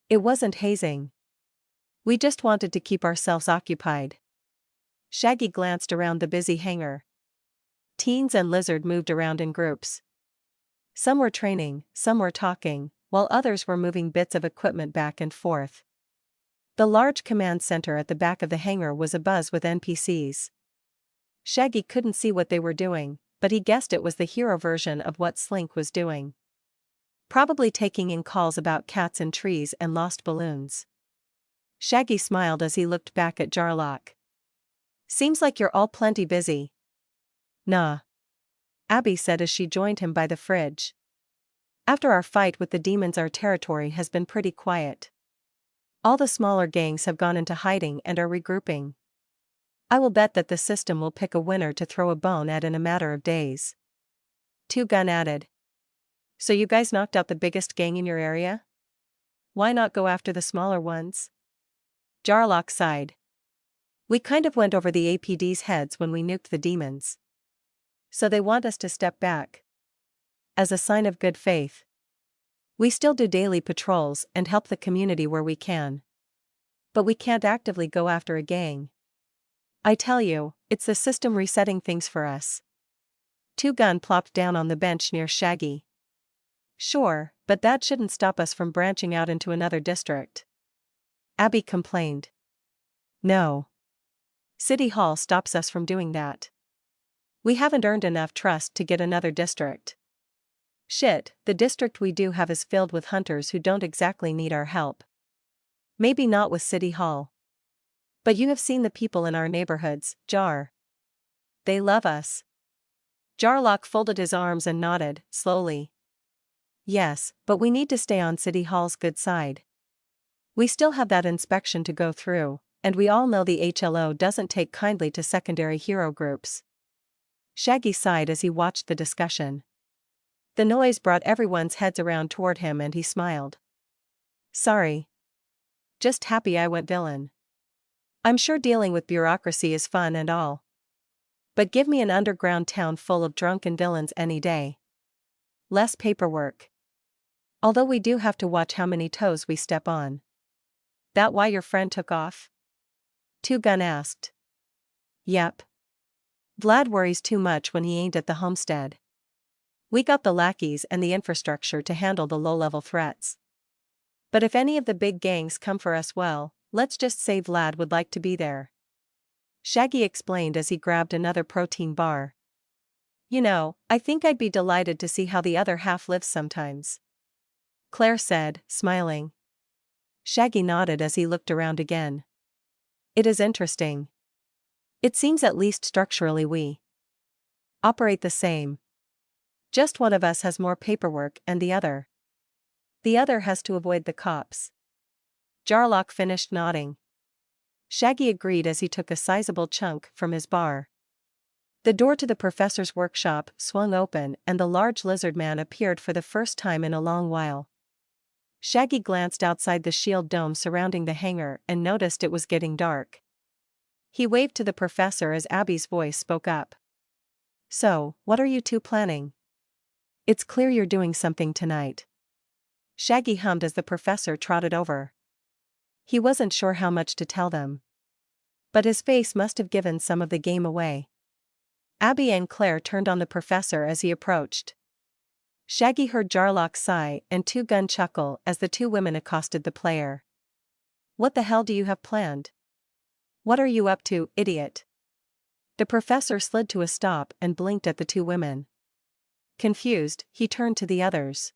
It wasn't hazing. We just wanted to keep ourselves occupied. Shaggy glanced around the busy hangar. Teens and Lizard moved around in groups. Some were training, some were talking, while others were moving bits of equipment back and forth. The large command center at the back of the hangar was abuzz with NPCs. Shaggy couldn't see what they were doing, but he guessed it was the hero version of what Slink was doing. Probably taking in calls about cats in trees and lost balloons. Shaggy smiled as he looked back at Jarlock. Seems like you're all plenty busy. Nah. Abby said as she joined him by the fridge. After our fight with the demons, our territory has been pretty quiet. All the smaller gangs have gone into hiding and are regrouping. I will bet that the system will pick a winner to throw a bone at in a matter of days. Two Gun added. So you guys knocked out the biggest gang in your area? Why not go after the smaller ones? Jarlock sighed. We kind of went over the APD's heads when we nuked the demons. So they want us to step back. As a sign of good faith. We still do daily patrols and help the community where we can. But we can't actively go after a gang. I tell you, it's the system resetting things for us. Two Gun plopped down on the bench near Shaggy. Sure, but that shouldn't stop us from branching out into another district. Abby complained. No. City Hall stops us from doing that. We haven't earned enough trust to get another district. Shit, the district we do have is filled with hunters who don't exactly need our help. Maybe not with City Hall. But you have seen the people in our neighborhoods, Jar. They love us. Jarlock folded his arms and nodded, slowly. Yes, but we need to stay on City Hall's good side. We still have that inspection to go through, and we all know the HLO doesn't take kindly to secondary hero groups. Shaggy sighed as he watched the discussion. The noise brought everyone's heads around toward him and he smiled. Sorry. just happy I went villain. I'm sure dealing with bureaucracy is fun and all. But give me an underground town full of drunken villains any day. Less paperwork. Although we do have to watch how many toes we step on. That why your friend took off? Two Gun asked. Yep. Vlad worries too much when he ain't at the homestead. We got the lackeys and the infrastructure to handle the low-level threats. But if any of the big gangs come for us, well, let's just say Vlad would like to be there. Shaggy explained as he grabbed another protein bar. You know, I think I'd be delighted to see how the other half lives sometimes. Claire said, smiling. Shaggy nodded as he looked around again. It is interesting. It seems at least structurally we operate the same. Just one of us has more paperwork and the other has to avoid the cops. Jarlock finished nodding. Shaggy agreed as he took a sizable chunk from his bar. The door to the professor's workshop swung open and the large lizard man appeared for the first time in a long while. Shaggy glanced outside the shield dome surrounding the hangar and noticed it was getting dark. He waved to the professor as Abby's voice spoke up. So, what are you two planning? It's clear you're doing something tonight. Shaggy hummed as the professor trotted over. He wasn't sure how much to tell them. But his face must have given some of the game away. Abby and Claire turned on the professor as he approached. Shaggy heard Jarlock sigh and Two Gun chuckle as the two women accosted the player. What the hell do you have planned? What are you up to, idiot? The professor slid to a stop and blinked at the two women. Confused, he turned to the others.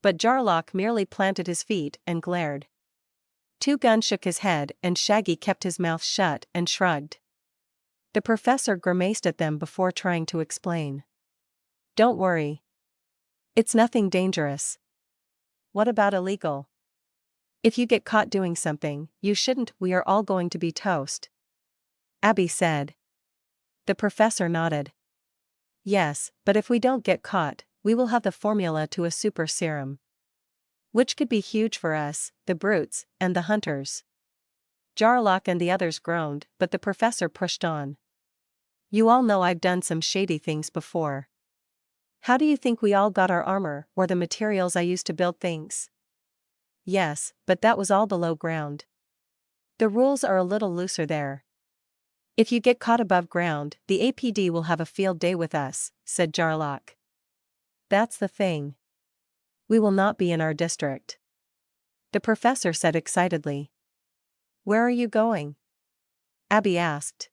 But Jarlock merely planted his feet and glared. Two Gun shook his head and Shaggy kept his mouth shut and shrugged. The professor grimaced at them before trying to explain. Don't worry. It's nothing dangerous. What about illegal? If you get caught doing something you shouldn't, we are all going to be toast. Abby said. The professor nodded. Yes, but if we don't get caught, we will have the formula to a super serum. Which could be huge for us, the brutes, and the hunters. Jarlock and the others groaned, but the professor pushed on. You all know I've done some shady things before. How do you think we all got our armor, or the materials I used to build things? Yes, but that was all below ground. The rules are a little looser there. If you get caught above ground, the APD will have a field day with us, said Jarlock. That's the thing. We will not be in our district. The professor said excitedly. Where are you going? Abby asked.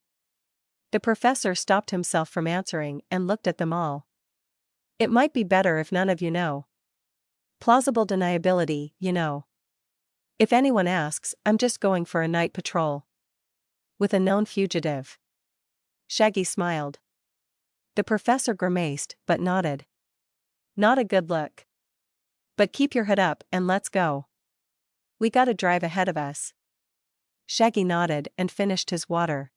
The professor stopped himself from answering and looked at them all. It might be better if none of you know. Plausible deniability, you know. If anyone asks, I'm just going for a night patrol. With a known fugitive. Shaggy smiled. The professor grimaced, but nodded. Not a good look. But keep your head up and let's go. We got a drive ahead of us. Shaggy nodded and finished his water.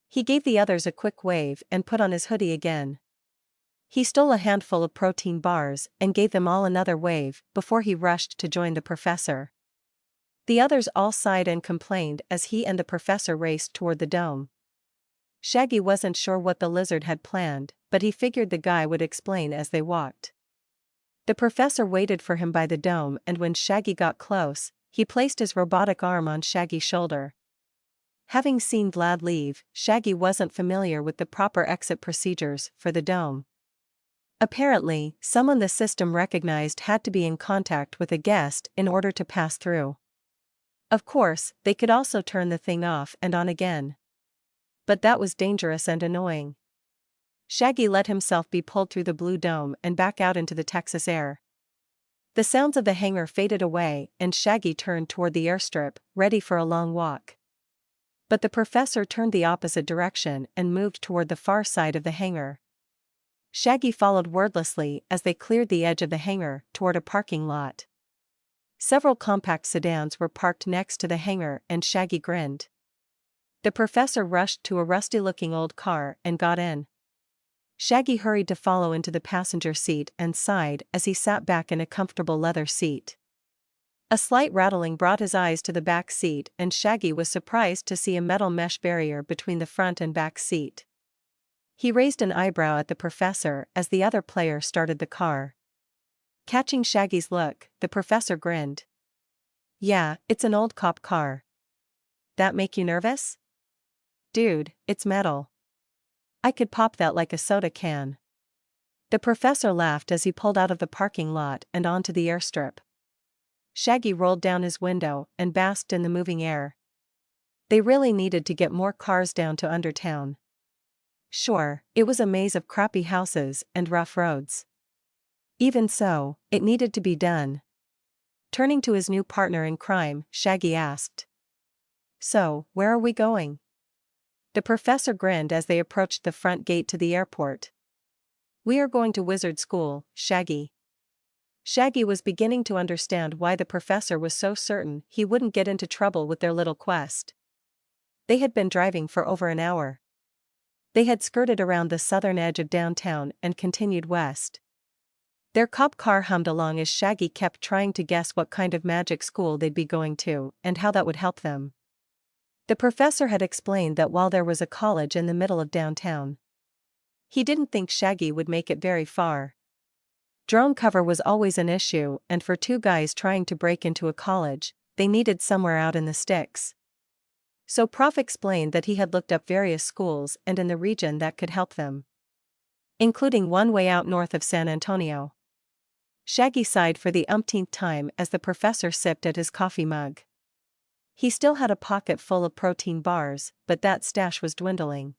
He gave the others a quick wave and put on his hoodie again. He stole a handful of protein bars and gave them all another wave before he rushed to join the professor. The others all sighed and complained as he and the professor raced toward the dome. Shaggy wasn't sure what the lizard had planned, but he figured the guy would explain as they walked. The professor waited for him by the dome, and when Shaggy got close, he placed his robotic arm on Shaggy's shoulder. Having seen Vlad leave, Shaggy wasn't familiar with the proper exit procedures for the dome. Apparently, someone the system recognized had to be in contact with a guest in order to pass through. Of course, they could also turn the thing off and on again. But that was dangerous and annoying. Shaggy let himself be pulled through the blue dome and back out into the Texas air. The sounds of the hangar faded away and Shaggy turned toward the airstrip, ready for a long walk. But the professor turned the opposite direction and moved toward the far side of the hangar. Shaggy followed wordlessly as they cleared the edge of the hangar toward a parking lot. Several compact sedans were parked next to the hangar and Shaggy grinned. The professor rushed to a rusty-looking old car and got in. Shaggy hurried to follow into the passenger seat and sighed as he sat back in a comfortable leather seat. A slight rattling brought his eyes to the back seat, and Shaggy was surprised to see a metal mesh barrier between the front and back seat. He raised an eyebrow at the professor as the other player started the car. Catching Shaggy's look, the professor grinned. "Yeah, it's an old cop car. That make you nervous? Dude, it's metal. I could pop that like a soda can." The professor laughed as he pulled out of the parking lot and onto the airstrip. Shaggy rolled down his window and basked in the moving air. They really needed to get more cars down to Undertown. Sure, it was a maze of crappy houses and rough roads. Even so, it needed to be done. Turning to his new partner in crime, Shaggy asked, "So, where are we going?" The professor grinned as they approached the front gate to the airport. "We are going to wizard school, Shaggy." Shaggy was beginning to understand why the professor was so certain he wouldn't get into trouble with their little quest. They had been driving for over an hour. They had skirted around the southern edge of downtown and continued west. Their cop car hummed along as Shaggy kept trying to guess what kind of magic school they'd be going to and how that would help them. The professor had explained that while there was a college in the middle of downtown, he didn't think Shaggy would make it very far. Drone cover was always an issue, and for two guys trying to break into a college, they needed somewhere out in the sticks. So Prof explained that he had looked up various schools and in the region that could help them, including one way out north of San Antonio. Shaggy sighed for the umpteenth time as the professor sipped at his coffee mug. He still had a pocket full of protein bars, but that stash was dwindling.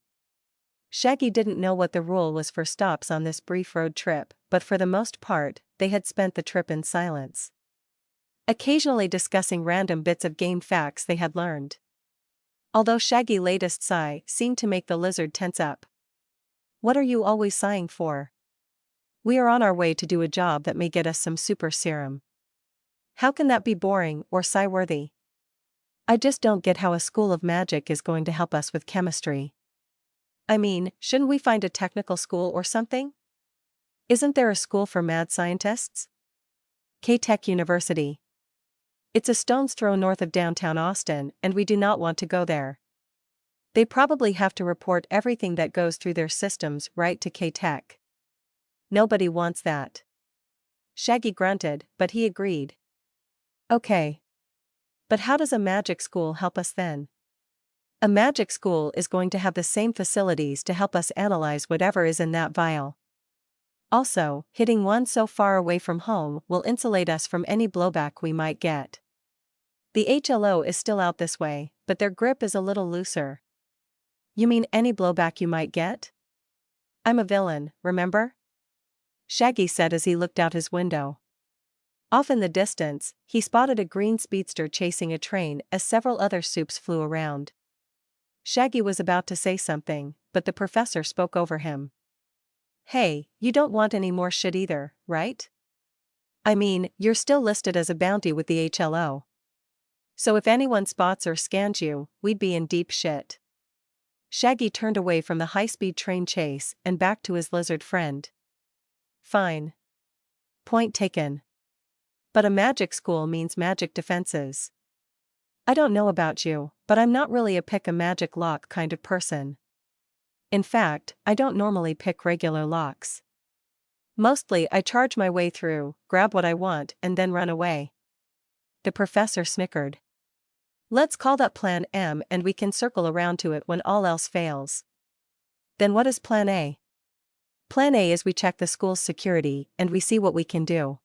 Shaggy didn't know what the rule was for stops on this brief road trip, but for the most part, they had spent the trip in silence, occasionally discussing random bits of game facts they had learned. Although Shaggy's latest sigh seemed to make the lizard tense up. "What are you always sighing for?" "We are on our way to do a job that may get us some super serum." "How can that be boring or sigh-worthy?" "I just don't get how a school of magic is going to help us with chemistry." "I mean, shouldn't we find a technical school or something? Isn't there a school for mad scientists?" "K-Tech University. It's a stone's throw north of downtown Austin, and we do not want to go there. They probably have to report everything that goes through their systems right to K-Tech. Nobody wants that." Shaggy grunted, but he agreed. "Okay. But how does a magic school help us then?" "A magic school is going to have the same facilities to help us analyze whatever is in that vial. Also, hitting one so far away from home will insulate us from any blowback we might get. The HLO is still out this way, but their grip is a little looser." "You mean any blowback you might get?" "I'm a villain, remember?" Shaggy said as he looked out his window. Off in the distance, he spotted a green speedster chasing a train as several other soups flew around. Shaggy was about to say something, but the professor spoke over him. "Hey, you don't want any more shit either, right? I mean, you're still listed as a bounty with the HLO. So if anyone spots or scans you, we'd be in deep shit." Shaggy turned away from the high-speed train chase and back to his lizard friend. "Fine. Point taken. But a magic school means magic defenses. I don't know about you, but I'm not really a pick-a-magic-lock kind of person. In fact, I don't normally pick regular locks. Mostly I charge my way through, grab what I want and then run away." The professor snickered. "Let's call that Plan M and we can circle around to it when all else fails." "Then what is Plan A?" "Plan A is we check the school's security and we see what we can do.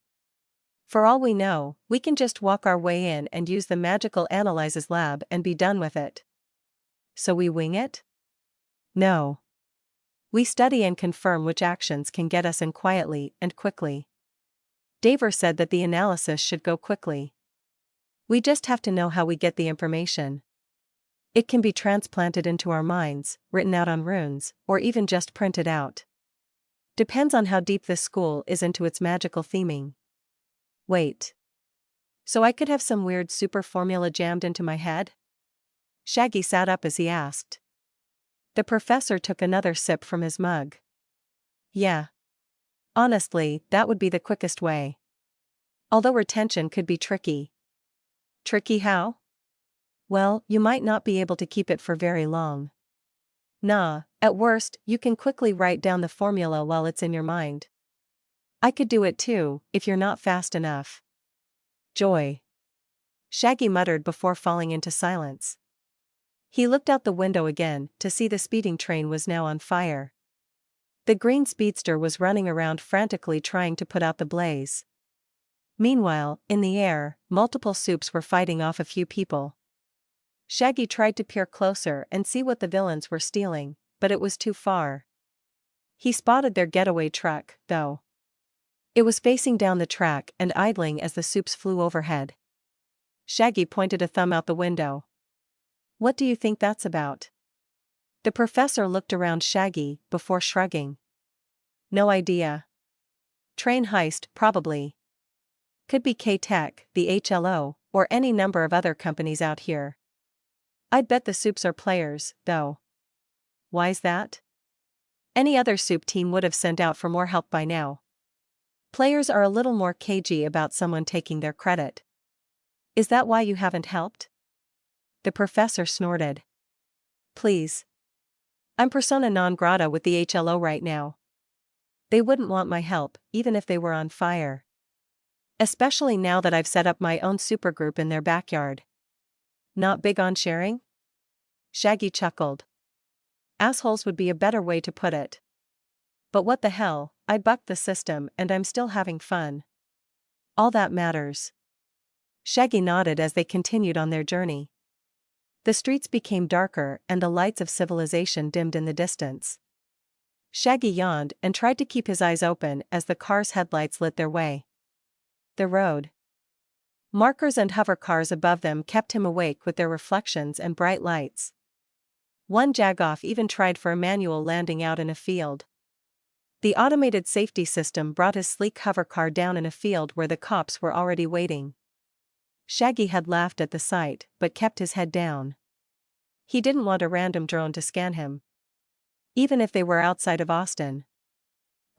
For all we know, we can just walk our way in and use the magical analyzes lab and be done with it." "So we wing it?" "No. We study and confirm which actions can get us in quietly and quickly. Daver said that the analysis should go quickly. We just have to know how we get the information. It can be transplanted into our minds, written out on runes, or even just printed out. Depends on how deep this school is into its magical theming." "Wait. So I could have some weird super formula jammed into my head?" Shaggy sat up as he asked. The professor took another sip from his mug. "Yeah. Honestly, that would be the quickest way. Although retention could be tricky. Tricky how? Well, you might not be able to keep it for very long. Nah, at worst, you can quickly write down the formula while it's in your mind. I could do it too, if you're not fast enough. Joy. Shaggy muttered before falling into silence. He looked out the window again to see the speeding train was now on fire. The green speedster was running around frantically trying to put out the blaze. Meanwhile, in the air, multiple soups were fighting off a few people. Shaggy tried to peer closer and see what the villains were stealing, but it was too far. He spotted their getaway truck, though. It was facing down the track and idling as the soups flew overhead. Shaggy pointed a thumb out the window. What do you think that's about? The professor looked around Shaggy before shrugging. No idea. Train heist, probably. Could be K-Tech, the HLO, or any number of other companies out here. I'd bet the soups are players, though. Why's that? Any other soup team would have sent out for more help by now. Players are a little more cagey about someone taking their credit. Is that why you haven't helped? The professor snorted. Please. I'm persona non grata with the HLO right now. They wouldn't want my help, even if they were on fire. Especially now that I've set up my own supergroup in their backyard. Not big on sharing? Shaggy chuckled. Assholes would be a better way to put it. But what the hell, I bucked the system and I'm still having fun. All that matters. Shaggy nodded as they continued on their journey. The streets became darker and the lights of civilization dimmed in the distance. Shaggy yawned and tried to keep his eyes open as the car's headlights lit their way. The road. Markers and hover cars above them kept him awake with their reflections and bright lights. One jagoff even tried for a manual landing out in a field. The automated safety system brought his sleek hover car down in a field where the cops were already waiting. Shaggy had laughed at the sight but kept his head down. He didn't want a random drone to scan him. Even if they were outside of Austin.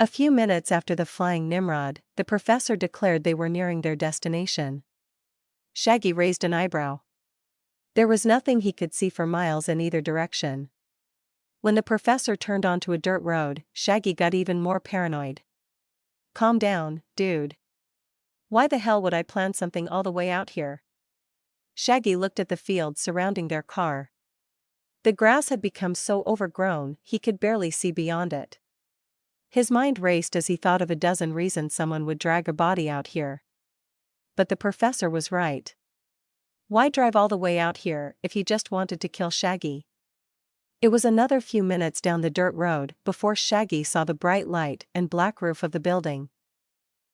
A few minutes after the flying Nimrod, the professor declared they were nearing their destination. Shaggy raised an eyebrow. There was nothing he could see for miles in either direction. When the professor turned onto a dirt road, Shaggy got even more paranoid. Calm down, dude. Why the hell would I plan something all the way out here? Shaggy looked at the field surrounding their car. The grass had become so overgrown he could barely see beyond it. His mind raced as he thought of a dozen reasons someone would drag a body out here. But the professor was right. Why drive all the way out here if he just wanted to kill Shaggy? It was another few minutes down the dirt road before Shaggy saw the bright light and black roof of the building.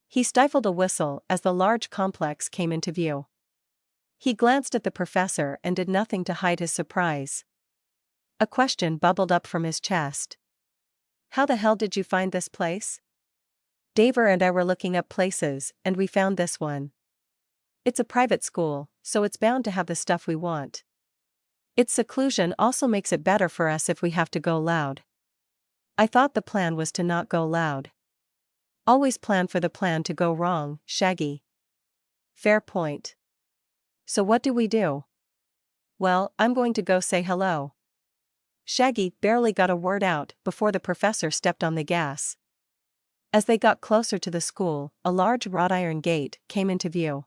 He stifled a whistle as the large complex came into view. He glanced at the professor and did nothing to hide his surprise. A question bubbled up from his chest. How the hell did you find this place? Daver and I were looking up places, and we found this one. It's a private school, so it's bound to have the stuff we want. Its seclusion also makes it better for us if we have to go loud. I thought the plan was to not go loud. Always plan for the plan to go wrong, Shaggy. Fair point. So what do we do? Well, I'm going to go say hello. Shaggy barely got a word out before the professor stepped on the gas. As they got closer to the school, a large wrought iron gate came into view.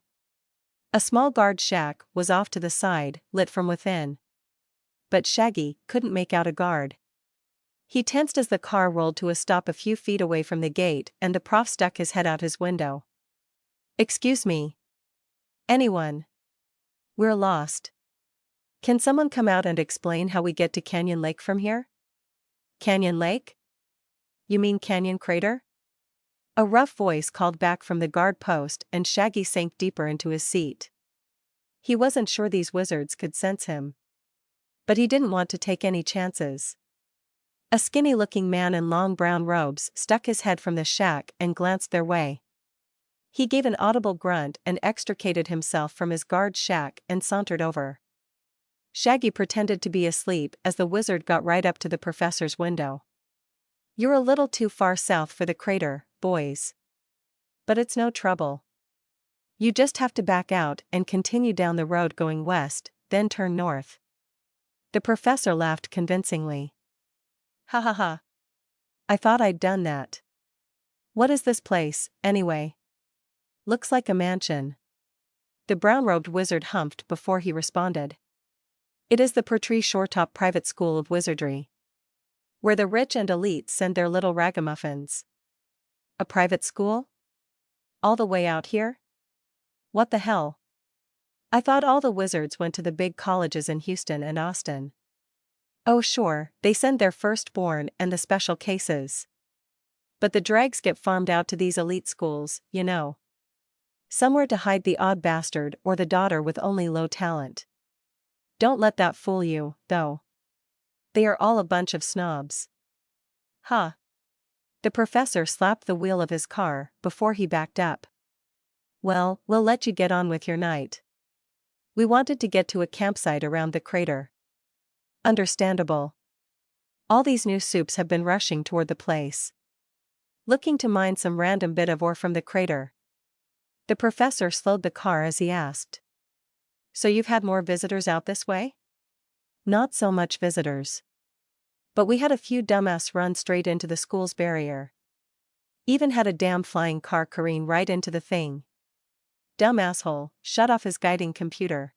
A small guard shack was off to the side, lit from within. But Shaggy couldn't make out a guard. He tensed as the car rolled to a stop a few feet away from the gate and the prof stuck his head out his window. Excuse me. Anyone? We're lost. Can someone come out and explain how we get to Canyon Lake from here? Canyon Lake? You mean Canyon Crater? A rough voice called back from the guard post and Shaggy sank deeper into his seat. He wasn't sure these wizards could sense him. But he didn't want to take any chances. A skinny-looking man in long brown robes stuck his head from the shack and glanced their way. He gave an audible grunt and extricated himself from his guard shack and sauntered over. Shaggy pretended to be asleep as the wizard got right up to the professor's window. You're a little too far south for the crater, boys. But it's no trouble. You just have to back out and continue down the road going west, then turn north. The professor laughed convincingly. Ha ha ha. I thought I'd done that. What is this place, anyway? Looks like a mansion. The brown-robed wizard humphed before he responded. It is the Pertree Shoretop Private School of Wizardry, where the rich and elite send their little ragamuffins. A private school? All the way out here? What the hell? I thought all the wizards went to the big colleges in Houston and Austin. Oh sure, they send their firstborn and the special cases. But the dregs get farmed out to these elite schools, you know. Somewhere to hide the odd bastard or the daughter with only low talent. Don't let that fool you, though. They are all a bunch of snobs. Huh. The professor slapped the wheel of his car before he backed up. Well, we'll let you get on with your night. We wanted to get to a campsite around the crater. Understandable. All these new soups have been rushing toward the place, looking to mine some random bit of ore from the crater. The professor slowed the car as he asked. So you've had more visitors out this way? Not so much visitors. But we had a few dumbass run straight into the school's barrier. Even had a damn flying car careen right into the thing. Dumb asshole, shut off his guiding computer.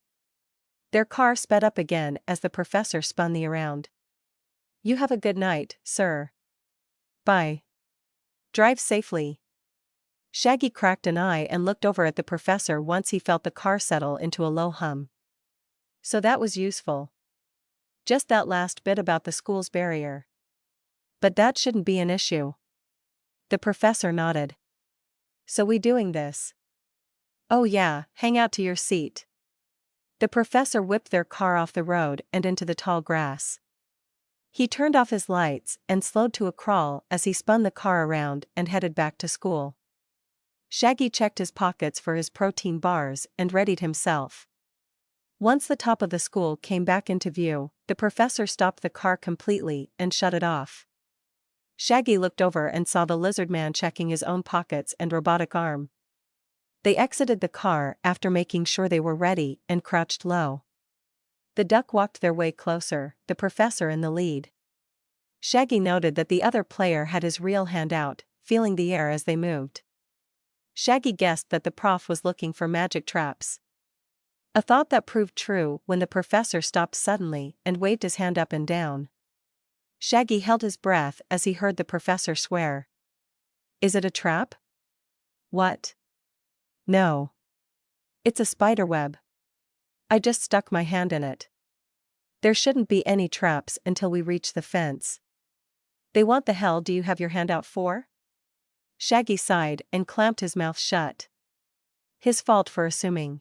Their car sped up again as the professor spun the around. You have a good night, sir. Bye. Drive safely. Shaggy cracked an eye and looked over at the professor once he felt the car settle into a low hum. So that was useful. Just that last bit about the school's barrier. But that shouldn't be an issue. The professor nodded. So we doing this? Oh yeah, hang out to your seat. The professor whipped their car off the road and into the tall grass. He turned off his lights and slowed to a crawl as he spun the car around and headed back to school. Shaggy checked his pockets for his protein bars and readied himself. Once the top of the school came back into view, the professor stopped the car completely and shut it off. Shaggy looked over and saw the lizard man checking his own pockets and robotic arm. They exited the car after making sure they were ready and crouched low. The duck walked their way closer, the professor in the lead. Shaggy noted that the other player had his real hand out, feeling the air as they moved. Shaggy guessed that the prof was looking for magic traps. A thought that proved true when the professor stopped suddenly and waved his hand up and down. Shaggy held his breath as he heard the professor swear. Is it a trap? What? No. It's a spiderweb. I just stuck my hand in it. There shouldn't be any traps until we reach the fence. They what the hell do you have your hand out for? Shaggy sighed and clamped his mouth shut. His fault for assuming.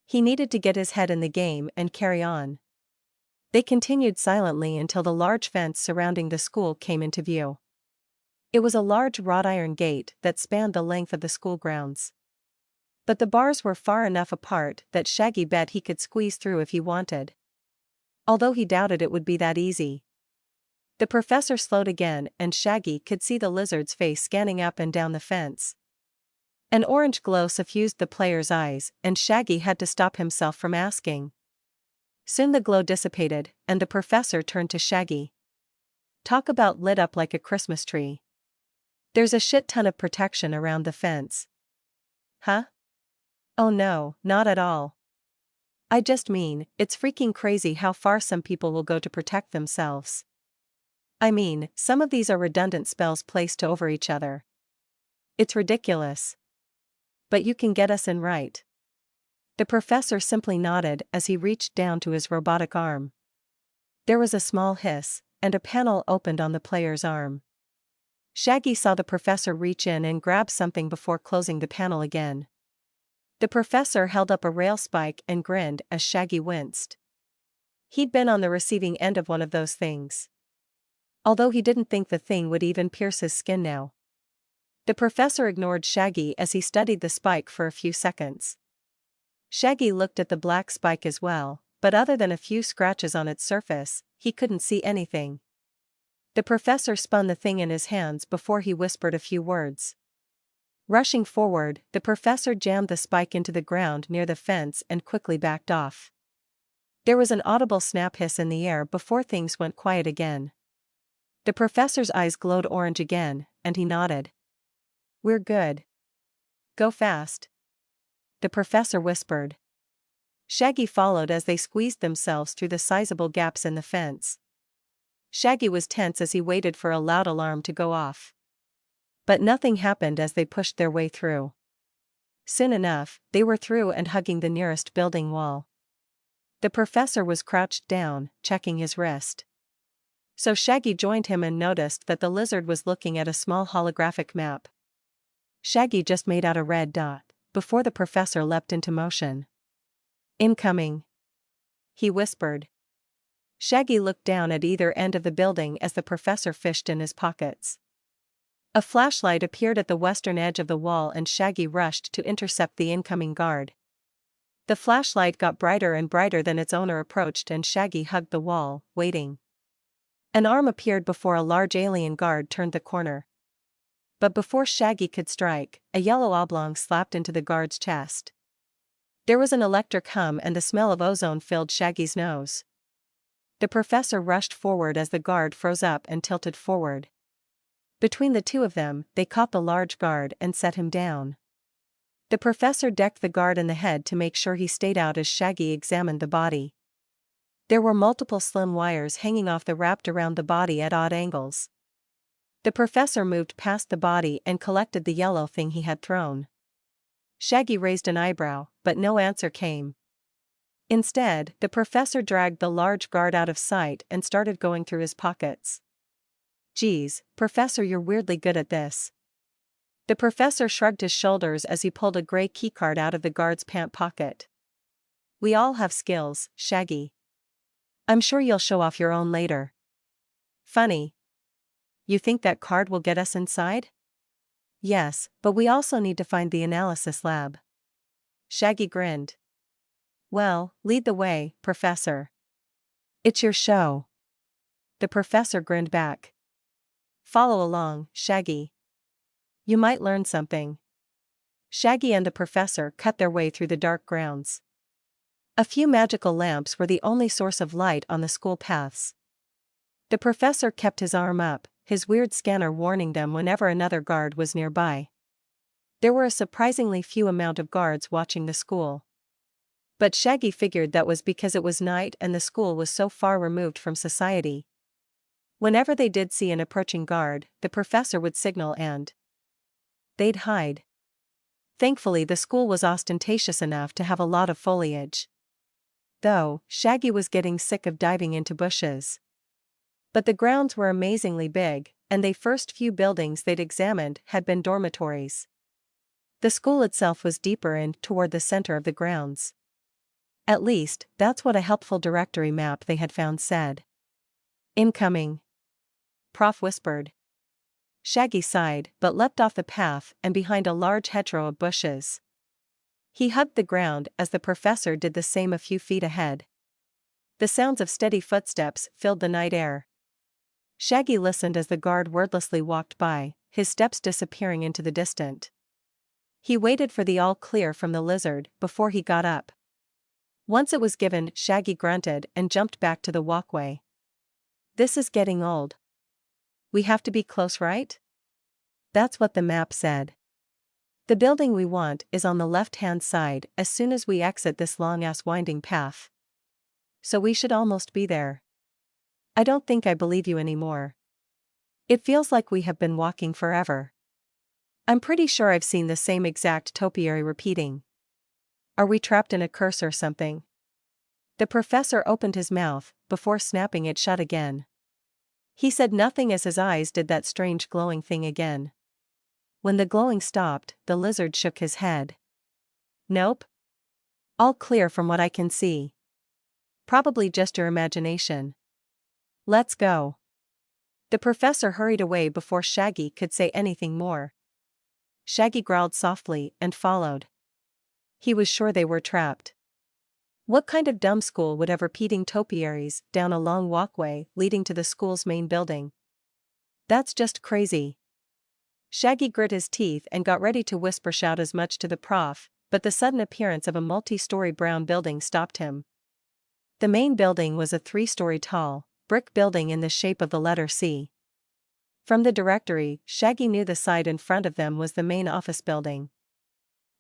He needed to get his head in the game and carry on. They continued silently until the large fence surrounding the school came into view. It was a large wrought iron gate that spanned the length of the school grounds. But the bars were far enough apart that Shaggy bet he could squeeze through if he wanted. Although he doubted it would be that easy. The professor slowed again and Shaggy could see the lizard's face scanning up and down the fence. An orange glow suffused the player's eyes and Shaggy had to stop himself from asking. Soon the glow dissipated and the professor turned to Shaggy. Talk about lit up like a Christmas tree. There's a shit ton of protection around the fence. Huh? Oh no, not at all. I just mean, it's freaking crazy how far some people will go to protect themselves. I mean, some of these are redundant spells placed over each other. It's ridiculous. But you can get us in right. The professor simply nodded as he reached down to his robotic arm. There was a small hiss, and a panel opened on the player's arm. Shaggy saw the professor reach in and grab something before closing the panel again. The professor held up a rail spike and grinned as Shaggy winced. He'd been on the receiving end of one of those things. Although he didn't think the thing would even pierce his skin now. The professor ignored Shaggy as he studied the spike for a few seconds. Shaggy looked at the black spike as well, but other than a few scratches on its surface, he couldn't see anything. The professor spun the thing in his hands before he whispered a few words. Rushing forward, the professor jammed the spike into the ground near the fence and quickly backed off. There was an audible snap hiss in the air before things went quiet again. The professor's eyes glowed orange again, and he nodded. "We're good. Go fast," the professor whispered. Shaggy followed as they squeezed themselves through the sizable gaps in the fence. Shaggy was tense as he waited for a loud alarm to go off. But nothing happened as they pushed their way through. Soon enough, they were through and hugging the nearest building wall. The professor was crouched down, checking his wrist. So Shaggy joined him and noticed that the lizard was looking at a small holographic map. Shaggy just made out a red dot, before the professor leapt into motion. "Incoming," he whispered. Shaggy looked down at either end of the building as the professor fished in his pockets. A flashlight appeared at the western edge of the wall and Shaggy rushed to intercept the incoming guard. The flashlight got brighter and brighter than its owner approached and Shaggy hugged the wall, waiting. An arm appeared before a large alien guard turned the corner. But before Shaggy could strike, a yellow oblong slapped into the guard's chest. There was an electric hum and the smell of ozone filled Shaggy's nose. The professor rushed forward as the guard froze up and tilted forward. Between the two of them, they caught the large guard and set him down. The professor decked the guard in the head to make sure he stayed out as Shaggy examined the body. There were multiple slim wires hanging off the wrapped around the body at odd angles. The professor moved past the body and collected the yellow thing he had thrown. Shaggy raised an eyebrow, but no answer came. Instead, the professor dragged the large guard out of sight and started going through his pockets. "Geez, Professor, you're weirdly good at this." The professor shrugged his shoulders as he pulled a gray keycard out of the guard's pant pocket. "We all have skills, Shaggy. I'm sure you'll show off your own later." "Funny. You think that card will get us inside?" "Yes, but we also need to find the analysis lab." Shaggy grinned. "Well, lead the way, Professor." "It's your show." The professor grinned back. "Follow along, Shaggy. You might learn something." Shaggy and the professor cut their way through the dark grounds. A few magical lamps were the only source of light on the school paths. The professor kept his arm up, his weird scanner warning them whenever another guard was nearby. There were a surprisingly few amount of guards watching the school. But Shaggy figured that was because it was night and the school was so far removed from society. Whenever they did see an approaching guard, the professor would signal and they'd hide. Thankfully, the school was ostentatious enough to have a lot of foliage. Though, Shaggy was getting sick of diving into bushes. But the grounds were amazingly big, and the first few buildings they'd examined had been dormitories. The school itself was deeper in toward the center of the grounds. At least, that's what a helpful directory map they had found said. "Incoming," Prof whispered. Shaggy sighed, but leapt off the path and behind a large hedgerow of bushes. He hugged the ground as the professor did the same a few feet ahead. The sounds of steady footsteps filled the night air. Shaggy listened as the guard wordlessly walked by, his steps disappearing into the distant. He waited for the all clear from the lizard before he got up. Once it was given, Shaggy grunted and jumped back to the walkway. "This is getting old. We have to be close, right?" "That's what the map said. The building we want is on the left-hand side as soon as we exit this long-ass winding path. So we should almost be there." "I don't think I believe you anymore. It feels like we have been walking forever. I'm pretty sure I've seen the same exact topiary repeating. Are we trapped in a curse or something?" The professor opened his mouth before snapping it shut again. He said nothing as his eyes did that strange glowing thing again. When the glowing stopped, the lizard shook his head. "Nope. All clear from what I can see. Probably just your imagination. Let's go." The professor hurried away before Shaggy could say anything more. Shaggy growled softly and followed. He was sure they were trapped. What kind of dumb school would have repeating topiaries down a long walkway leading to the school's main building? That's just crazy. Shaggy grit his teeth and got ready to shout as much to the prof, but the sudden appearance of a multi-story brown building stopped him. The main building was a 3-story tall, brick building in the shape of the letter C. From the directory, Shaggy knew the side in front of them was the main office building.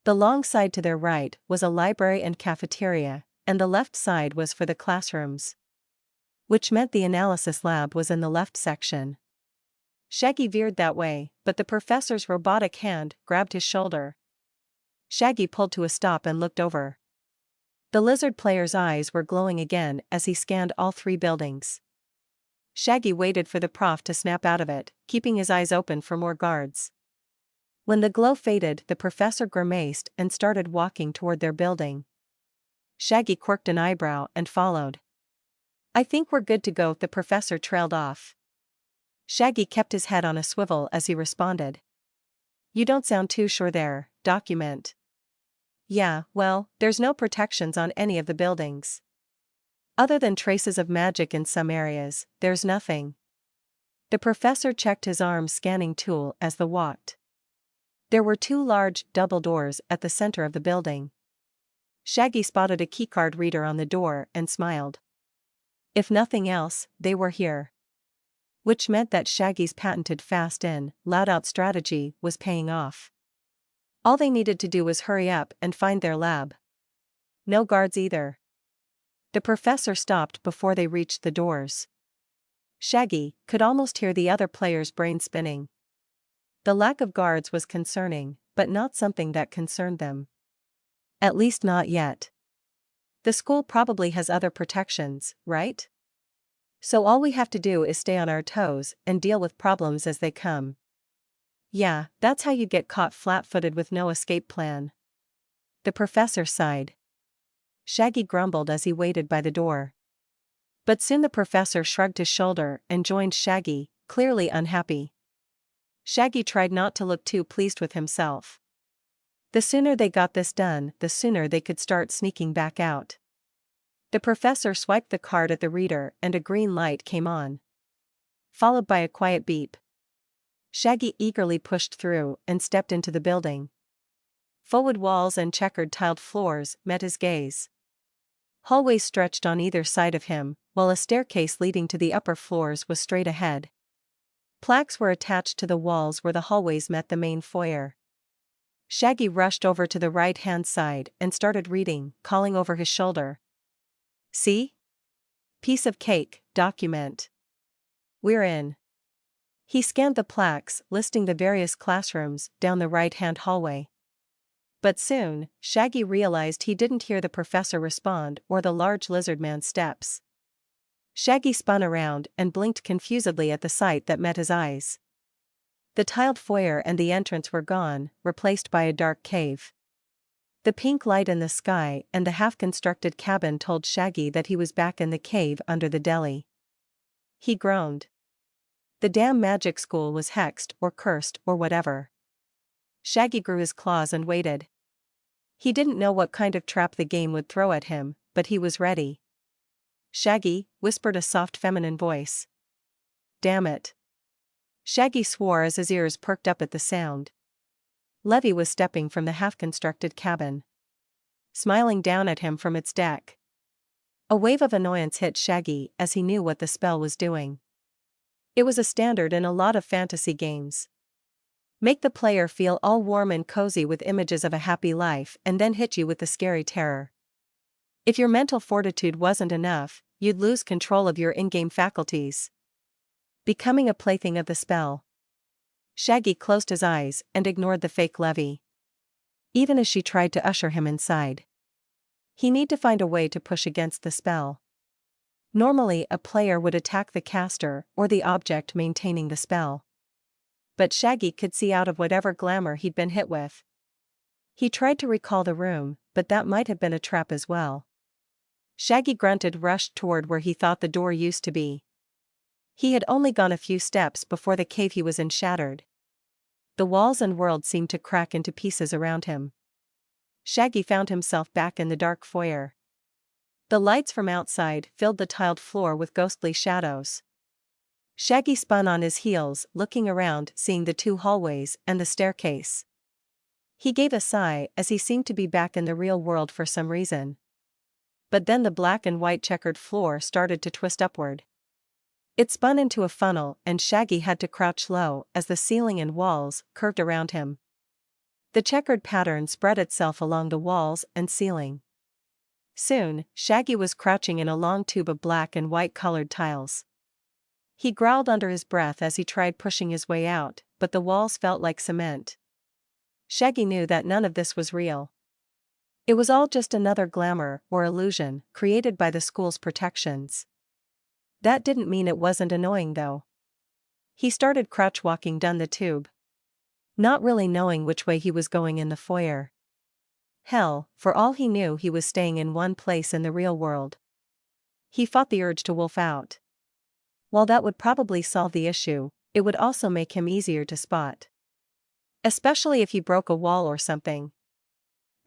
The long side to their right was a library and cafeteria, and the left side was for the classrooms. Which meant the analysis lab was in the left section. Shaggy veered that way, but the professor's robotic hand grabbed his shoulder. Shaggy pulled to a stop and looked over. The lizard player's eyes were glowing again as he scanned all 3 buildings. Shaggy waited for the prof to snap out of it, keeping his eyes open for more guards. When the glow faded, the professor grimaced and started walking toward their building. Shaggy quirked an eyebrow and followed. "I think we're good to go," the professor trailed off. Shaggy kept his head on a swivel as he responded. "You don't sound too sure there, document." "Yeah, well, there's no protections on any of the buildings. Other than traces of magic in some areas, there's nothing." The professor checked his arm scanning tool as they walked. There were 2 large, double doors at the center of the building. Shaggy spotted a keycard reader on the door and smiled. If nothing else, they were here. Which meant that Shaggy's patented fast-in, loud-out strategy was paying off. All they needed to do was hurry up and find their lab. No guards either. The professor stopped before they reached the doors. Shaggy could almost hear the other players' brain spinning. The lack of guards was concerning, but not something that concerned them. At least not yet. The school probably has other protections, right? So all we have to do is stay on our toes and deal with problems as they come. Yeah, that's how you get caught flat-footed with no escape plan. The professor sighed. Shaggy grumbled as he waited by the door. But soon the professor shrugged his shoulder and joined Shaggy, clearly unhappy. Shaggy tried not to look too pleased with himself. The sooner they got this done, the sooner they could start sneaking back out. The professor swiped the card at the reader and a green light came on, followed by a quiet beep. Shaggy eagerly pushed through and stepped into the building. Folied walls and checkered tiled floors met his gaze. Hallways stretched on either side of him, while a staircase leading to the upper floors was straight ahead. Plaques were attached to the walls where the hallways met the main foyer. Shaggy rushed over to the right-hand side and started reading, calling over his shoulder. "See? Piece of cake, document. We're in." He scanned the plaques listing the various classrooms down the right-hand hallway. But soon, Shaggy realized he didn't hear the professor respond or the large lizard man's steps. Shaggy spun around and blinked confusedly at the sight that met his eyes. The tiled foyer and the entrance were gone, replaced by a dark cave. The pink light in the sky and the half-constructed cabin told Shaggy that he was back in the cave under the deli. He groaned. The damn magic school was hexed or cursed or whatever. Shaggy grew his claws and waited. He didn't know what kind of trap the game would throw at him, but he was ready. "Shaggy," whispered a soft feminine voice. "Damn it." Shaggy swore as his ears perked up at the sound. Levy was stepping from the half-constructed cabin, smiling down at him from its deck. A wave of annoyance hit Shaggy as he knew what the spell was doing. It was a standard in a lot of fantasy games. Make the player feel all warm and cozy with images of a happy life and then hit you with the scary terror. If your mental fortitude wasn't enough, you'd lose control of your in-game faculties, becoming a plaything of the spell. Shaggy closed his eyes and ignored the fake Levy, even as she tried to usher him inside. He need to find a way to push against the spell. Normally a player would attack the caster or the object maintaining the spell. But Shaggy could see out of whatever glamour he'd been hit with. He tried to recall the room, but that might have been a trap as well. Shaggy grunted, rushed toward where he thought the door used to be. He had only gone a few steps before the cave he was in shattered. The walls and world seemed to crack into pieces around him. Shaggy found himself back in the dark foyer. The lights from outside filled the tiled floor with ghostly shadows. Shaggy spun on his heels, looking around, seeing the two hallways and the staircase. He gave a sigh as he seemed to be back in the real world for some reason. But then the black and white checkered floor started to twist upward. It spun into a funnel and Shaggy had to crouch low as the ceiling and walls curved around him. The checkered pattern spread itself along the walls and ceiling. Soon, Shaggy was crouching in a long tube of black and white colored tiles. He growled under his breath as he tried pushing his way out, but the walls felt like cement. Shaggy knew that none of this was real. It was all just another glamour or illusion created by the school's protections. That didn't mean it wasn't annoying though. He started crouch walking down the tube, not really knowing which way he was going in the foyer. Hell, for all he knew he was staying in one place in the real world. He fought the urge to wolf out. While that would probably solve the issue, it would also make him easier to spot. Especially if he broke a wall or something.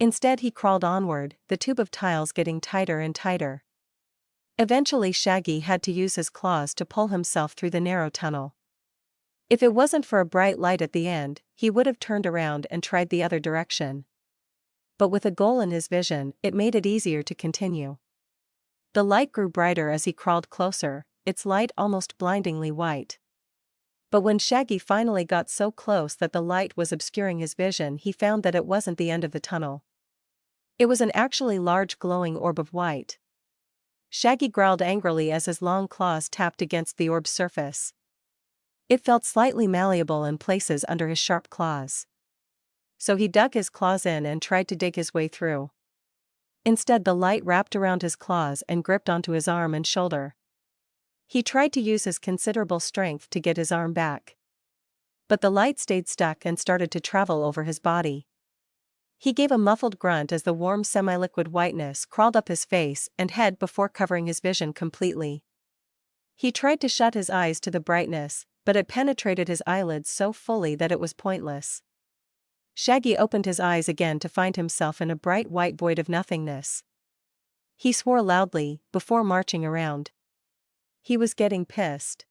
Instead he crawled onward, the tube of tiles getting tighter and tighter. Eventually Shaggy had to use his claws to pull himself through the narrow tunnel. If it wasn't for a bright light at the end, he would have turned around and tried the other direction. But with a goal in his vision, it made it easier to continue. The light grew brighter as he crawled closer, its light almost blindingly white. But when Shaggy finally got so close that the light was obscuring his vision, he found that it wasn't the end of the tunnel. It was an actually large glowing orb of white. Shaggy growled angrily as his long claws tapped against the orb's surface. It felt slightly malleable in places under his sharp claws. So he dug his claws in and tried to dig his way through. Instead, the light wrapped around his claws and gripped onto his arm and shoulder. He tried to use his considerable strength to get his arm back. But the light stayed stuck and started to travel over his body. He gave a muffled grunt as the warm semi-liquid whiteness crawled up his face and head before covering his vision completely. He tried to shut his eyes to the brightness, but it penetrated his eyelids so fully that it was pointless. Shaggy opened his eyes again to find himself in a bright white void of nothingness. He swore loudly, before marching around. He was getting pissed.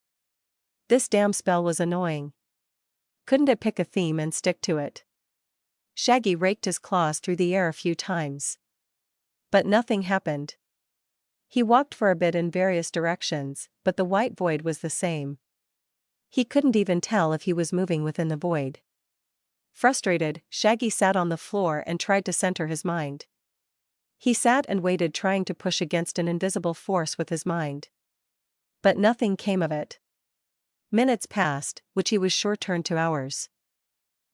This damn spell was annoying. Couldn't it pick a theme and stick to it? Shaggy raked his claws through the air a few times. But nothing happened. He walked for a bit in various directions, but the white void was the same. He couldn't even tell if he was moving within the void. Frustrated, Shaggy sat on the floor and tried to center his mind. He sat and waited, trying to push against an invisible force with his mind. But nothing came of it. Minutes passed, which he was sure turned to hours.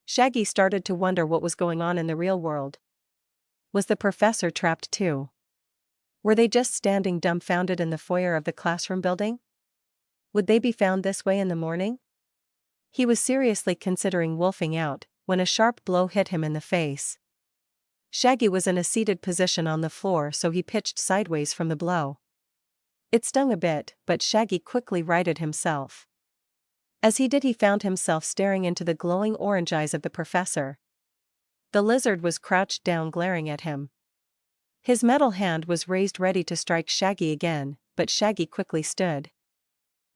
Shaggy started to wonder what was going on in the real world. Was the professor trapped too? Were they just standing dumbfounded in the foyer of the classroom building? Would they be found this way in the morning? He was seriously considering wolfing out, when a sharp blow hit him in the face. Shaggy was in a seated position on the floor, so he pitched sideways from the blow. It stung a bit, but Shaggy quickly righted himself. As he did, he found himself staring into the glowing orange eyes of the professor. The lizard was crouched down, glaring at him. His metal hand was raised, ready to strike Shaggy again, but Shaggy quickly stood.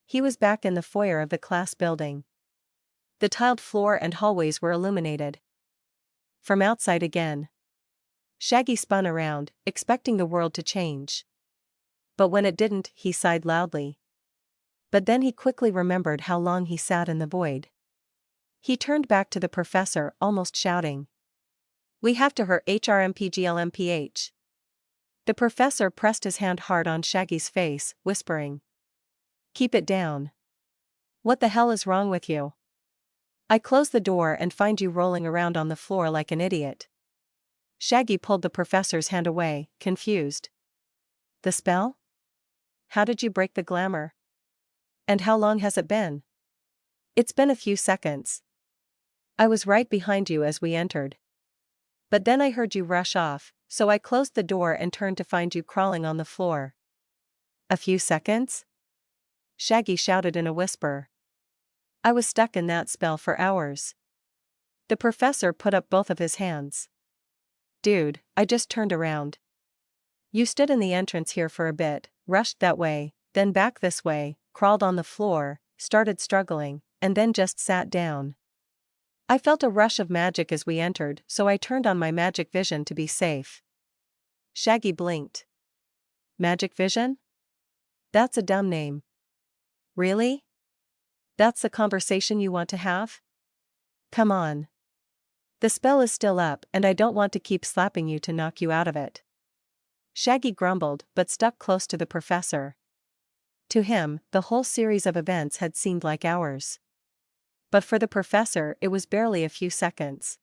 He was back in the foyer of the class building. The tiled floor and hallways were illuminated. From outside again. Shaggy spun around, expecting the world to change. But when it didn't, he sighed loudly. But then he quickly remembered how long he sat in the void. He turned back to the professor, almost shouting. "We have to hurry, HRMPGLMPH." The professor pressed his hand hard on Shaggy's face, whispering. "Keep it down. What the hell is wrong with you? I close the door and find you rolling around on the floor like an idiot." Shaggy pulled the professor's hand away, confused. "The spell? How did you break the glamour? And how long has it been?" "It's been a few seconds. I was right behind you as we entered. But then I heard you rush off, so I closed the door and turned to find you crawling on the floor." "A few seconds?" Shaggy shouted in a whisper. "I was stuck in that spell for hours." The professor put up both of his hands. "Dude, I just turned around. You stood in the entrance here for a bit, rushed that way, then back this way, crawled on the floor, started struggling, and then just sat down. I felt a rush of magic as we entered, so I turned on my magic vision to be safe. Shaggy blinked. Magic vision? That's a dumb name. Really? That's the conversation you want to have? Come on. The spell is still up and I don't want to keep slapping you to knock you out of it. Shaggy grumbled but stuck close to the professor. To him, the whole series of events had seemed like hours. But for the professor it was barely a few seconds.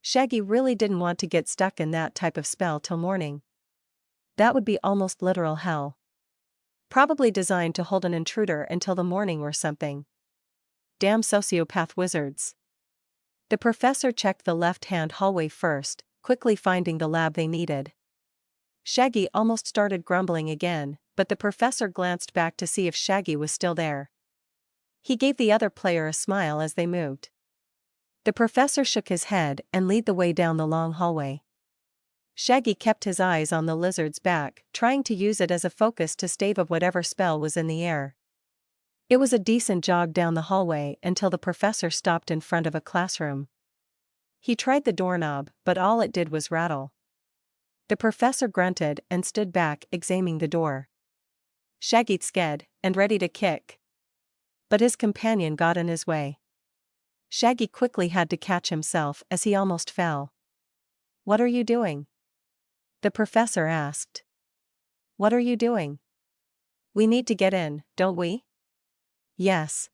Shaggy really didn't want to get stuck in that type of spell till morning. That would be almost literal hell. Probably designed to hold an intruder until the morning or something. Damn sociopath wizards. The professor checked the left-hand hallway first, quickly finding the lab they needed. Shaggy almost started grumbling again, but the professor glanced back to see if Shaggy was still there. He gave the other player a smile as they moved. The professor shook his head and led the way down the long hallway. Shaggy kept his eyes on the lizard's back, trying to use it as a focus to stave off whatever spell was in the air. It was a decent jog down the hallway until the professor stopped in front of a classroom. He tried the doorknob, but all it did was rattle. The professor grunted and stood back, examining the door. Shaggy scared and ready to kick. But his companion got in his way. Shaggy quickly had to catch himself as he almost fell. "What are you doing?" the professor asked. "What are you doing? We need to get in, don't we?" "Yes.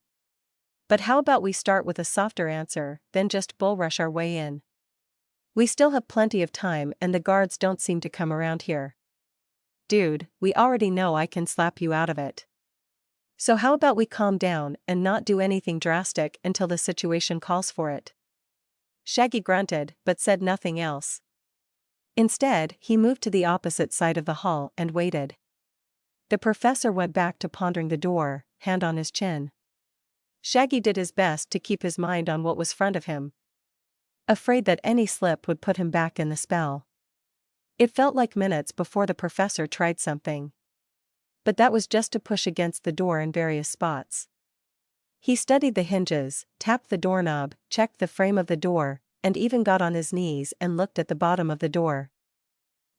But how about we start with a softer answer, then just bull rush our way in? We still have plenty of time and the guards don't seem to come around here." "Dude, we already know I can slap you out of it. So how about we calm down and not do anything drastic until the situation calls for it?" Shaggy grunted but said nothing else. Instead, he moved to the opposite side of the hall and waited. The professor went back to pondering the door, hand on his chin. Shaggy did his best to keep his mind on what was front of him, afraid that any slip would put him back in the spell. It felt like minutes before the professor tried something. But that was just to push against the door in various spots. He studied the hinges, tapped the doorknob, checked the frame of the door, and even got on his knees and looked at the bottom of the door.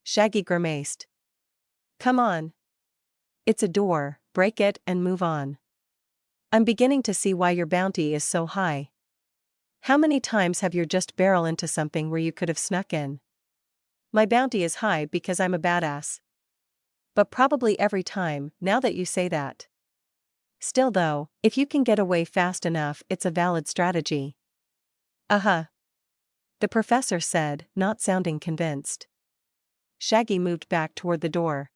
Shaggy grimaced. "Come on. It's a door, break it and move on. I'm beginning to see why your bounty is so high. How many times have you just barreled into something where you could have snuck in?" "My bounty is high because I'm a badass. But probably every time, now that you say that. Still though, if you can get away fast enough it's a valid strategy." "Uh-huh," the professor said, not sounding convinced. Shaggy moved back toward the door.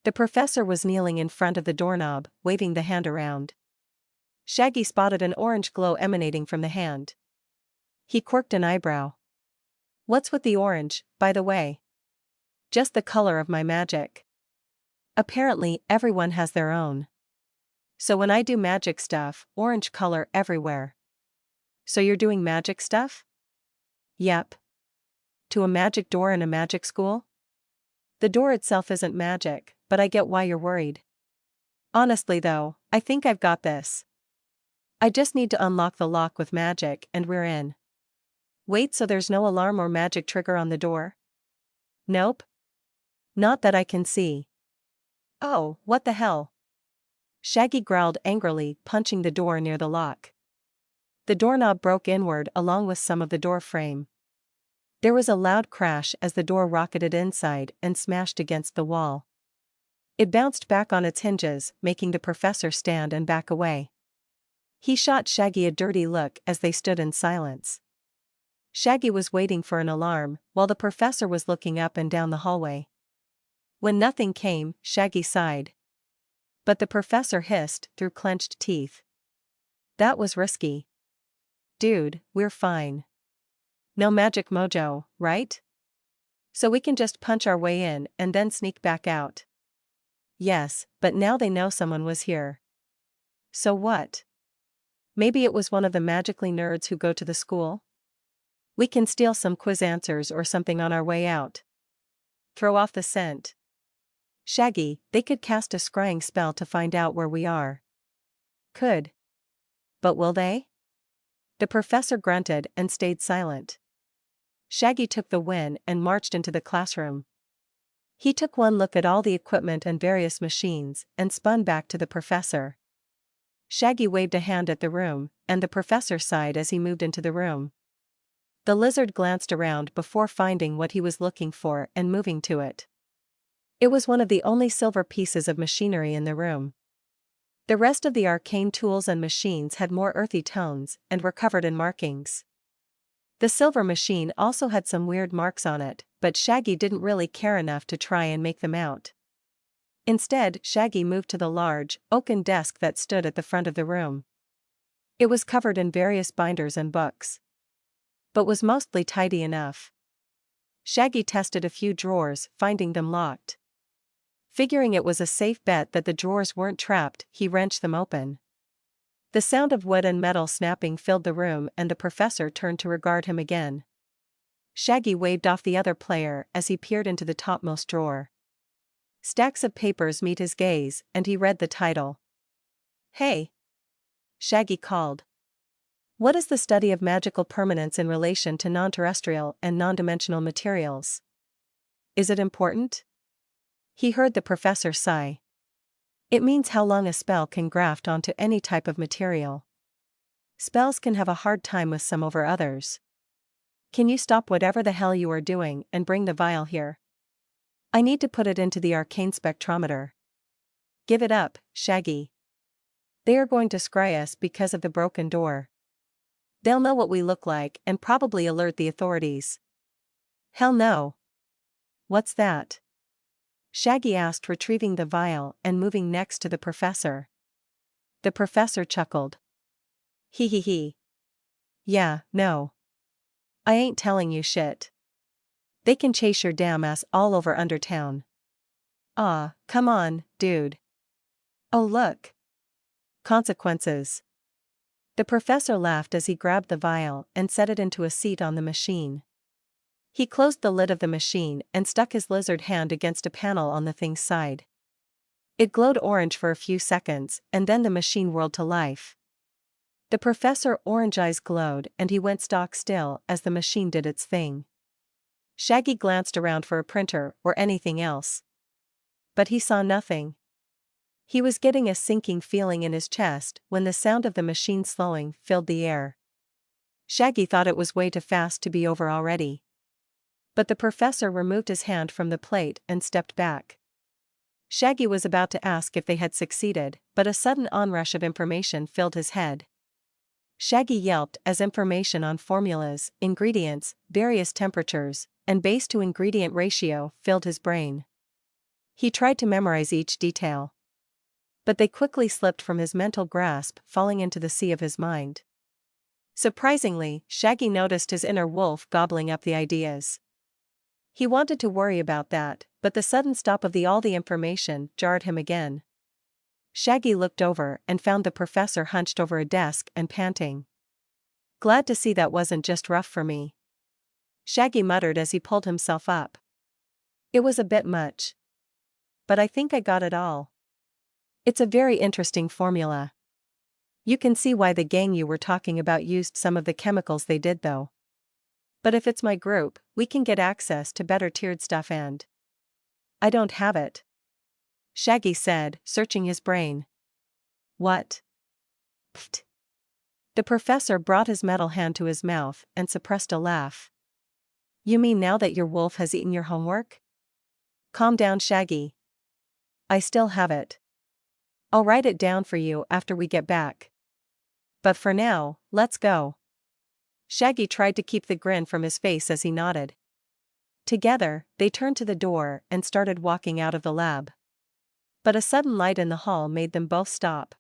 The professor was kneeling in front of the doorknob, waving the hand around. Shaggy spotted an orange glow emanating from the hand. He quirked an eyebrow. "What's with the orange, by the way?" "Just the color of my magic. Apparently, everyone has their own. So when I do magic stuff, orange color everywhere." "So you're doing magic stuff?" "Yep. To a magic door in a magic school?" "The door itself isn't magic, but I get why you're worried. Honestly though, I think I've got this. I just need to unlock the lock with magic and we're in." "Wait, so there's no alarm or magic trigger on the door?" "Nope. Not that I can see." "Oh, what the hell?" Shaggy growled angrily, punching the door near the lock. The doorknob broke inward along with some of the door frame. There was a loud crash as the door rocketed inside and smashed against the wall. It bounced back on its hinges, making the professor stand and back away. He shot Shaggy a dirty look as they stood in silence. Shaggy was waiting for an alarm, while the professor was looking up and down the hallway. When nothing came, Shaggy sighed. But the professor hissed through clenched teeth. "That was risky. Dude, we're fine. No magic mojo, right? So we can just punch our way in and then sneak back out." "Yes, but now they know someone was here." "So what? Maybe it was one of the magically nerds who go to the school? We can steal some quiz answers or something on our way out. Throw off the scent." "Shaggy, they could cast a scrying spell to find out where we are." Could. But will they? The professor grunted and stayed silent. Shaggy took the win and marched into the classroom. He took one look at all the equipment and various machines and spun back to the professor. Shaggy waved a hand at the room, and the professor sighed as he moved into the room. The lizard glanced around before finding what he was looking for and moving to it. It was one of the only silver pieces of machinery in the room. The rest of the arcane tools and machines had more earthy tones and were covered in markings. The silver machine also had some weird marks on it, but Shaggy didn't really care enough to try and make them out. Instead, Shaggy moved to the large, oaken desk that stood at the front of the room. It was covered in various binders and books, but was mostly tidy enough. Shaggy tested a few drawers, finding them locked. Figuring it was a safe bet that the drawers weren't trapped, he wrenched them open. The sound of wood and metal snapping filled the room, and the professor turned to regard him again. Shaggy waved off the other player as he peered into the topmost drawer. Stacks of papers met his gaze, and he read the title. "Hey!" Shaggy called. "What is the study of magical permanence in relation to non-terrestrial and non-dimensional materials? Is it important?" He heard the professor sigh. "It means how long a spell can graft onto any type of material. Spells can have a hard time with some over others. Can you stop whatever the hell you are doing and bring the vial here? I need to put it into the arcane spectrometer." "Give it up, Shaggy. They are going to scry us because of the broken door. They'll know what we look like and probably alert the authorities." "Hell no." "What's that?" Shaggy asked, retrieving the vial and moving next to the professor. The professor chuckled. "Hee hee hee. Yeah, no. I ain't telling you shit. They can chase your damn ass all over Undertown. Aw, come on, dude. Oh look. Consequences." The professor laughed as he grabbed the vial and set it into a seat on the machine. He closed the lid of the machine and stuck his lizard hand against a panel on the thing's side. It glowed orange for a few seconds, and then the machine whirled to life. The professor's orange eyes glowed and he went stock still as the machine did its thing. Shaggy glanced around for a printer or anything else, but he saw nothing. He was getting a sinking feeling in his chest when the sound of the machine slowing filled the air. Shaggy thought it was way too fast to be over already. But the professor removed his hand from the plate and stepped back. Shaggy was about to ask if they had succeeded, but a sudden onrush of information filled his head. Shaggy yelped as information on formulas, ingredients, various temperatures, and base-to-ingredient ratio filled his brain. He tried to memorize each detail, but they quickly slipped from his mental grasp, falling into the sea of his mind. Surprisingly, Shaggy noticed his inner wolf gobbling up the ideas. He wanted to worry about that, but the sudden stop of all the information jarred him again. Shaggy looked over and found the professor hunched over a desk and panting. "Glad to see that wasn't just rough for me," Shaggy muttered as he pulled himself up. "It was a bit much. But I think I got it all. It's a very interesting formula. You can see why the gang you were talking about used some of the chemicals they did though. But if it's my group, we can get access to better tiered stuff and I don't have it," Shaggy said, searching his brain. "What?" Pfft. The professor brought his metal hand to his mouth and suppressed a laugh. "You mean now that your wolf has eaten your homework? Calm down, Shaggy. I still have it. I'll write it down for you after we get back. But for now, let's go." Shaggy tried to keep the grin from his face as he nodded. Together, they turned to the door and started walking out of the lab. But a sudden light in the hall made them both stop.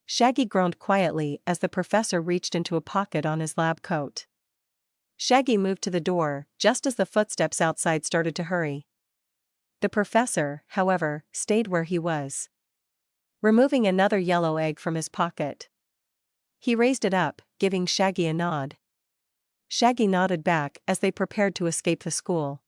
Shaggy groaned quietly as the professor reached into a pocket on his lab coat. Shaggy moved to the door just as the footsteps outside started to hurry. The professor, however, stayed where he was. Removing another yellow egg from his pocket, he raised it up, giving Shaggy a nod. Shaggy nodded back as they prepared to escape the school.